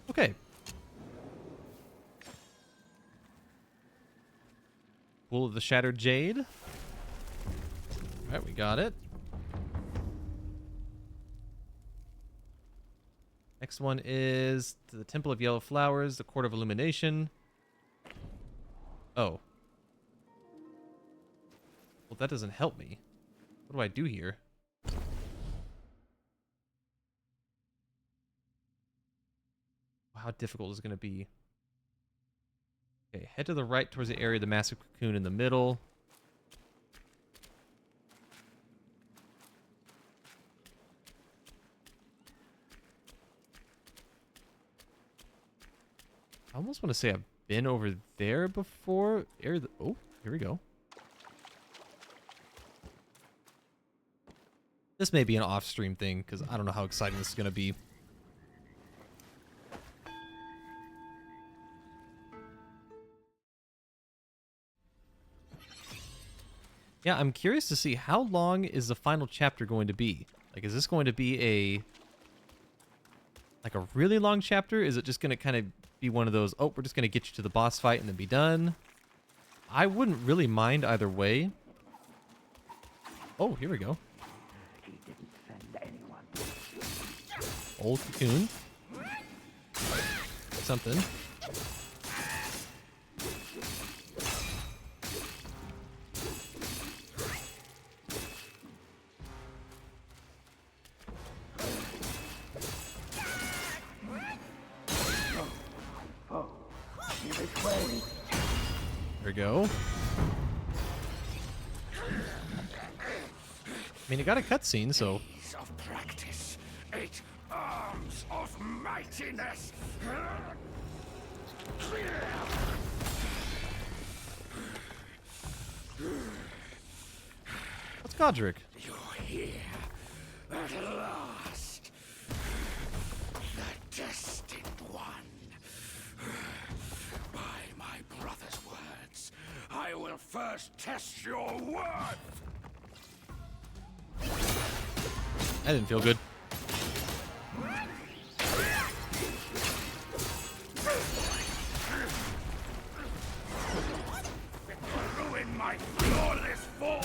Okay. Pool of the Shattered Jade. Alright, we got it. Next one is to the Temple of Yellow Flowers, the Court of Illumination. Oh. Well, that doesn't help me. What do I do here? How difficult is it going to be? Okay, head to the right towards the area of the massive cocoon in the middle. I almost want to say I've been over there before. Oh, here we go. This may be an off-stream thing, because I don't know how exciting this is going to be. Yeah, I'm curious to see how long is the final chapter going to be. Like, is this going to be like a really long chapter? Is it just going to kind of be one of those, oh, we're just going to get you to the boss fight and then be done? I wouldn't really mind either way. Oh, here we go. He didn't send anyone. Old cocoon. Something. There we go. I mean, it got a cutscene, so. Days of practice, 8 arms of mightiness. What's Godric? You're here at last, the destined one. By my brother's words, I will first test your worth. That didn't feel good. Ruin my flawless form.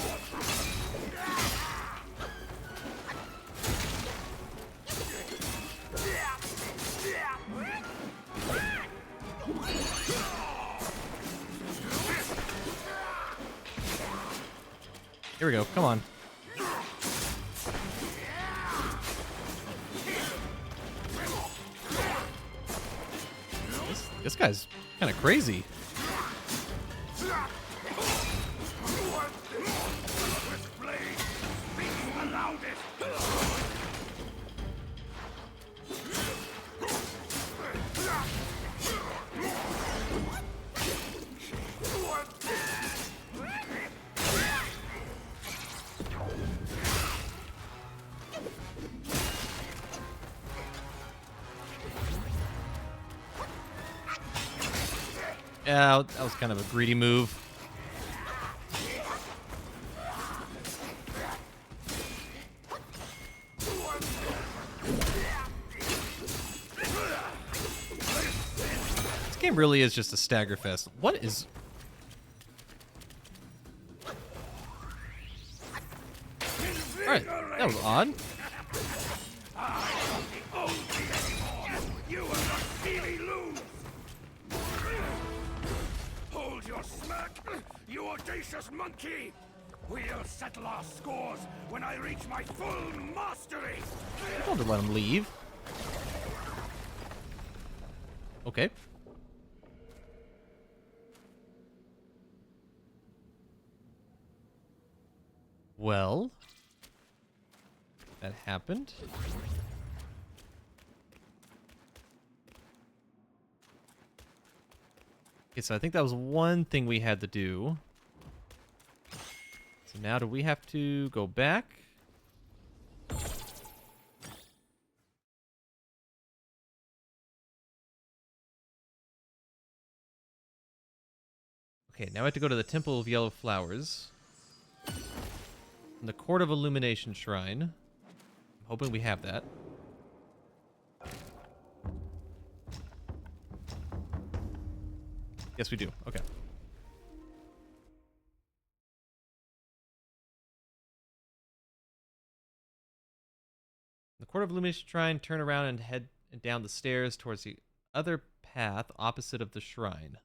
Here we go. Come on. This guy's kind of crazy. Yeah, that was kind of a greedy move. This game really is just a stagger fest. What is... Alright, that was odd. You will not see me lose! Hold your smirk, you audacious monkey! We'll settle our scores when I reach my full mastery! I told her to let him leave. Okay. Well, that happened. Okay, so I think that was one thing we had to do. So now do we have to go back? Okay, now I have to go to the Temple of Yellow Flowers. And the Court of Illumination Shrine. I'm hoping we have that. Yes, we do. Okay. The Court of Illumination Shrine, turn around and head down the stairs towards the other path opposite of the shrine.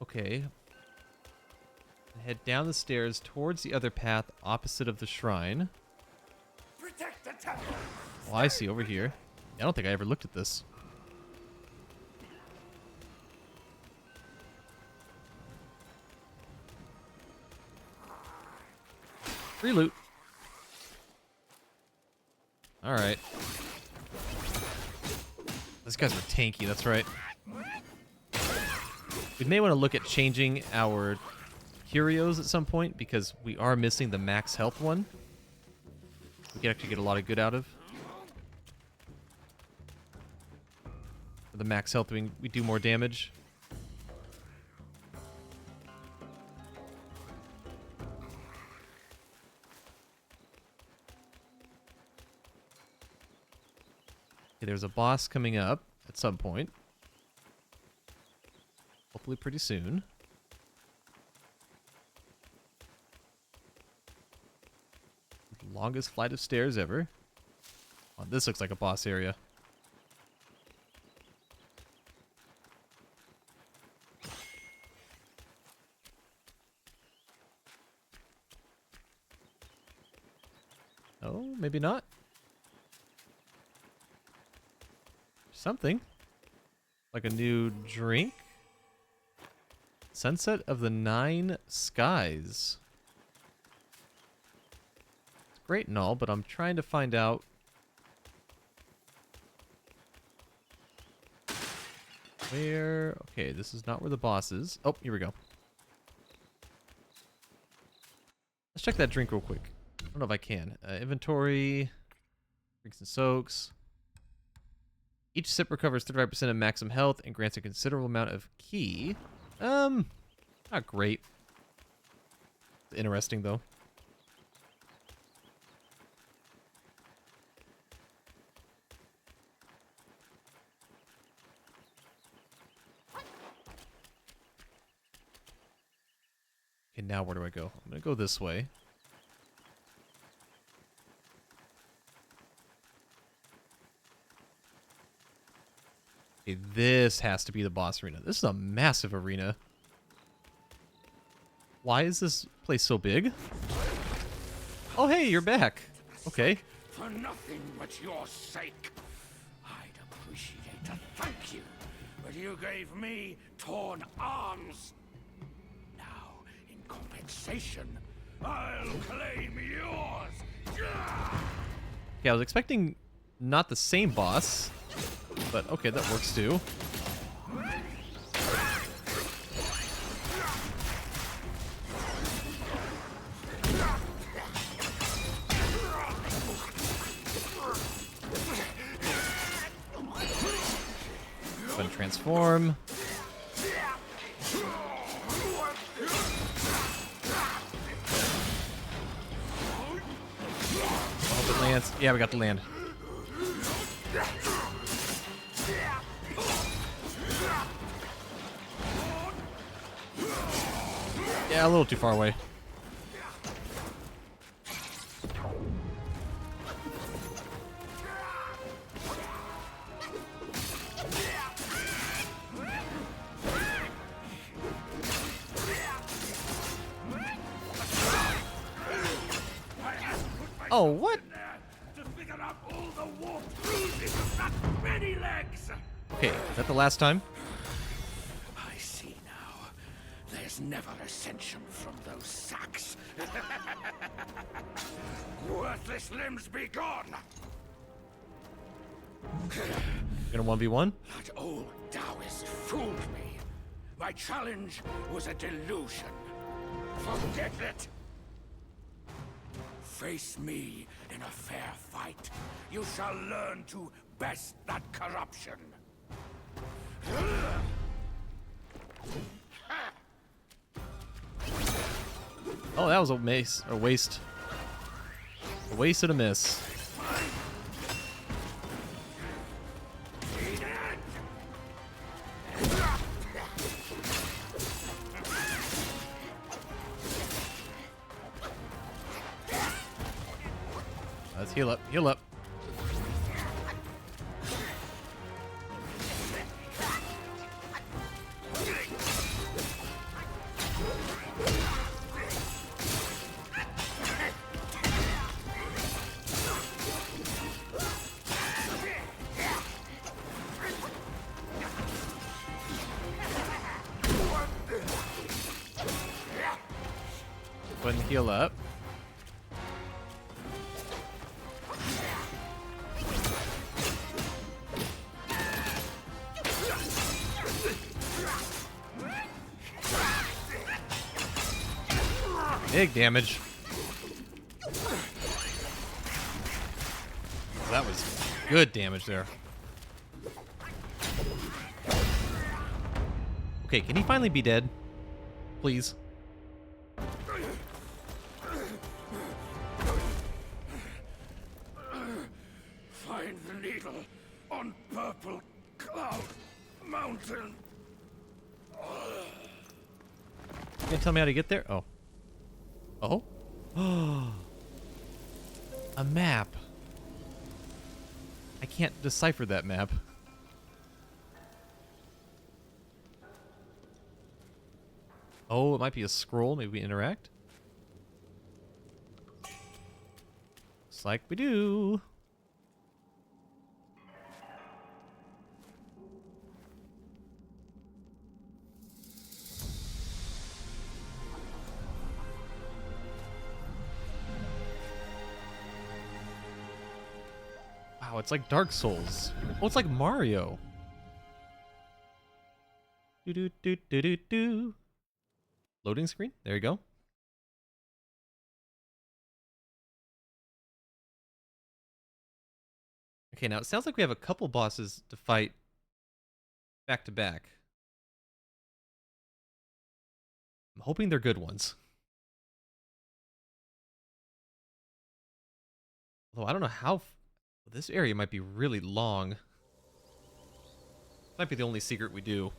Okay. Head down the stairs towards the other path opposite of the shrine. Protect the temple! Oh, I see, over here. I don't think I ever looked at this. Free loot. Alright. These guys are tanky, that's right. We may want to look at changing our curios at some point, because we are missing the max health one. We can actually get a lot of good out of. For the max health, we do more damage. Okay, there's a boss coming up at some point. Hopefully pretty soon. Longest flight of stairs ever. Oh, this looks like a boss area. Oh, maybe not. Something. Like a new drink. Sunset of the Nine Skies. It's great and all, but I'm trying to find out where... Okay, this is not where the boss is. Oh, here we go. Let's check that drink real quick. I don't know if I can. Inventory. Drinks and soaks. Each sip recovers 35% of maximum health and grants a considerable amount of ki. Not great. Interesting, though. Okay, now where do I go? I'm gonna go this way. Okay, Okay, this has to be the boss arena. This is a massive arena. Why is this place so big? Oh, hey, you're back. Okay. For nothing but your sake. I'd appreciate a thank you, but you gave me torn arms. Now, in compensation, I'll claim yours. Yeah, I was expecting not the same boss, but okay, that works too. Gonna transform. I hope it lands. Yeah, we got the land. Yeah, a little too far away. Oh, what? To figure out all the warped bruises of that many legs. Okay, is that the last time? I see now. There's never ascension from those sacks. Worthless limbs be gone. Gonna 1v1? That old Taoist fooled me. My challenge was a delusion. Forget it. Face me in a fair fight. You shall learn to best that corruption. Oh, that was a waste. A waste. A waste and a miss. Let's heal up. Heal up. Go ahead and heal up. Big damage. That was good damage there. Okay, can he finally be dead? Please. Find the needle on Purple Cloud Mountain. You gonna tell me how to get there? Oh. Oh? A map. I can't decipher that map. Oh, it might be a scroll. Maybe we interact. Looks like we do. Wow, it's like Dark Souls. Oh, it's like Mario. Do do do do do do. Loading screen. There you go. Okay, now it sounds like we have a couple bosses to fight back to back. I'm hoping they're good ones. Although I don't know how... This area might be really long. Might be the only secret we do.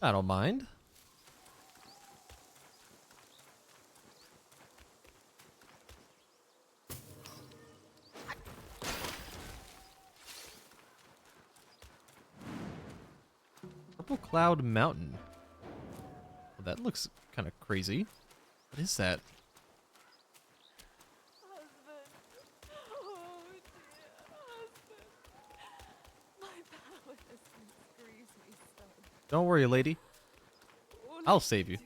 I don't mind. Purple Cloud Mountain. Well, that looks kind of crazy. What is that? Don't worry, lady. I'll save you.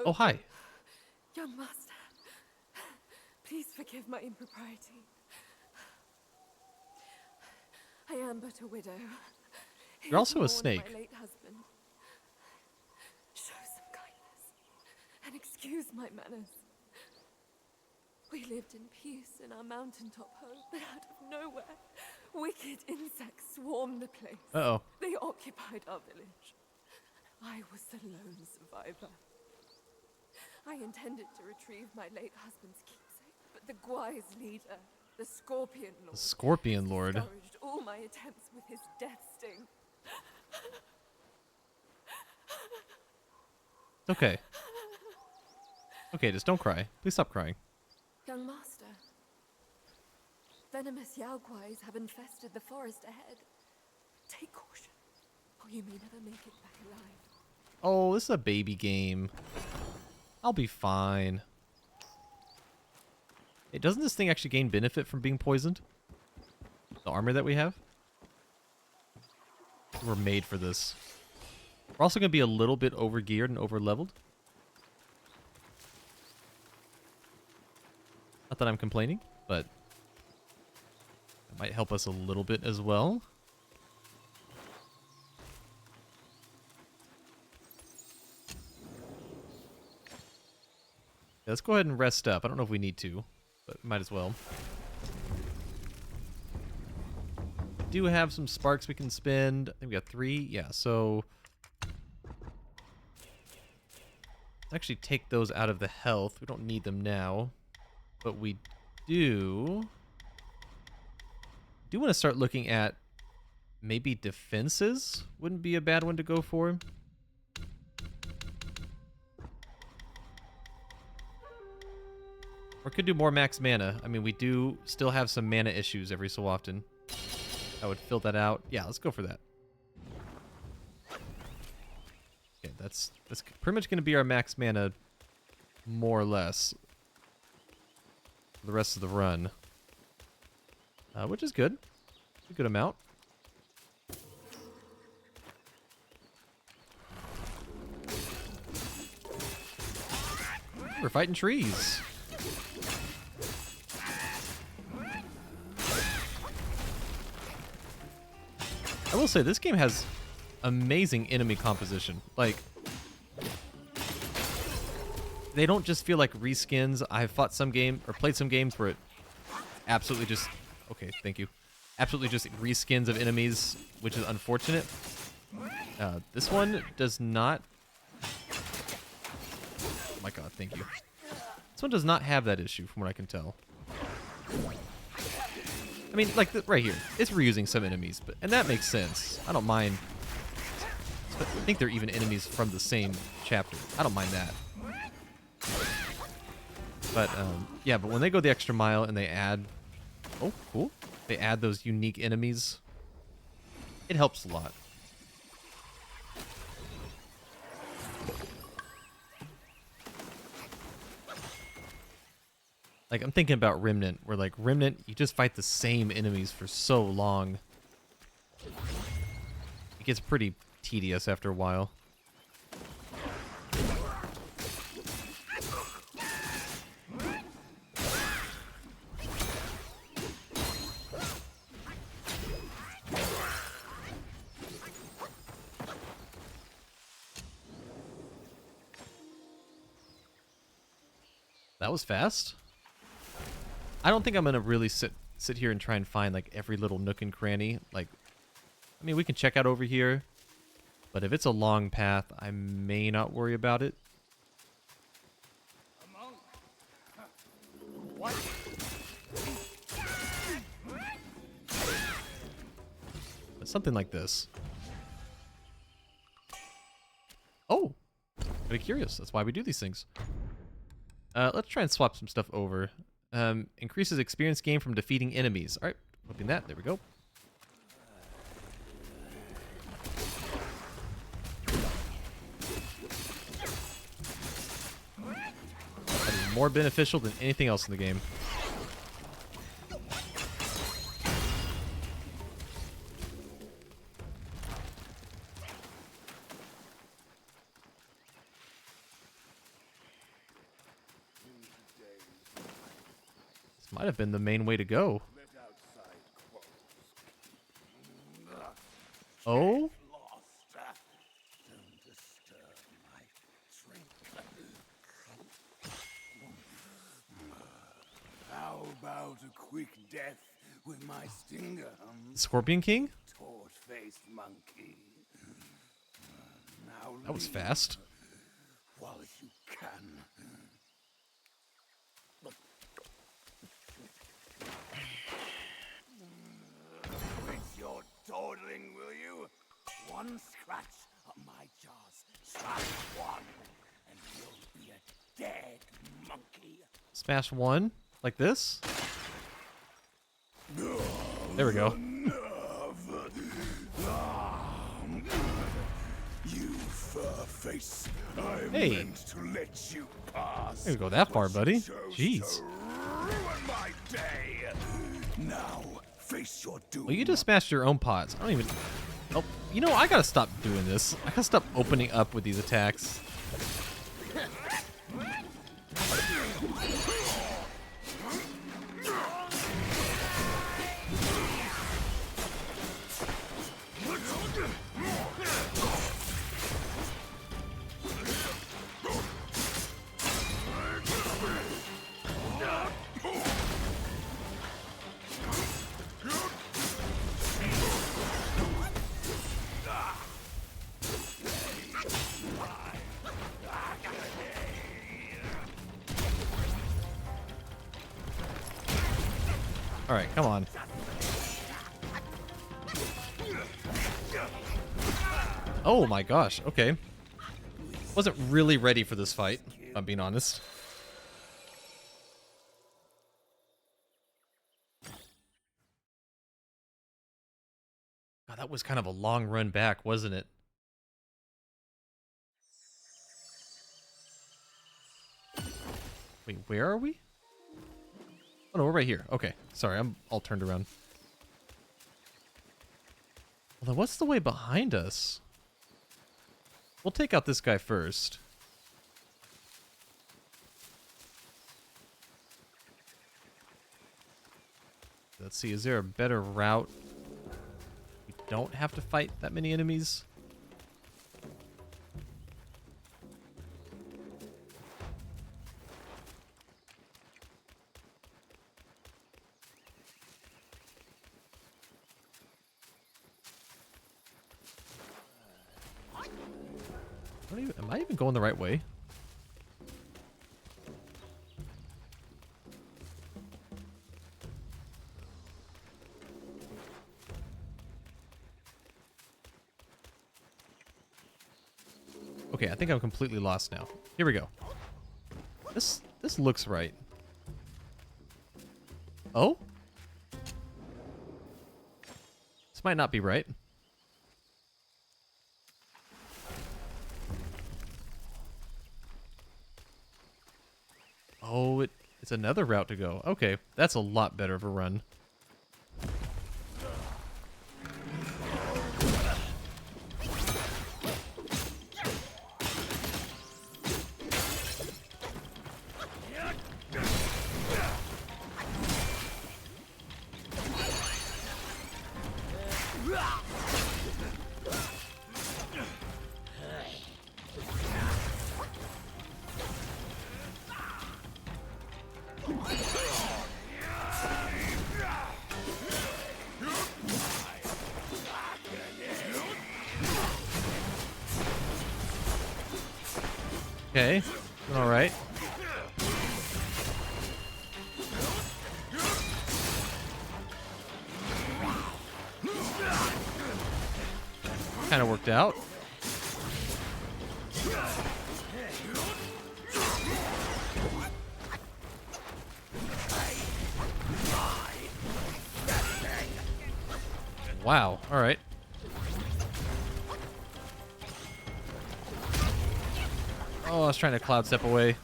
Oh, hi. Young master, please forgive my impropriety. I am but a widow. You're also a mourned snake. My late husband. Show some kindness and excuse my manners. We lived in peace in our mountaintop home, but out of nowhere, wicked insects swarmed the place. Uh-oh. They occupied our village. I was the lone survivor. I intended to retrieve my late husband's keepsake, but the Gwai's leader, the Scorpion Lord, The Scorpion Lord. discouraged all my attempts with his death sting. Okay. Okay, just don't cry. Please stop crying. Young master, venomous Yaoguais have infested the forest ahead. Take caution, or you may never make it back alive. Oh, this is a baby game. I'll be fine. Hey, doesn't this thing actually gain benefit from being poisoned? The armor that we have? We're made for this. We're also going to be a little bit over-geared and over-leveled. Not that I'm complaining, but it might help us a little bit as well. Yeah, let's go ahead and rest up. I don't know if we need to, but might as well. Do have some sparks we can spend. I think we got 3. Yeah, so let's actually take those out of the health. We don't need them now, but we do want to start looking at maybe defenses. Wouldn't be a bad one to go for. Or could do more max mana. I mean, we do still have some mana issues every so often. I would fill that out. Yeah, let's go for that. Okay, that's pretty much going to be our max mana, more or less, for the rest of the run. Which is good. A good amount. We're fighting trees. I will say, this game has amazing enemy composition. Like, they don't just feel like reskins. I've fought some game, or played some games where it absolutely just... Okay, thank you. Absolutely just reskins of enemies, which is unfortunate. This one does not... Oh my god, thank you. This one does not have that issue, from what I can tell. I mean, like, right here. It's reusing some enemies, and that makes sense. I don't mind. I think they're even enemies from the same chapter. I don't mind that. But, yeah, but when they go the extra mile and they add... Oh, cool. They add those unique enemies. It helps a lot. Like, I'm thinking about Remnant, where, like, Remnant, you just fight the same enemies for so long. It gets pretty tedious after a while. That was fast. I don't think I'm gonna really sit here and try and find like every little nook and cranny. Like, I mean, we can check out over here, but if it's a long path, I may not worry about it. What? But something like this. Oh, very curious. That's why we do these things. Let's try and swap some stuff over. Increases experience gain from defeating enemies. All right, hoping that. There we go. more beneficial than anything else in the game. This might have been the main way to go. Oh? How about a quick death with my stinger, Scorpion King? torch-faced monkey? Now That was leave fast. while you can. Quit your dawdling, will you? One scratch on my jaws, scratch one, and you'll be a dead monkey. Smash one? Like this? There we go. You fur-face, I Hey. meant to let you pass. Didn't go that far, but buddy. you chose Jeez. to ruin my day. Now face your doom. Well, you just smashed your own pots. I don't even... Oh, you know, I gotta stop doing this. I gotta stop opening up with these attacks. All right, come on. Oh my gosh, okay. Wasn't really ready for this fight, if I'm being honest. God, that was kind of a long run back, wasn't it? Wait, where are we? Oh no, we're right here. Okay, sorry, I'm all turned around. Well, then what's the way behind us? We'll take out this guy first. Let's see, is there a better route? We don't have to fight that many enemies. Am I even going the right way? Okay, I think I'm completely lost now. Here we go. This looks right. Oh? This might not be right. Oh, it's another route to go. Okay, that's a lot better of a run. Okay, all right. Kind of worked out. Wow, all right. Oh, I was trying to cloud step away.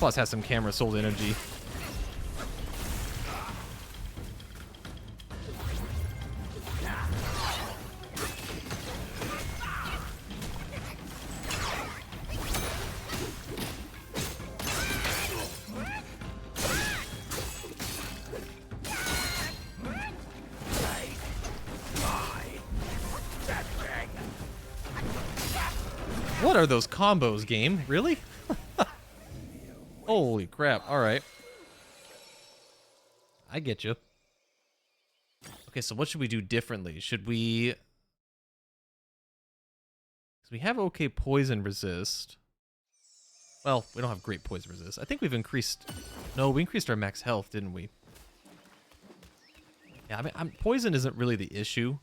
boss has some camera soul energy. What are those combos, game? Really? Holy crap. Alright. I get you. Okay, so what should we do differently? Should we... Because we have okay poison resist. Well, we don't have great poison resist. I think we've increased... No, we increased our max health, didn't we? Yeah, I mean, poison isn't really the issue.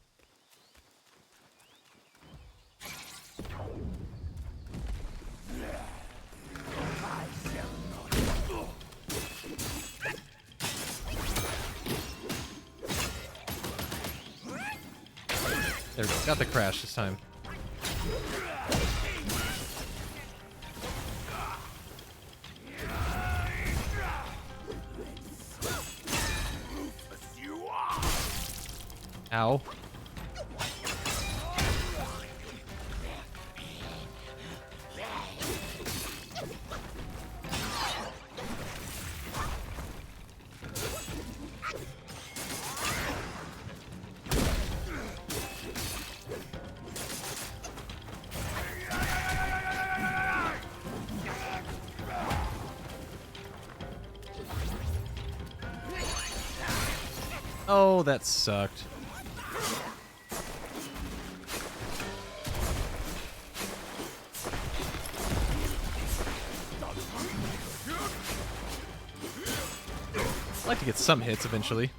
There we go. Got the crash this time. Ow. Oh, that sucked. I'd like to get some hits eventually.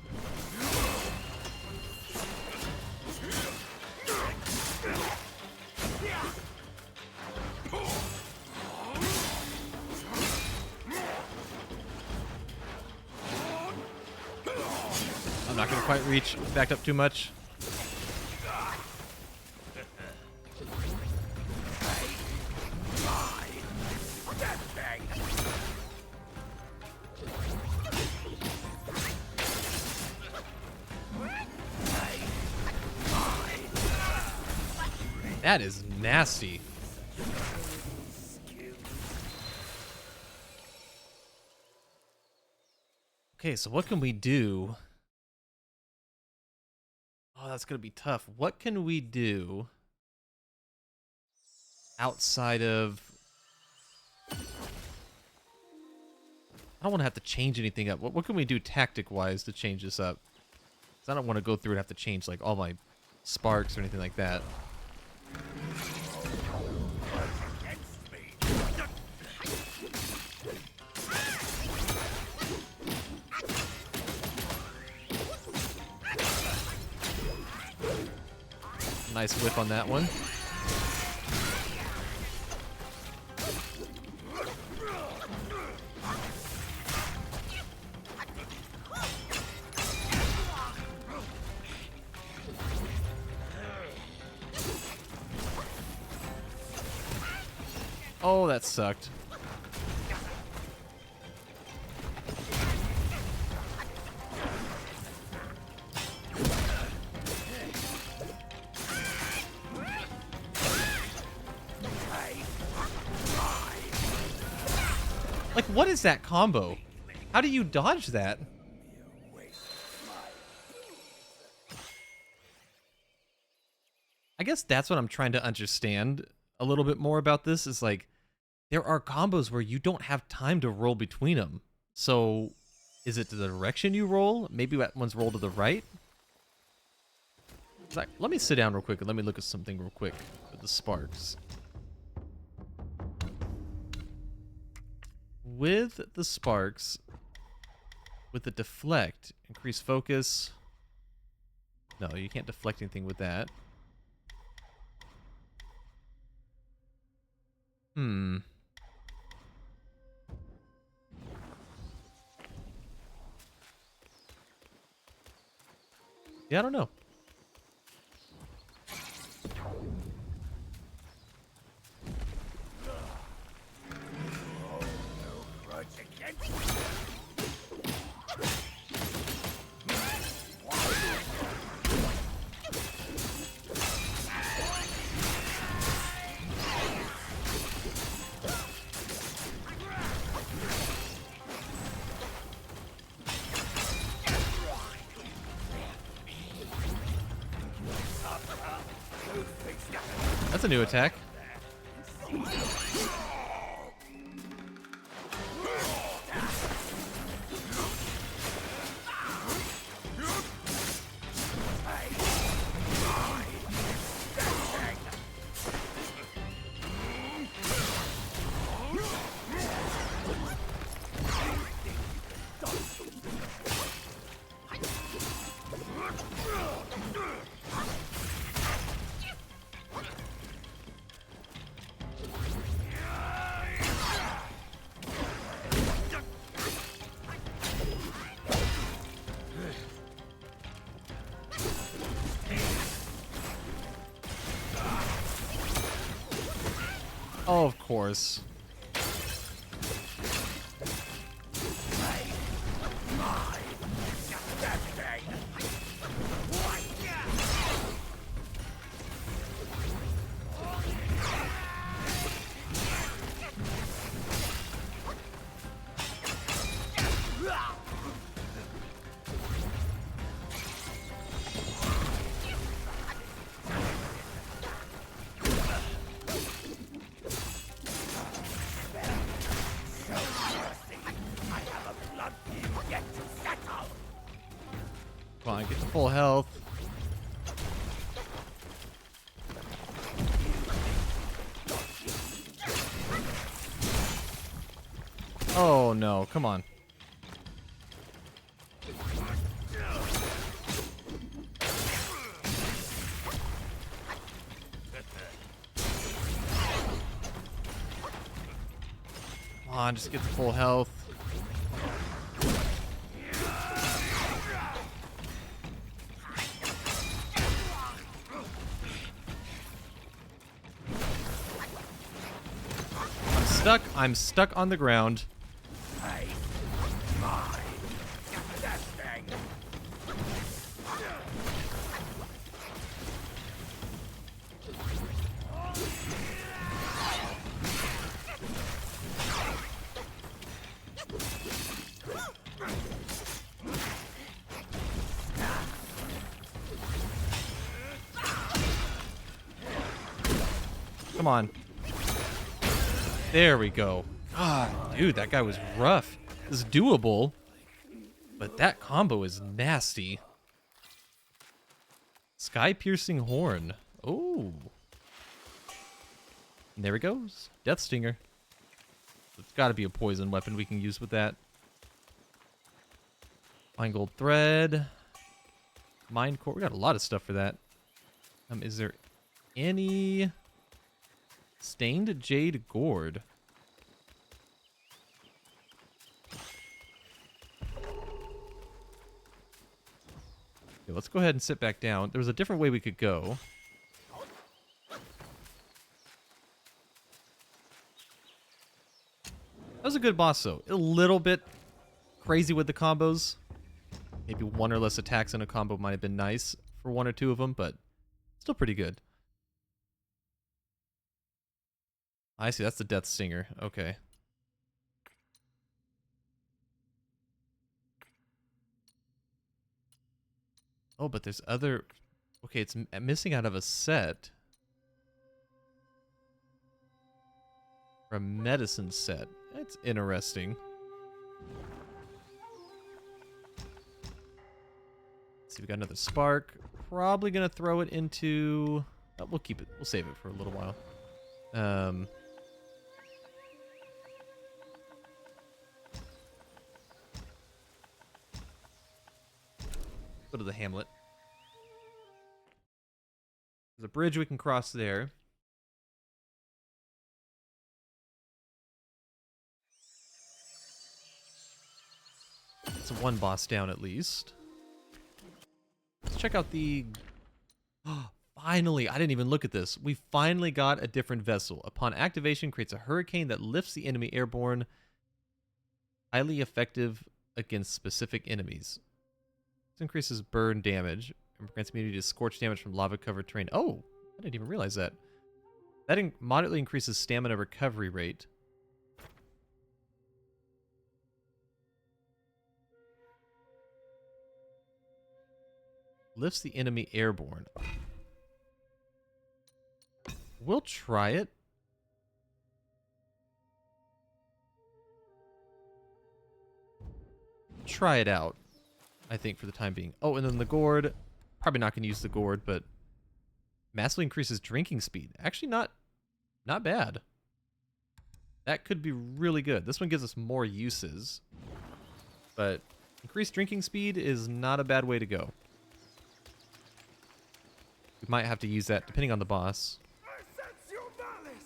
I'm not gonna quite reach. Backed up too much. That is nasty. Okay, so what can we do? Oh, that's going to be tough. What can we do outside of... I don't want to have to change anything up. What can we do tactic-wise to change this up? Because I don't want to go through and have to change like all my sparks or anything like that. Nice whip on that one. Oh, that sucked. Like, what is that combo? How do you dodge that? I guess that's what I'm trying to understand a little bit more about this, is like, there are combos where you don't have time to roll between them. So, is it the direction you roll? Maybe that one's roll to the right? Like, let me sit down real quick and let me look at something real quick with the sparks. With the sparks, with the deflect, increase focus. No, you can't deflect anything with that. Yeah, I don't know. words against me. That's a new attack. Oh, of course. Come on, get to full health. Oh no, come on. Come on, just get to full health. I'm stuck on the ground. Come on. There we go. God, dude, that guy was rough. It's doable, but that combo is nasty. Sky-piercing horn. Oh. And there he goes. Death Stinger. It's got to be a poison weapon we can use with that. Fine gold thread. Mind core. We got a lot of stuff for that. Is there any stained jade gourd? Okay, let's go ahead and sit back down. There was a different way we could go. That was a good boss, though. A little bit crazy with the combos. Maybe one or less attacks in a combo might have been nice for one or two of them, but still pretty good. I see, that's the Death Stinger. Okay. Oh, but there's other... Okay, it's missing out of a set. Or a medicine set. That's interesting. Let's see, we got another spark. Probably gonna throw it into... Oh, we'll keep it. We'll save it for a little while. Go to the hamlet. There's a bridge we can cross there. It's one boss down at least. Let's check out the... Finally, I didn't even look at this. We finally got a different vessel. Upon activation, creates a hurricane that lifts the enemy airborne. Highly effective against specific enemies. This increases burn damage and grants immunity to scorch damage from lava-covered terrain. Oh, I didn't even realize that. That moderately increases stamina recovery rate. Lifts the enemy airborne. We'll try it. Try it out, I think, for the time being. Oh, and then the gourd. Probably not going to use the gourd, but massively increases drinking speed. Actually, not bad. That could be really good. This one gives us more uses, but increased drinking speed is not a bad way to go. We might have to use that depending on the boss. I sense your malice.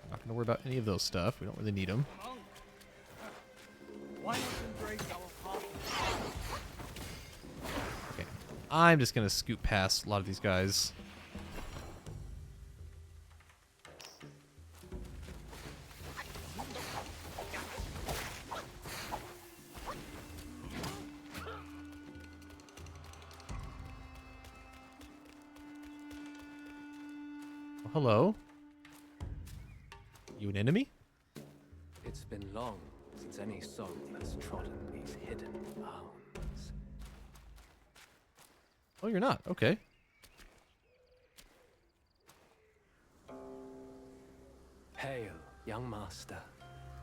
I'm not going to worry about any of those stuff. We don't really need them. Why not embrace our path? Okay. I'm just going to scoot past a lot of these guys. Oh, hello. You an enemy? It's been long since any soul has trodden these hidden bounds. Oh, you're not. Okay. Hail, young master.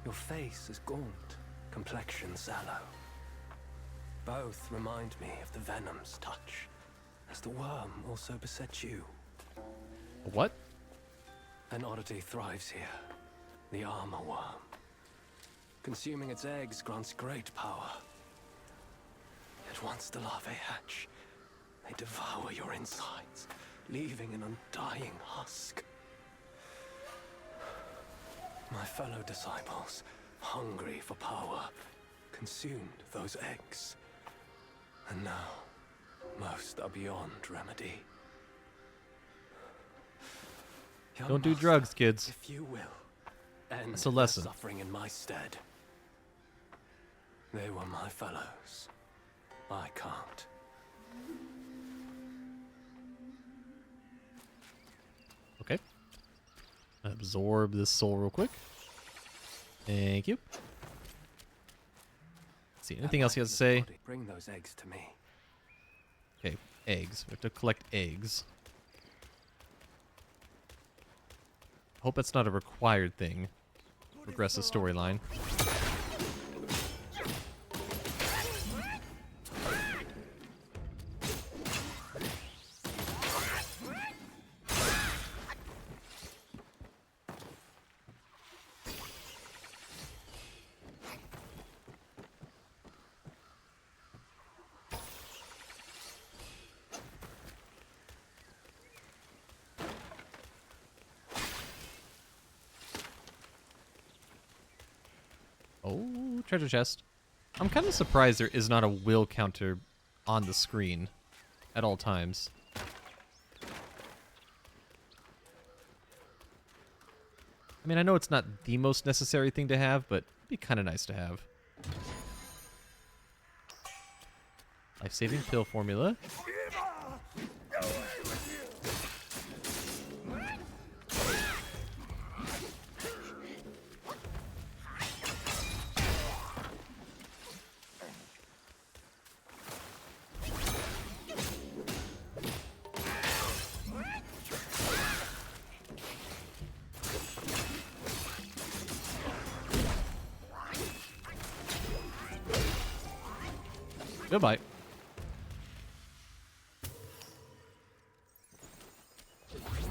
Your face is gaunt, complexion sallow. Both remind me of the venom's touch, as the worm also besets you. What? An oddity thrives here, the armor worm. Consuming its eggs grants great power. Yet once the larvae hatch, they devour your insides, leaving an undying husk. My fellow disciples, hungry for power, consumed those eggs. And now, most are beyond remedy. Young Don't do master, drugs, kids. if you will, end That's a lesson. their suffering in my stead. They were my fellows. I can't. Okay. Absorb this soul real quick. Thank you. Let's see, anything else he has to say? Bring those eggs to me. Okay, eggs. We have to collect eggs. Hope that's not a required thing. Progress the storyline. Oh, treasure chest. I'm kind of surprised there is not a will counter on the screen at all times. I mean, I know it's not the most necessary thing to have, but it'd be kind of nice to have. Life-saving pill formula. Goodbye.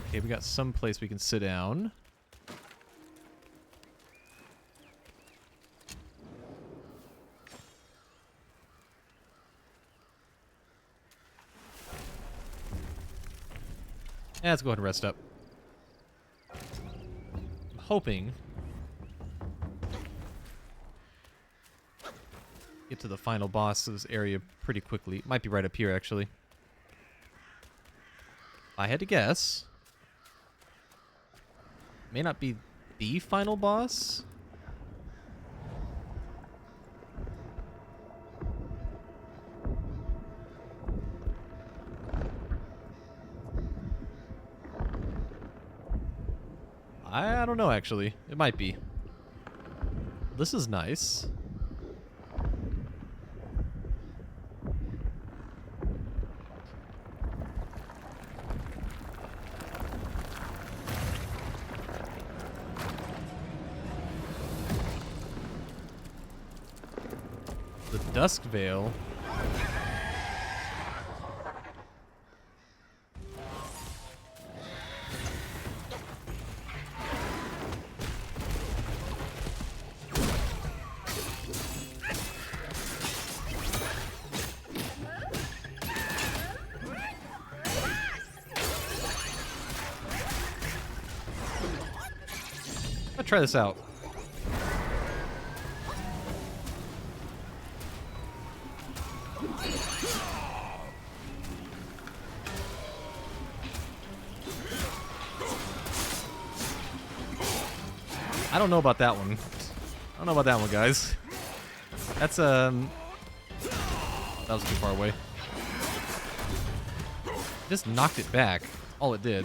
Okay, we got some place we can sit down. Yeah, let's go ahead and rest up. I'm hoping get to the final boss of this area pretty quickly. It might be right up here, actually. If I had to guess. May not be the final boss. I don't know, actually. It might be. This is nice. The Dusk Veil. Let's try this out. I don't know about that one. I don't know about that one, guys. That's that was too far away. Just knocked it back. All it did.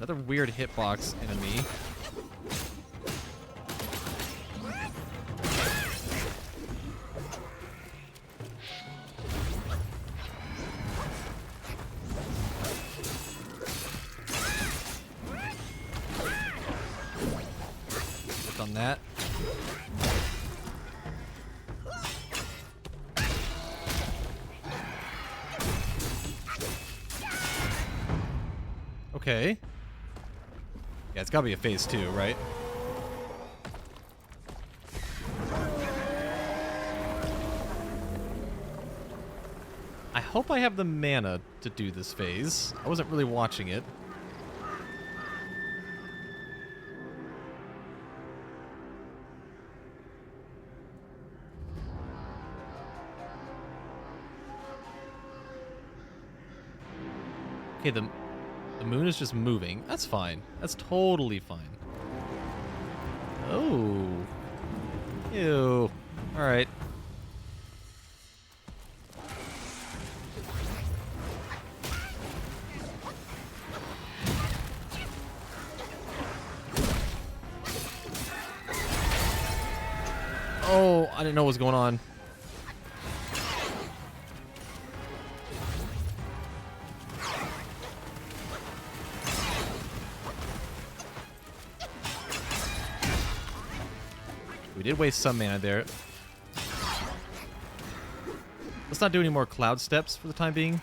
Another weird hitbox enemy. Click on that. Okay. Yeah, it's gotta be a phase 2, right? I hope I have the mana to do this phase. I wasn't really watching it. Okay, the moon is just moving. That's fine. That's totally fine. Oh. Ew. Alright. Oh, I didn't know what was going on. We did waste some mana there. Let's not do any more cloud steps for the time being.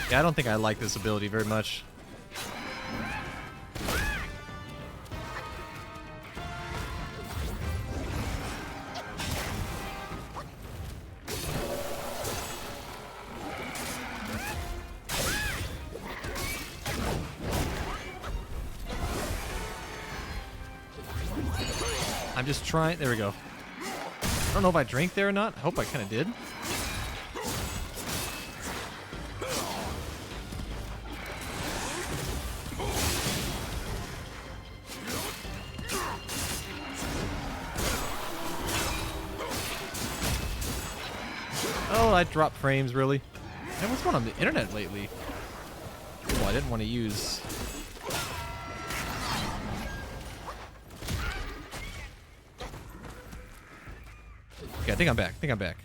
Yeah, I don't think I like this ability very much. I'm just trying. There we go. I don't know if I drank there or not. I hope I kind of did. Oh, I dropped frames, really? Man, what's going on the internet lately? Oh, I didn't want to use... Okay, I think I'm back.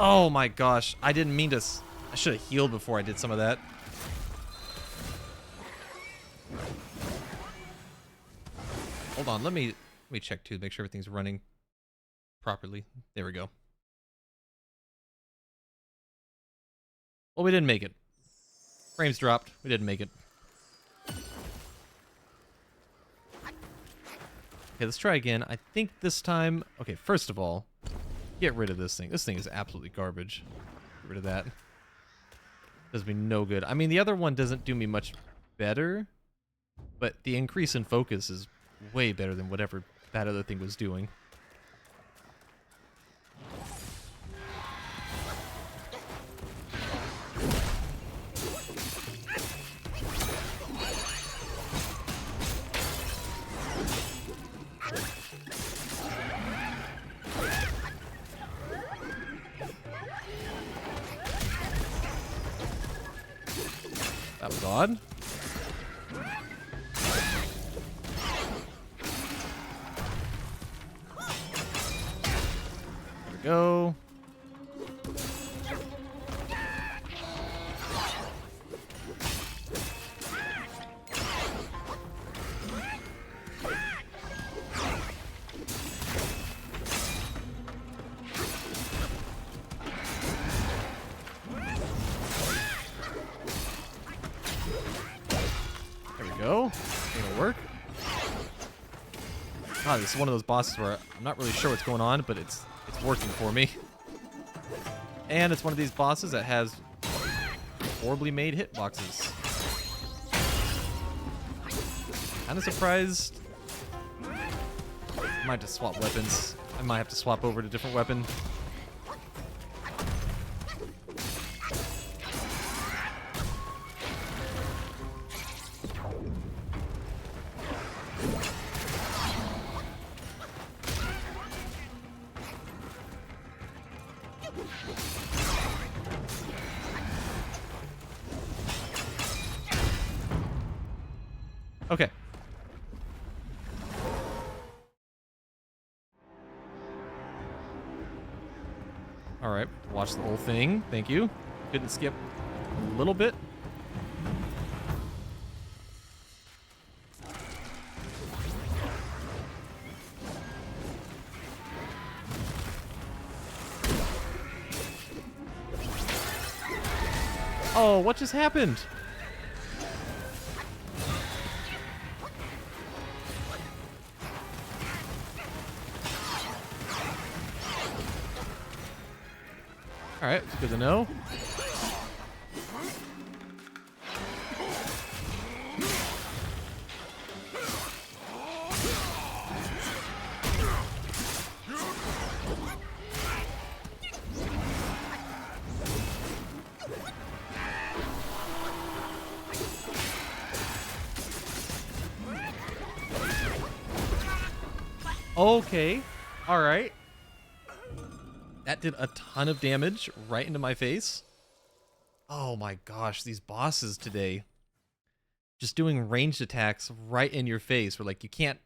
Oh my gosh, I didn't mean to... I should have healed before I did some of that. Hold on, let me check too, make sure everything's running properly. There we go. Well, we didn't make it. Frames dropped. We didn't make it. Okay, let's try again. I think this time... Okay, first of all, get rid of this thing. This thing is absolutely garbage. Get rid of that. Does me no good. I mean, the other one doesn't do me much better, but the increase in focus is way better than whatever that other thing was doing. That was odd. There we go. Go. It'll work. God, this is one of those bosses where I'm not really sure what's going on, but it's working for me. And it's one of these bosses that has horribly made hitboxes. Kind of surprised. I might just swap weapons. I might have to swap over to a different weapon. Okay. All right, watch the whole thing. Thank you. Couldn't skip a little bit. Oh, what just happened? All right, it's good to know. Okay, all right. That did a ton of damage right into my face. Oh my gosh, these bosses today. Just doing ranged attacks right in your face where like you can't...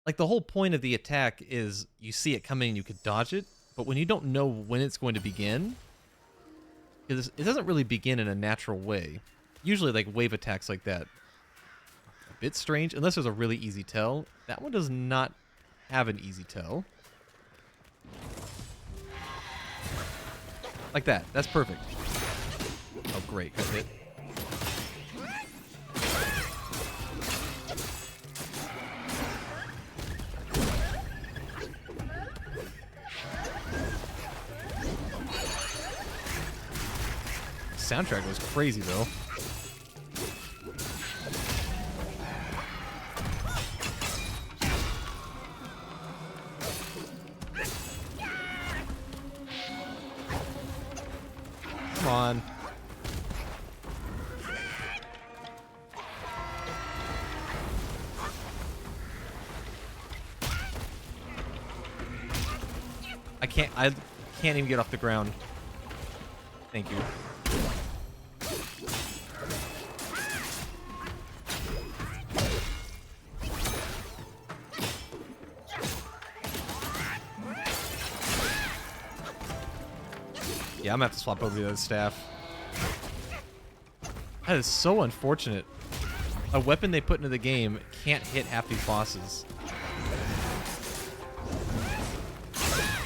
Like the whole point of the attack is you see it coming and you could dodge it. But when you don't know when it's going to begin, it doesn't really begin in a natural way. Usually like wave attacks like that. A bit strange, unless there's a really easy tell. That one does not have an easy tell. Like that. That's perfect. Great, good hit. Soundtrack was crazy though. Come on. I can't even get off the ground. Thank you. Yeah, I'm gonna have to swap over to the other staff. That is so unfortunate. A weapon they put into the game can't hit half these bosses.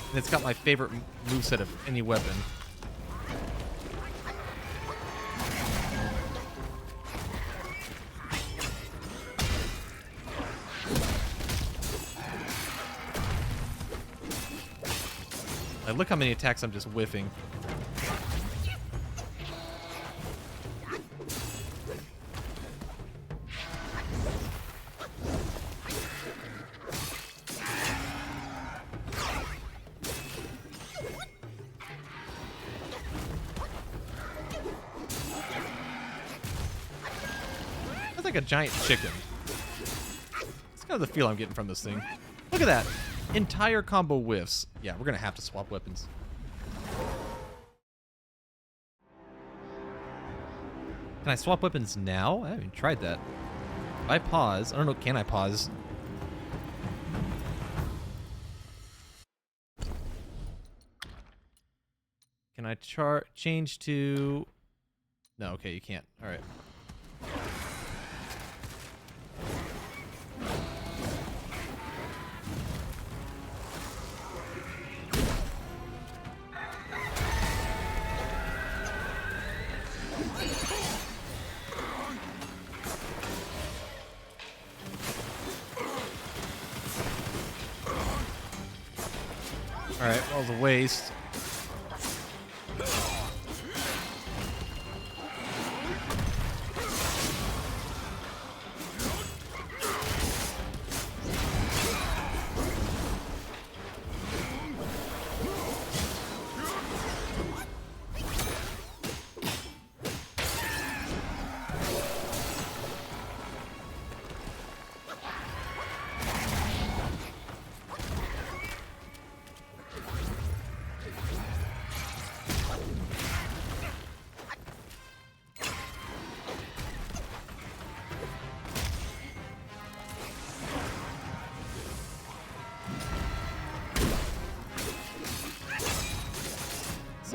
And it's got my favorite moveset of any weapon. Like, look how many attacks I'm just whiffing. Like a giant chicken. It's kind of the feel I'm getting from this thing. Look at that. Entire combo whiffs. Yeah, we're going to have to swap weapons. Can I swap weapons now? I haven't even tried that. If I pause, I don't know, can I pause? Can I change to... No, okay, you can't. All right. Alright, well, it was a waste.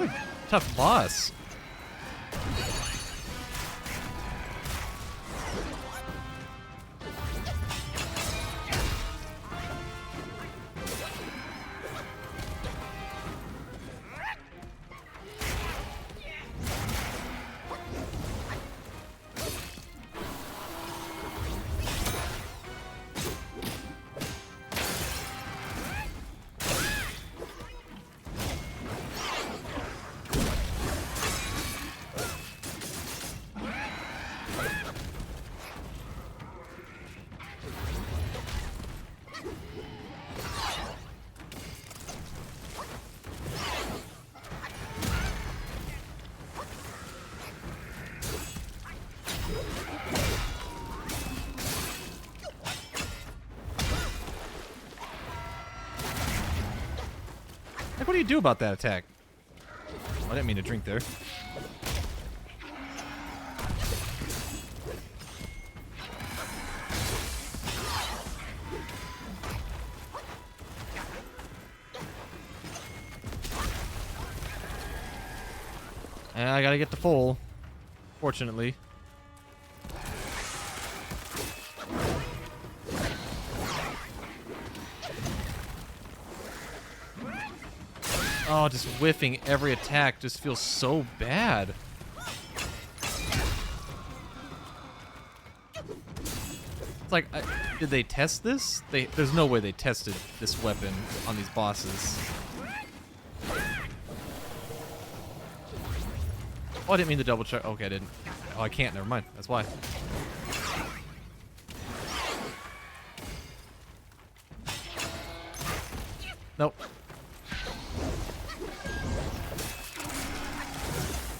It's a tough boss. Like, what do you do about that attack? I didn't mean to drink there. And I gotta get to full, fortunately. Oh, just whiffing every attack just feels so bad. It's like, did they test this? There's no way they tested this weapon on these bosses. Oh, I didn't mean to double check. Okay, I didn't. Oh, I can't. Never mind. That's why. Nope.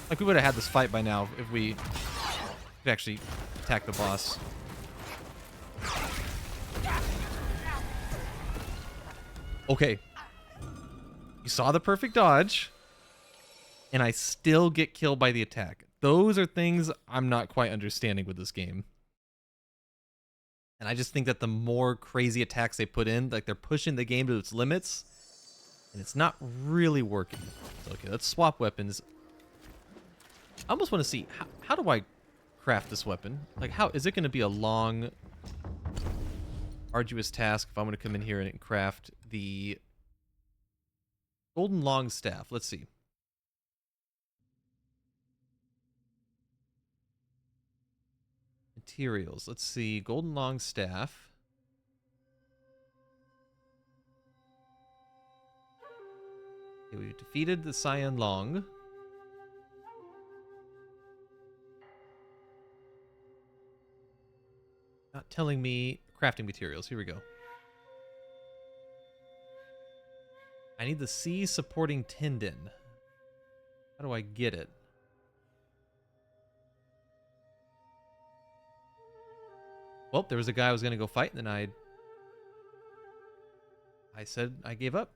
Like, we would have had this fight by now if we could actually attack the boss. Okay. You saw the perfect dodge, and I still get killed by the attack. Those are things I'm not quite understanding with this game. And I just think that the more crazy attacks they put in, like, they're pushing the game to its limits, and it's not really working. So, okay, let's swap weapons. I almost want to see, how do I craft this weapon? Like, how is it going to be a long, arduous task if I'm going to come in here and craft the golden long staff? Let's see. Materials. Let's see. Golden long staff. Okay, we defeated the Cyan Long. Not telling me crafting materials. Here we go. I need the sea supporting tendon. How do I get it? Well, there was a guy I was going to go fight, and then I said I gave up.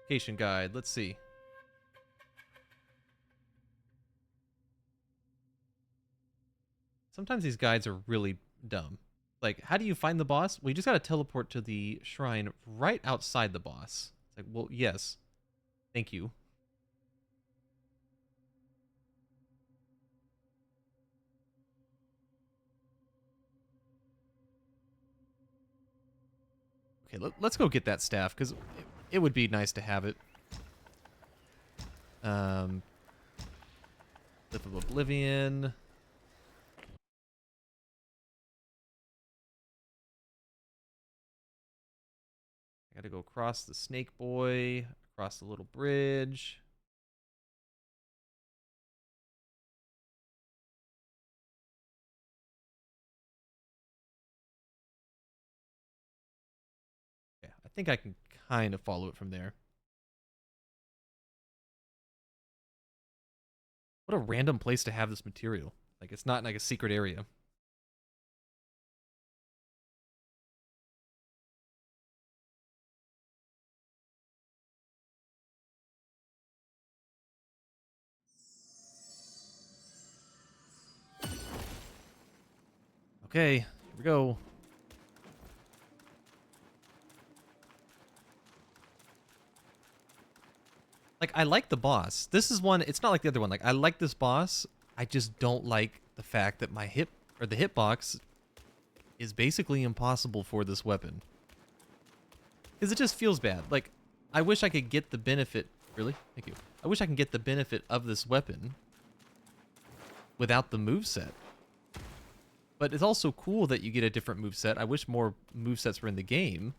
Location guide. Let's see. Sometimes these guides are really dumb. Like, how do you find the boss? Well, you just got to teleport to the shrine right outside the boss. It's like, well, yes. Thank you. Okay, let's go get that staff, because it would be nice to have it. Cliff of Oblivion. I gotta go across the Snake Boy, across the little bridge. Yeah, I think I can kind of follow it from there. What a random place to have this material. Like, it's not like a secret area. Okay, here we go. Like, I like the boss. This is one, it's not like the other one. Like, I like this boss. I just don't like the fact that my the hitbox is basically impossible for this weapon. Because it just feels bad. Like, I wish I could get the benefit. Really? Thank you. I wish I can get the benefit of this weapon without the moveset. But it's also cool that you get a different moveset. I wish more movesets were in the game.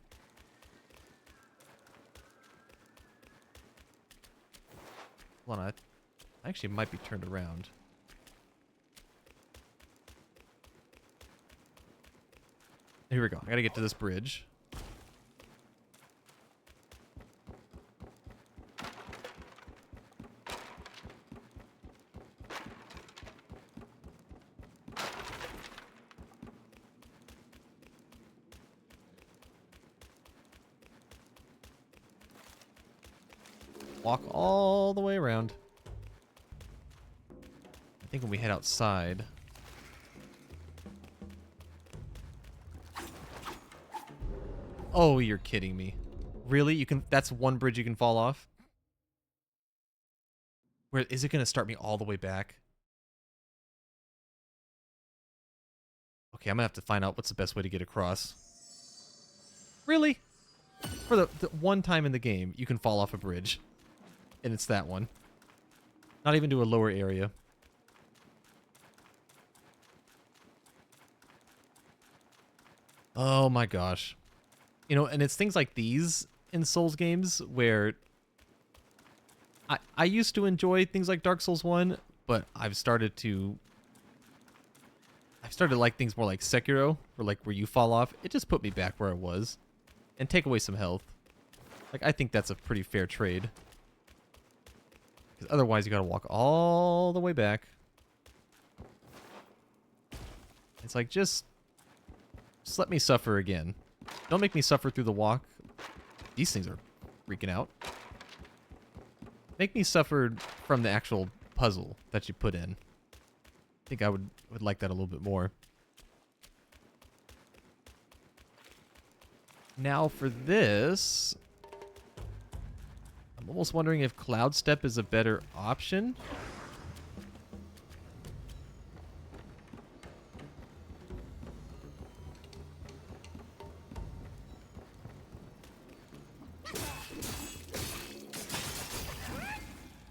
Hold on, I actually might be turned around. Here we go. I gotta get to this bridge. Walk all the way around. I think when we head outside... Oh, you're kidding me. Really? You can? That's one bridge you can fall off? Where is it going to start me all the way back? Okay, I'm going to have to find out what's the best way to get across. Really? For the one time in the game, you can fall off a bridge. And it's that one. Not even to a lower area. Oh my gosh. You know, and it's things like these in Souls games where I used to enjoy things like Dark Souls 1, but I've started to like things more like Sekiro, where you fall off. It just put me back where I was and take away some health. Like, I think that's a pretty fair trade. Because otherwise you gotta walk all the way back. It's like, just let me suffer again. Don't make me suffer through the walk. These things are freaking out. Make me suffer from the actual puzzle that you put in. I think I would like that a little bit more. Now for this, I'm almost wondering if Cloud Step is a better option.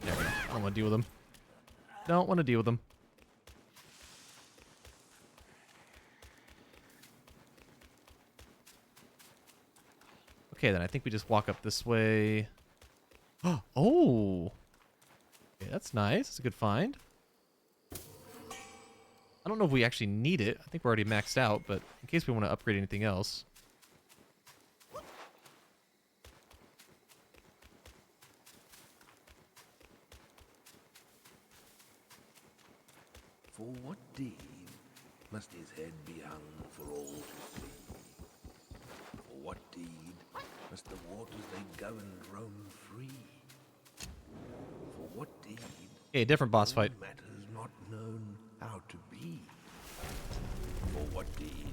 There we go. I don't want to deal with them. Don't want to deal with them. Okay, then I think we just walk up this way. Oh! Okay, that's nice. That's a good find. I don't know if we actually need it. I think we're already maxed out, but in case we want to upgrade anything else. For what deed must his head be hung for all to see? For what deed must the waters they governed roam free? For what deed? Okay, different boss fight. Matters not known how to be. For what deed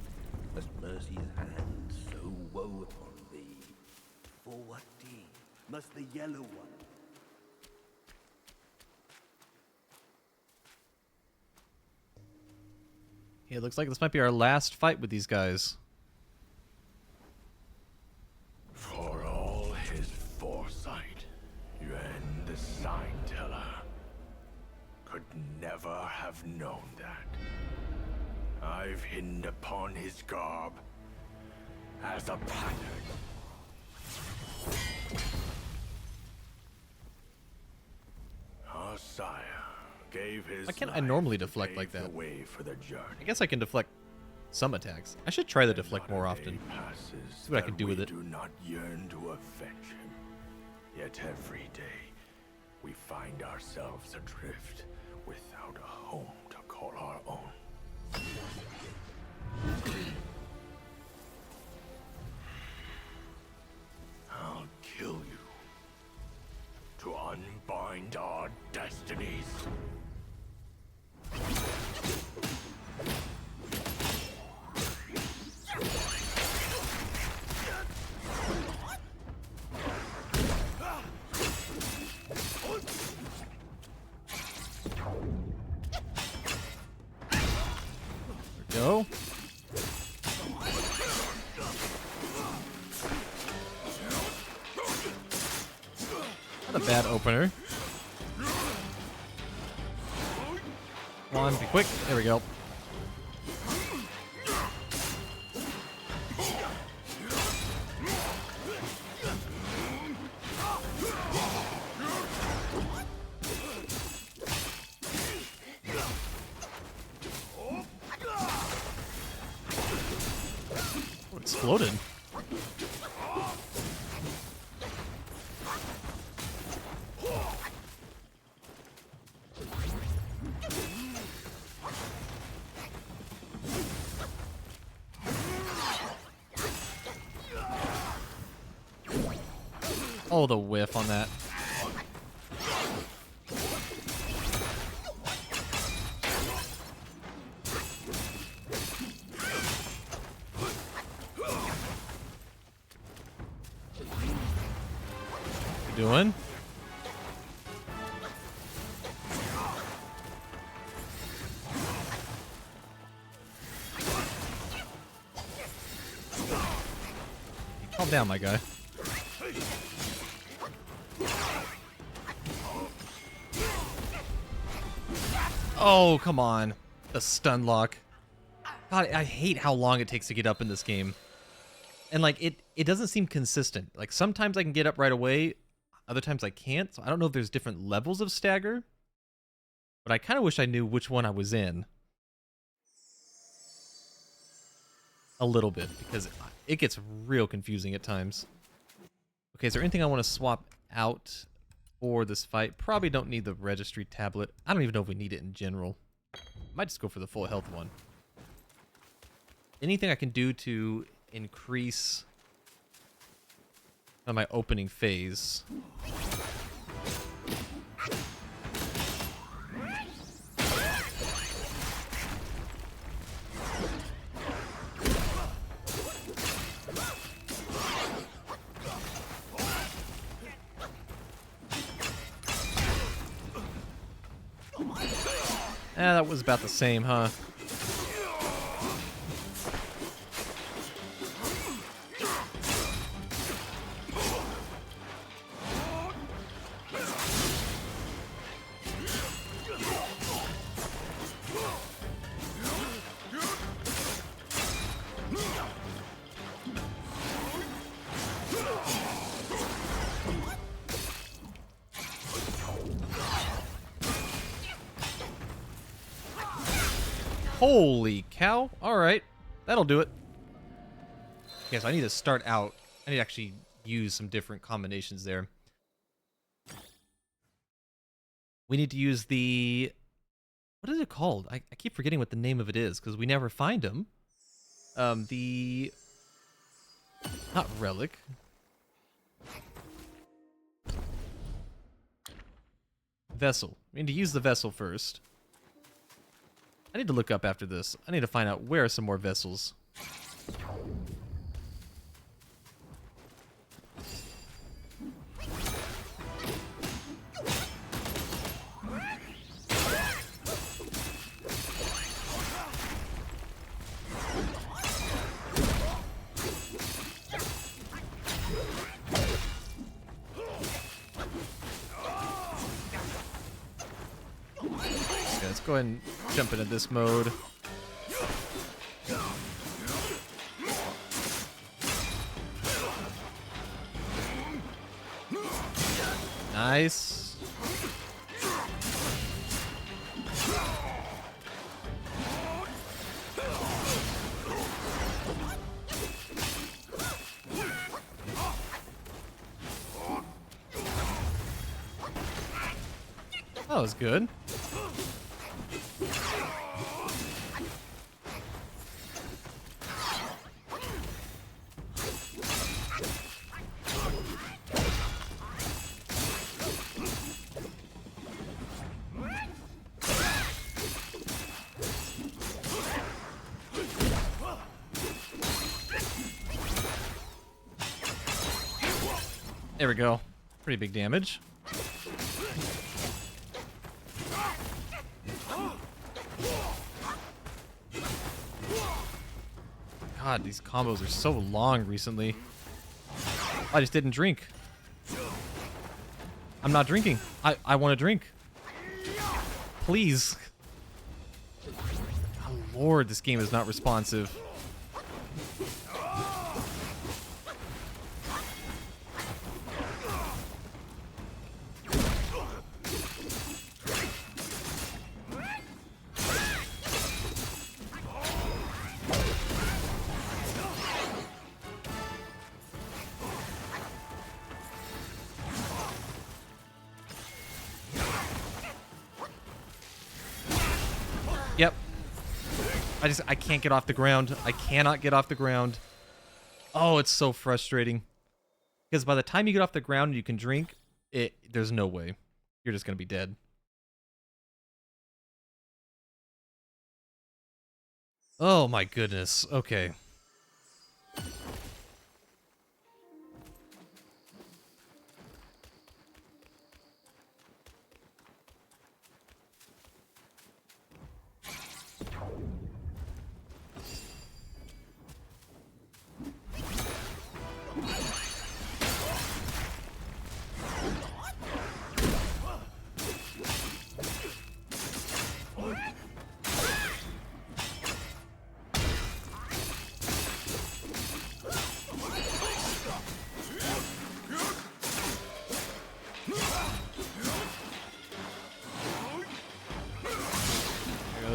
must mercy's hand so woe upon thee? For what deed must the yellow one? Okay, it looks like this might be our last fight with these guys. For all his foresight, Yuan the Sign Teller could never have known that. I've hidden upon his garb as a pattern. Our sire gave his Why can't I life normally to deflect like pave that? the way for the journey. I guess I can deflect some attacks. I should try to deflect more often. Passes See what I can do with it. do not yearn to avenge him. Yet every day we find ourselves adrift without a home to call our own. I'll kill you to unbind our destinies. Go. Not a bad opener. Come on, be quick. There we go. Oh, it exploded. Oh, the whiff on that. You doing? Calm down, my guy. Oh, come on. The stun lock. God, I hate how long it takes to get up in this game. And, like, it doesn't seem consistent. Like, sometimes I can get up right away, other times I can't. So I don't know if there's different levels of stagger. But I kind of wish I knew which one I was in. A little bit, because it gets real confusing at times. Okay, is there anything I want to swap out for this fight? Probably don't need the registry tablet. I don't even know if we need it in general. Might just go for the full health one. Anything I can do to increase my opening phase. That was about the same, huh? Holy cow. Alright. That'll do it. Okay, so I need to start out. I need to actually use some different combinations there. We need to use the... What is it called? I keep forgetting what the name of it is, because we never find them. The... Not relic. Vessel. We need to use the vessel first. I need to look up after this. I need to find out where are some more vessels. Okay, let's go ahead and jump into this mode. Nice. That was good. There we go. Pretty big damage. God, these combos are so long recently. I just didn't drink. I'm not drinking. I want to drink. Please. Oh, Lord, this game is not responsive. Yep. I can't get off the ground. I cannot get off the ground. Oh, it's so frustrating. Because by the time you get off the ground and you can drink, there's no way. You're just going to be dead. Oh my goodness. Okay.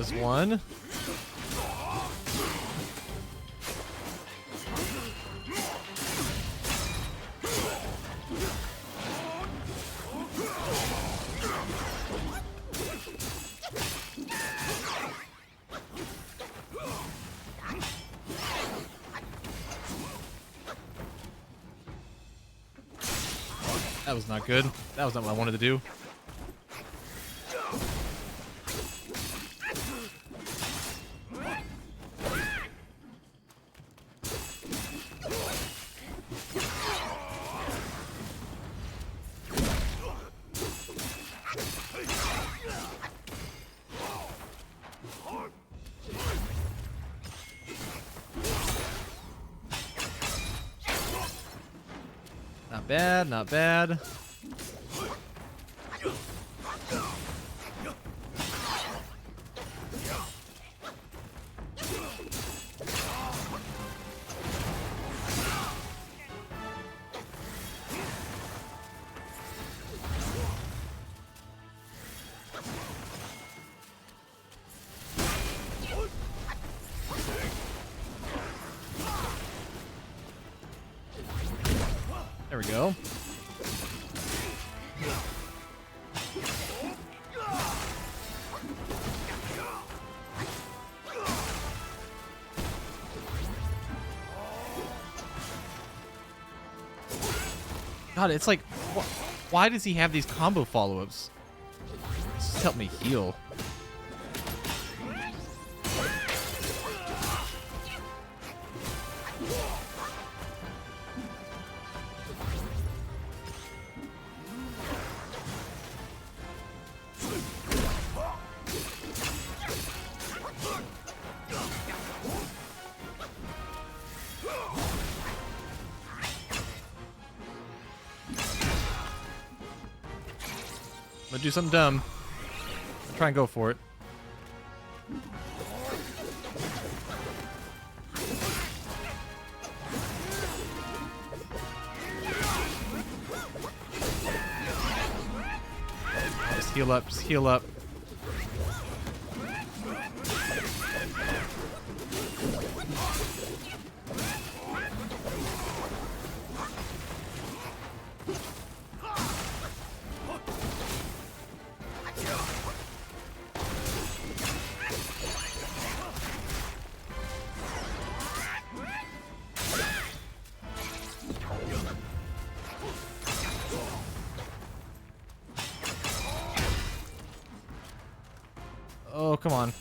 There's one. That was not good. That was not what I wanted to do. Not bad, not bad. There we go. God, it's like, why does he have these combo follow-ups? Just help me heal. I'm gonna do something dumb. I'll try and go for it. Just heal up, just heal up. Oh, come on.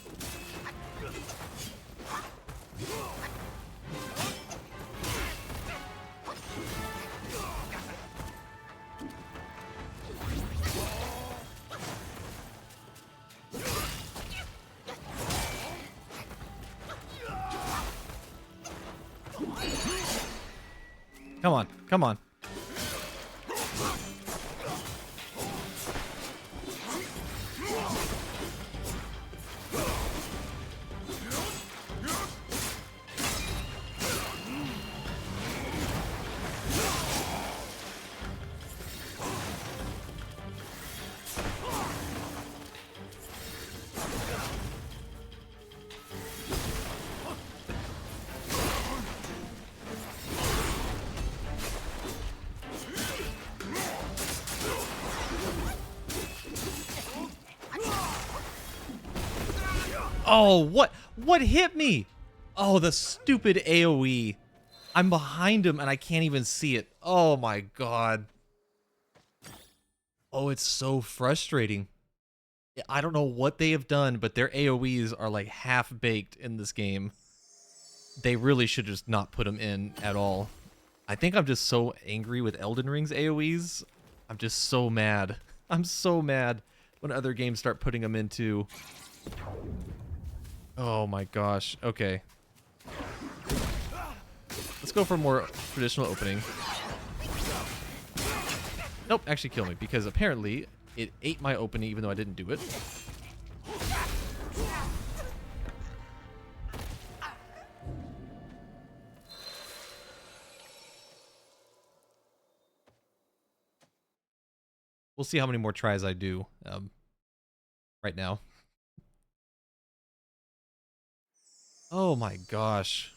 Come on, come on. Oh, what hit me? Oh, the stupid AoE. I'm behind him and I can't even see it. Oh my god. Oh, it's so frustrating. I don't know what they have done, but their AoEs are like half-baked in this game. They really should just not put them in at all. I think I'm just so angry with Elden Ring's AoEs. I'm just so mad. I'm so mad when other games start putting them in too. Oh my gosh. Okay. Let's go for a more traditional opening. Nope, actually kill me, because apparently it ate my opening even though I didn't do it. We'll see how many more tries I do right now. Oh my gosh.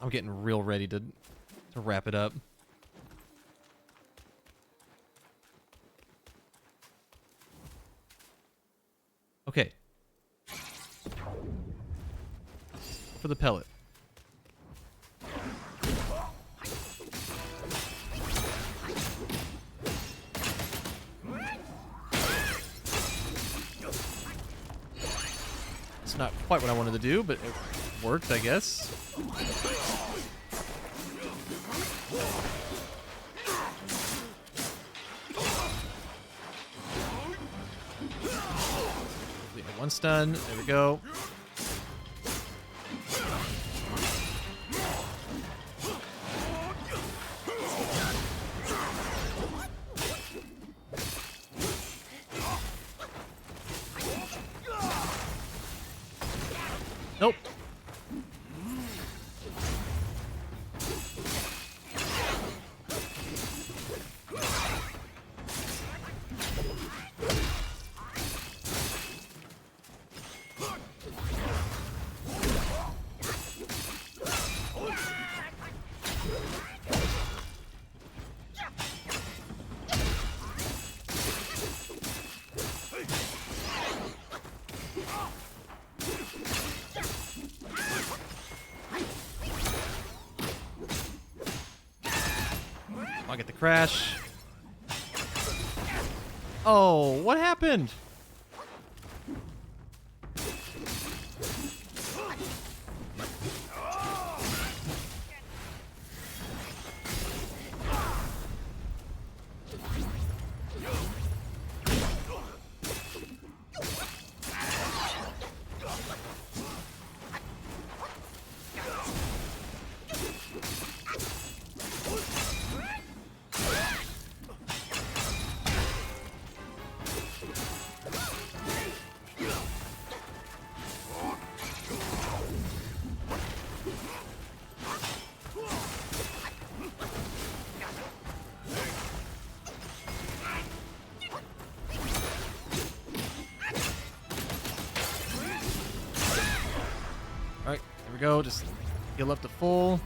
I'm getting real ready to wrap it up. Okay. For the pellet. It's not quite what I wanted to do, but it worked, I guess. One stun. There we go. Nope. I'll get the crash. Oh, what happened? Alright, here we go. Just heal up to full.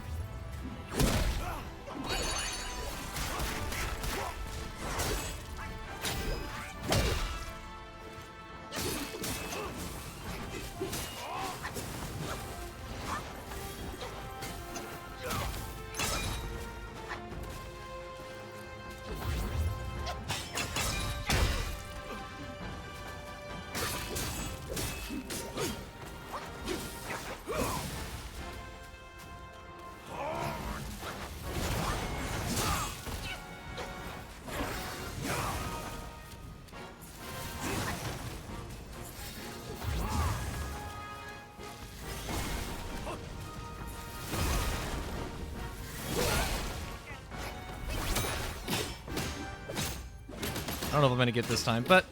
I don't know if I'm going to get this time, but...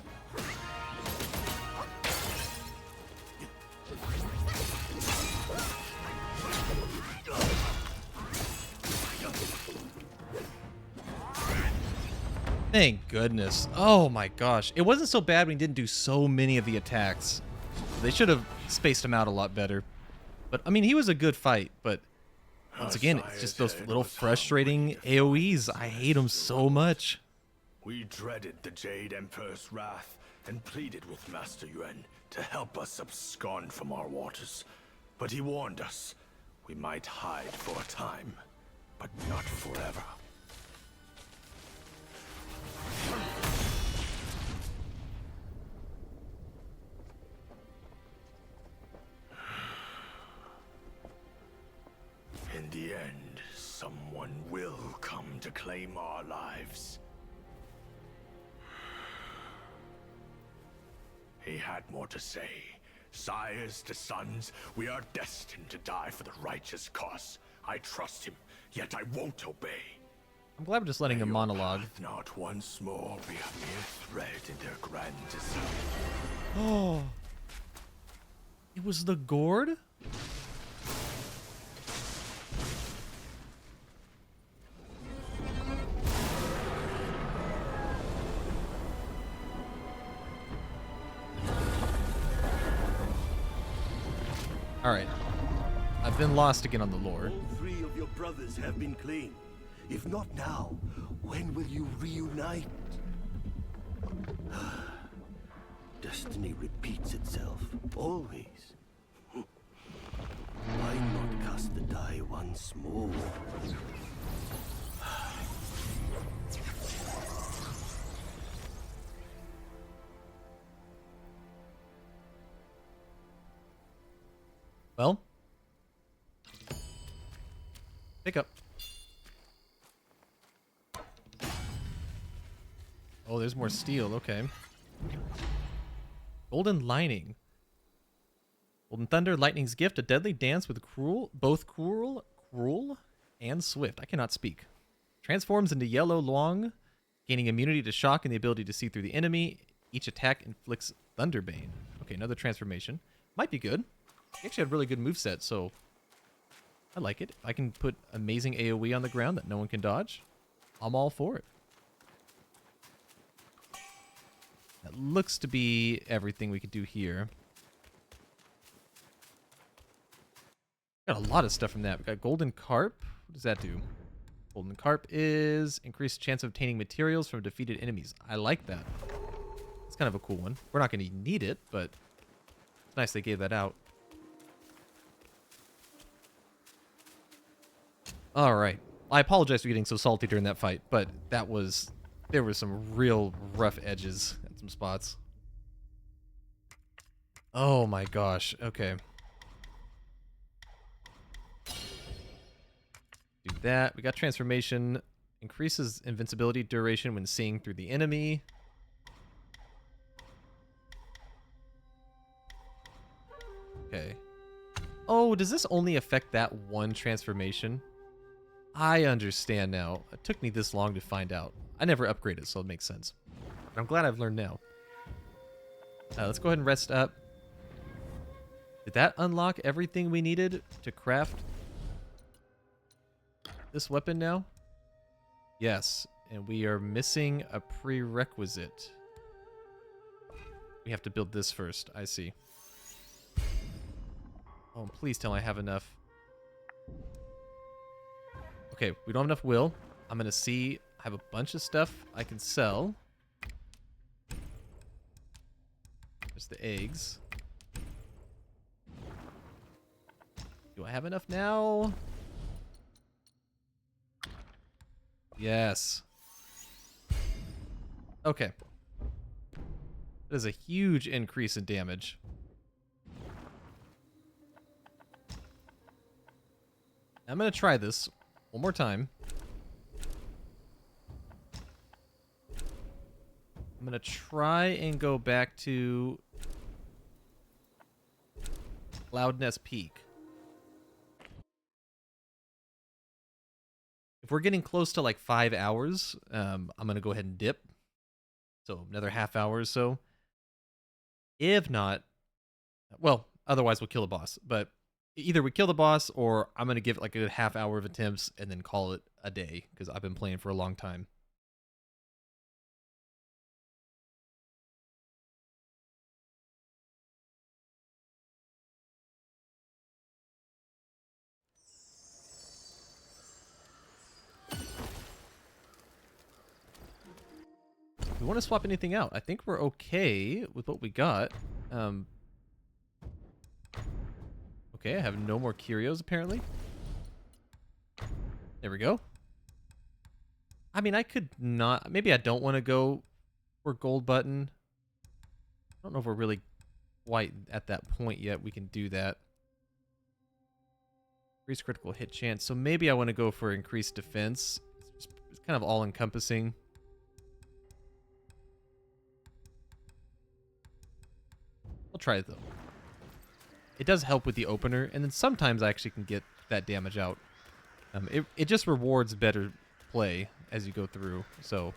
Thank goodness. Oh my gosh. It wasn't so bad when he didn't do so many of the attacks. They should have spaced him out a lot better. But, I mean, he was a good fight, but... Once again, it's just those little frustrating AoEs. I hate them so much. We dreaded the Jade Emperor's wrath and pleaded with Master Yuan to help us abscond from our waters. But he warned us we might hide for a time, but not forever. In the end, someone will come to claim our lives. He had more to say. Sires to sons, we are destined to die for the righteous cause. I trust him, yet I won't obey. I'm glad we're just letting him monologue. Not once more be a mere thread in their grand design. Oh. It was the gourd? Alright. I've been lost again on the lore. All three of your brothers have been claimed. If not now, when will you reunite? Destiny repeats itself, always. Why not cast the die once more? Well. Pick up. Oh, there's more steel. Okay. Golden lining. Golden thunder, lightning's gift, a deadly dance with both cruel and swift. I cannot speak. Transforms into yellow long, gaining immunity to shock and the ability to see through the enemy. Each attack inflicts thunderbane. Okay, another transformation. Might be good. He actually had a really good moveset, so I like it. If I can put amazing AoE on the ground that no one can dodge, I'm all for it. That looks to be everything we could do here. Got a lot of stuff from that. We got golden carp. What does that do? Golden carp is increased chance of obtaining materials from defeated enemies. I like that. It's kind of a cool one. We're not going to need it, but it's nice they gave that out. All right. I apologize for getting so salty during that fight, but there was some real rough edges at some spots. Oh my gosh. Okay. Do that. We got transformation. Increases invincibility duration when seeing through the enemy. Okay. Oh, does this only affect that one transformation? I understand now. It took me this long to find out. I never upgraded, so it makes sense. But I'm glad I've learned now. Let's go ahead and rest up. Did that unlock everything we needed to craft this weapon now? Yes, and we are missing a prerequisite. We have to build this first. I see. Oh, please tell me I have enough. Okay, we don't have enough will. I'm going to see. I have a bunch of stuff I can sell. There's the eggs. Do I have enough now? Yes. Okay. That is a huge increase in damage. I'm going to try this one more time. I'm going to try and go back to Loudness Peak. If we're getting close to like 5 hours, I'm going to go ahead and dip. So another half hour or so. If not, well, otherwise we'll kill the boss. But either we kill the boss or I'm going to give it like a half hour of attempts and then call it a day because I've been playing for a long time. We want to swap anything out. I think we're okay with what we got. Okay, I have no more curios apparently. There we go. I mean, I could not... Maybe I don't want to go for gold button. I don't know if we're really quite at that point yet. We can do that. Increased critical hit chance. So maybe I want to go for increased defense. It's kind of all-encompassing. I'll try it though. It does help with the opener, and then sometimes I actually can get that damage out. It just rewards better play as you go through, so...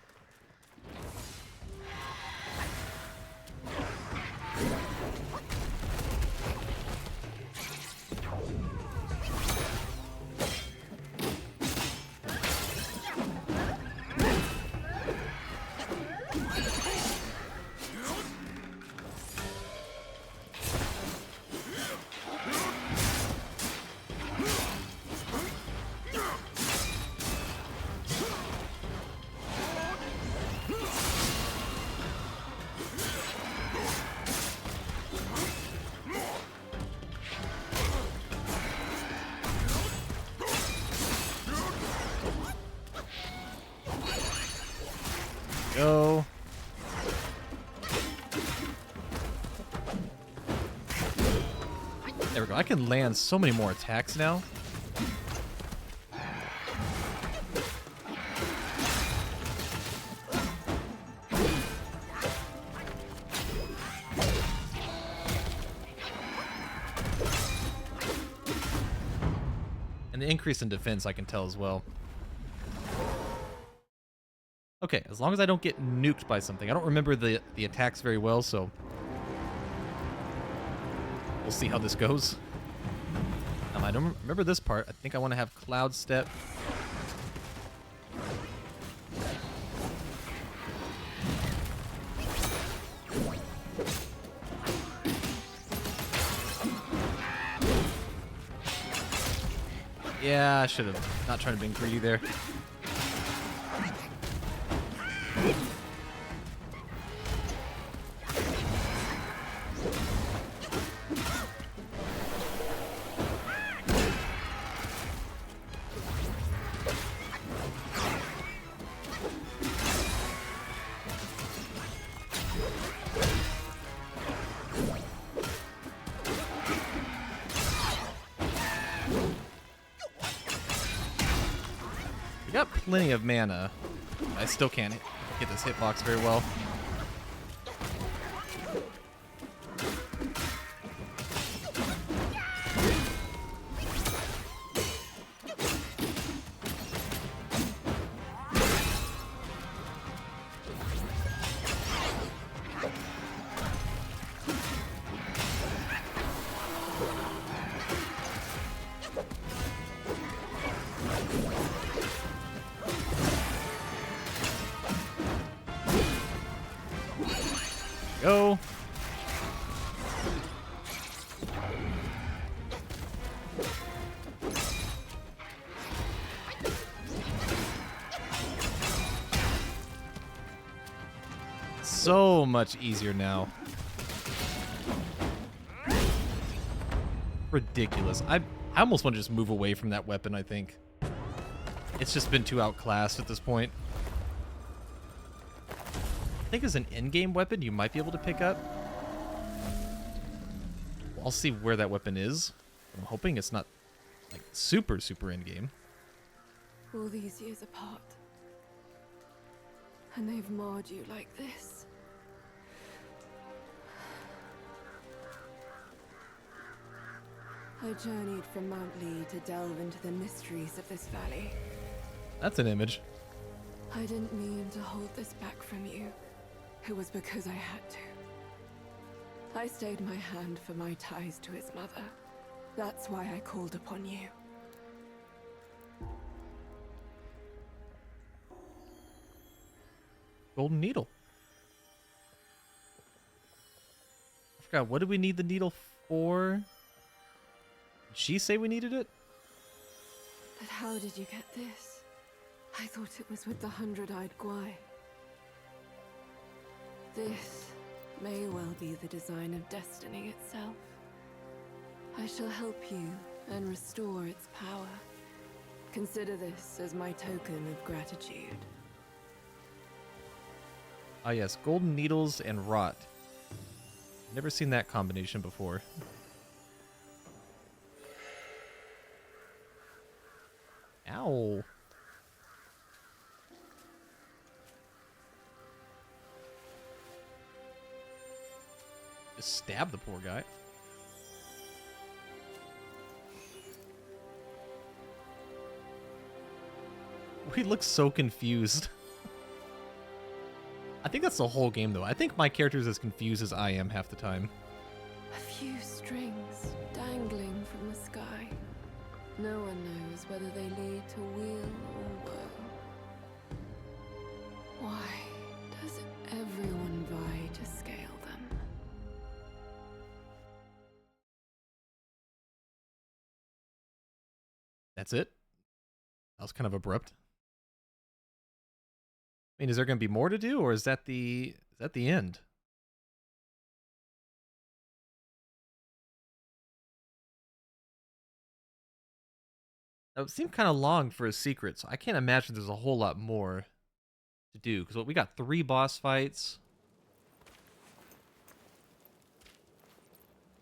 Go. There we go. I can land so many more attacks now. And the increase in defense I can tell as well. Okay, as long as I don't get nuked by something. I don't remember the attacks very well, so we'll see how this goes. I don't remember this part. I think I want to have Cloud Step. Yeah, I should have not tried to be greedy there. We got plenty of mana. I still can't hit this hitbox very well. Go. So much easier now. Ridiculous. I almost want to just move away from that weapon, I think. It's just been too outclassed at this point. I think as an in-game weapon, you might be able to pick up. I'll see where that weapon is. I'm hoping it's not like super in-game. All these years apart, and they've marred you like this. I journeyed from Mount Lee to delve into the mysteries of this valley. That's an image. I didn't mean to hold this back from you. It was because I had to. I stayed my hand for my ties to his mother. That's why I called upon you. Golden needle. I forgot, what did we need the needle for? Did she say we needed it? But how did you get this? I thought it was with the 100-eyed Gwai. This may well be the design of destiny itself. I shall help you and restore its power. Consider this as my token of gratitude. Ah yes, golden needles and rot. Never seen that combination before. Ow. Just stab the poor guy. He looks so confused. I think that's the whole game, though. I think my character is as confused as I am half the time. A few strings dangling from the sky. No one knows whether they lead to weal or woe. Why does everyone vie to scale them? That's it? That was kind of abrupt. I mean, is there going to be more to do, or is that the end? That would seem kind of long for a secret, so I can't imagine there's a whole lot more. to do, because we got 3 boss fights.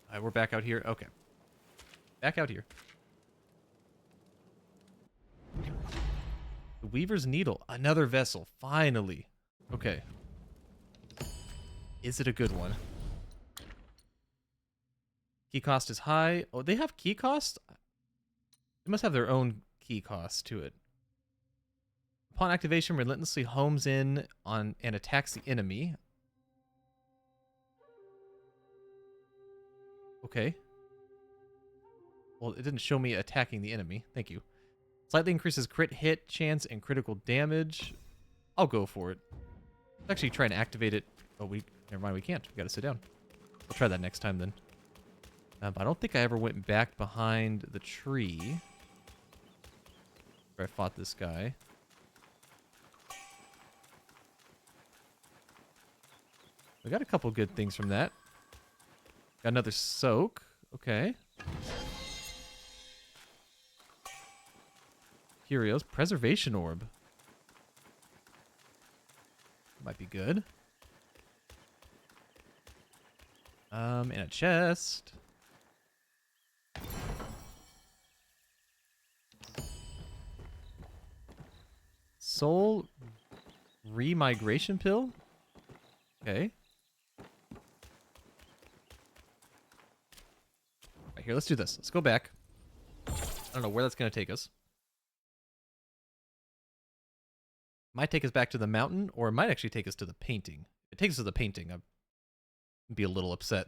All right, we're back out here. Okay. Back out here. The Weaver's Needle. Another vessel. Finally. Okay. Is it a good one? Key cost is high. Oh, they have key cost? They must have their own key cost to it. Upon activation, relentlessly homes in on and attacks the enemy. Okay. Well, it didn't show me attacking the enemy. Thank you. Slightly increases crit hit chance and critical damage. I'll go for it. Let's actually try and activate it. Oh, never mind, we can't. We gotta sit down. I'll try that next time then. But I don't think I ever went back behind the tree where I fought this guy. We got a couple good things from that. Got another soak. Okay. Curios. Preservation orb. Might be good. And a chest. Soul remigration pill? Okay. Right, here, let's do this. Let's go back. I don't know where that's going to take us. Might take us back to the mountain, or it might actually take us to the painting. If it takes us to the painting, I'd be a little upset.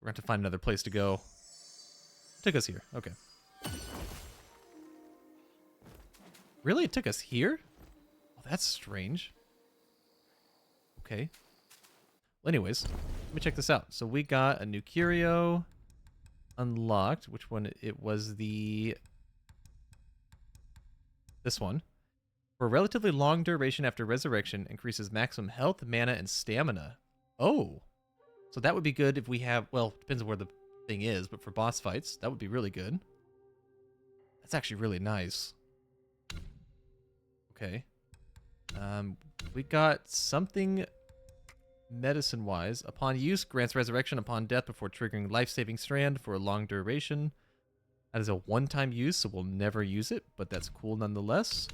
We're going to have to find another place to go. It took us here. Okay. Really? It took us here? Oh, that's strange. Okay. Well, anyways, let me check this out. So we got a new curio unlocked. Which one? It was the... This one. For a relatively long duration after resurrection, increases maximum health, mana, and stamina. Oh. So that would be good if we have... Well, depends on where the thing is, but for boss fights, that would be really good. That's actually really nice. Okay. We got something medicine-wise. Upon use, grants resurrection upon death before triggering life-saving strand for a long duration. That is a one-time use, so we'll never use it, but that's cool nonetheless.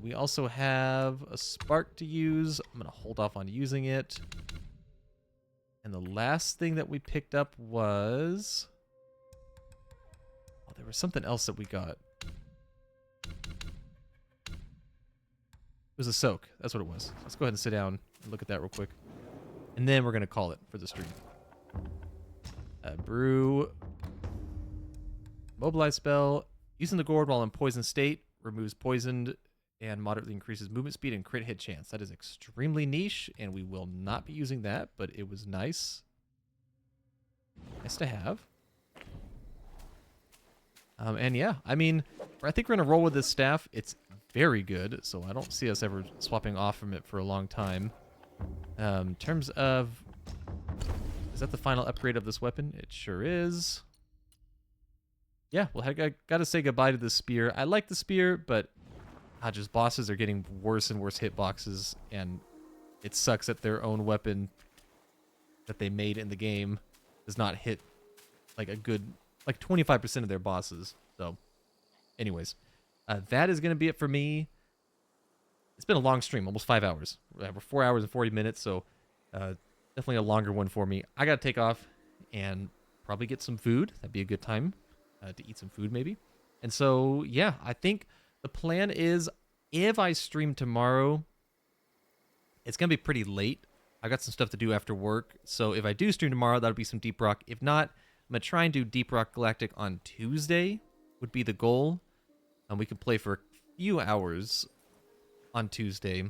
We also have a spark to use. I'm going to hold off on using it. And the last thing that we picked up was... Oh, there was something else that we got. It was a soak. That's what it was. Let's go ahead and sit down and look at that real quick. And then we're going to call it for the stream. Brew. Mobilize spell. Using the gourd while in poison state. Removes poisoned and moderately increases movement speed and crit hit chance. That is extremely niche, and we will not be using that, but it was nice. Nice to have. And yeah, I mean, I think we're going to roll with this staff. It's very good, so I don't see us ever swapping off from it for a long time. In terms of... Is that the final upgrade of this weapon? It sure is. Yeah, well, I gotta say goodbye to the spear. I like the spear, but just bosses are getting worse and worse hitboxes, and it sucks that their own weapon that they made in the game does not hit like a good... like 25% of their bosses. So, anyways. That is going to be it for me. It's been a long stream, almost 5 hours. We're 4 hours and 40 minutes, so definitely a longer one for me. I got to take off and probably get some food. That'd be a good time to eat some food, maybe. And so, yeah, I think the plan is if I stream tomorrow, it's going to be pretty late. I got some stuff to do after work. So if I do stream tomorrow, that'll be some Deep Rock. If not, I'm going to try and do Deep Rock Galactic on Tuesday would be the goal. And we can play for a few hours on Tuesday.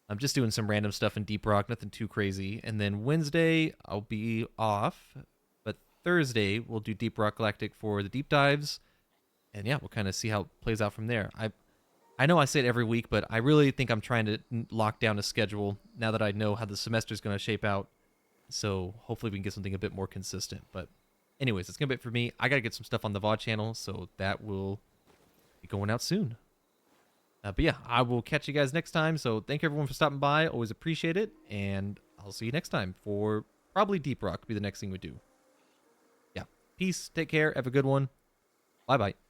I'm just doing some random stuff in Deep Rock, nothing too crazy. And then Wednesday, I'll be off. But Thursday, we'll do Deep Rock Galactic for the deep dives. And yeah, we'll kind of see how it plays out from there. I know I say it every week, but I really think I'm trying to lock down a schedule now that I know how the semester is going to shape out. So hopefully we can get something a bit more consistent. But anyways, that's going to be it for me. I got to get some stuff on the VOD channel, so that will... be going out soon. But yeah, I will catch you guys next time. So thank you everyone for stopping by. Always appreciate it. And I'll see you next time for probably Deep Rock be the next thing we do. Yeah. Peace. Take care. Have a good one. Bye-bye.